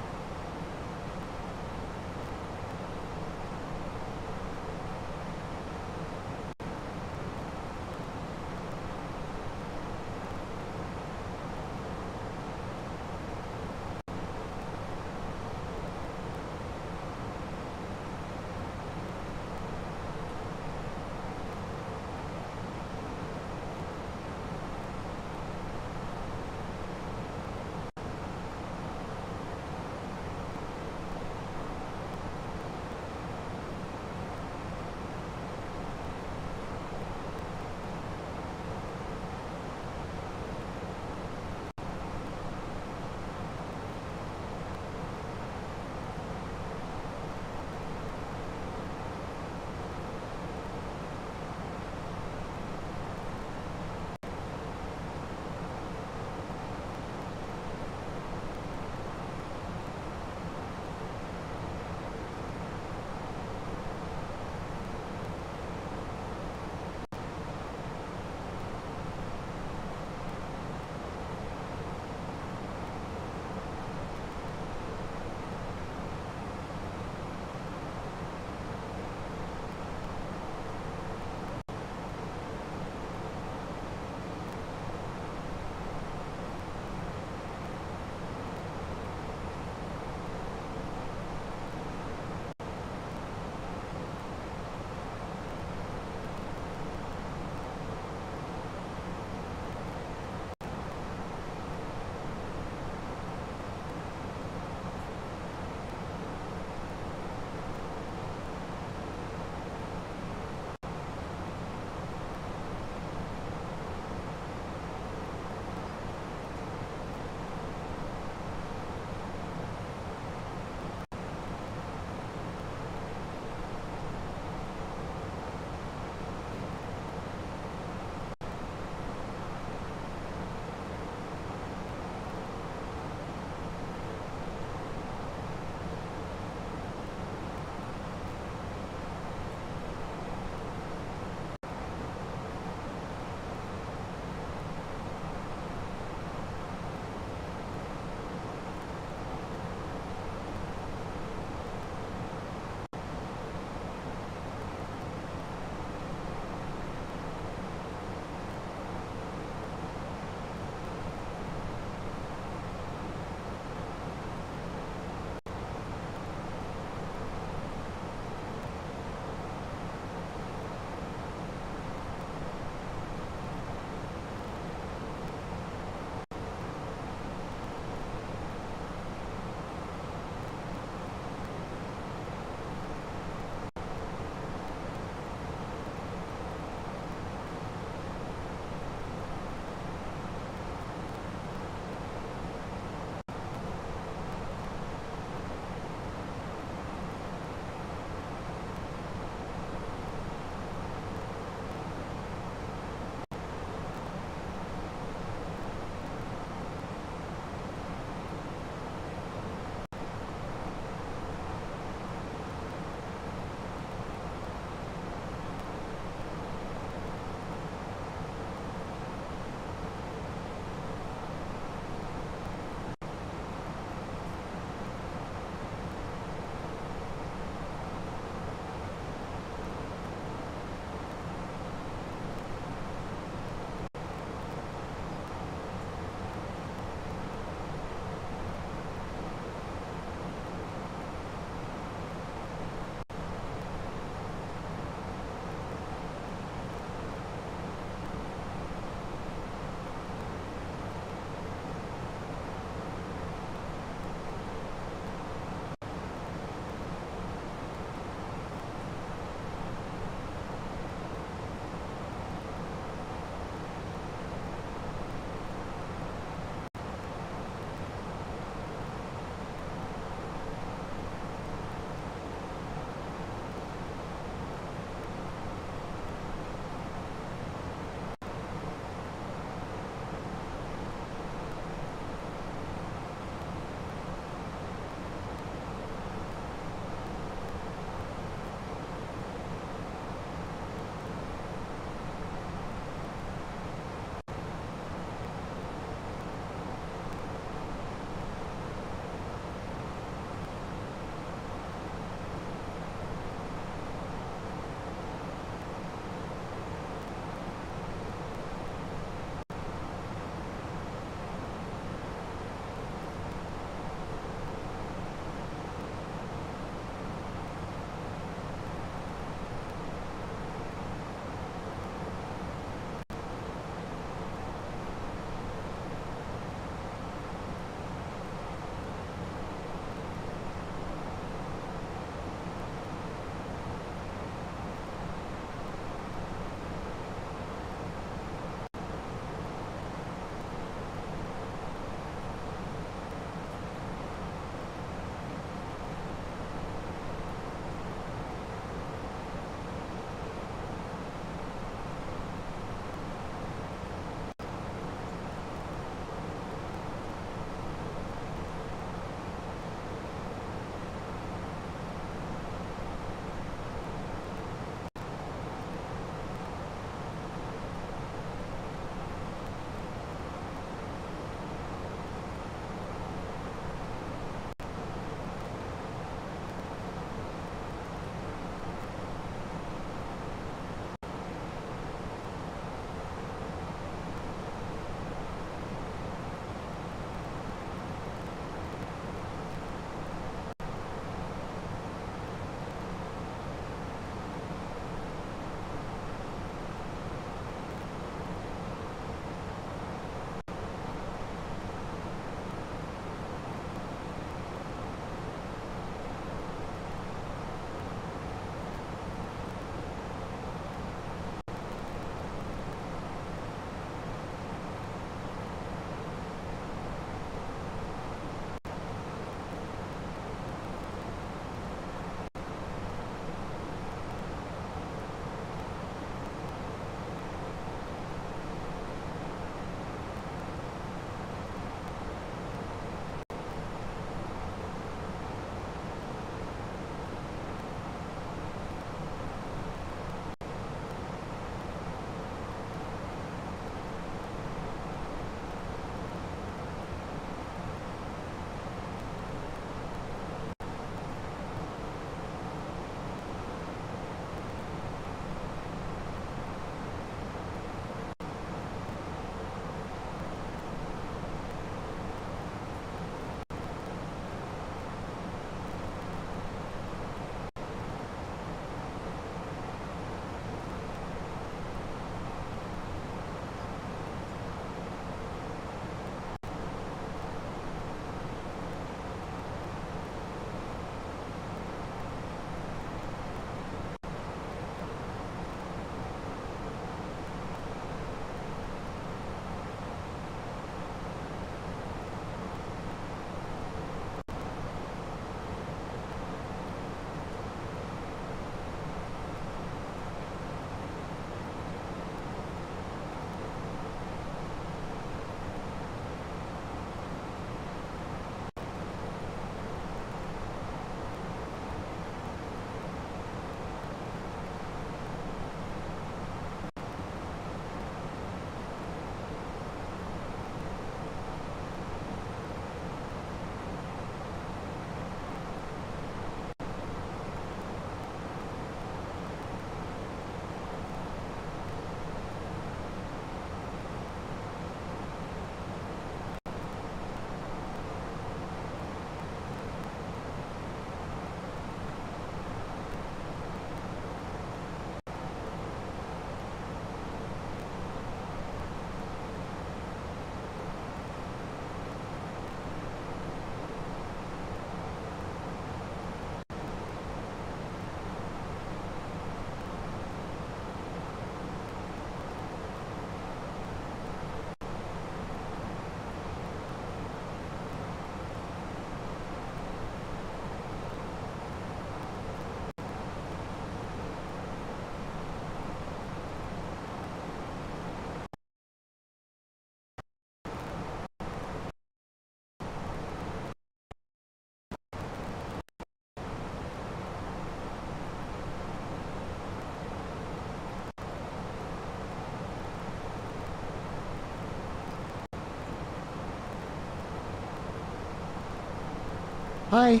Hi.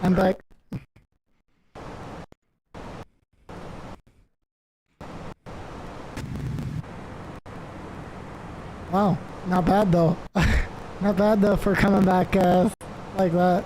I'm back. Wow, not bad though. Not bad though for coming back like that.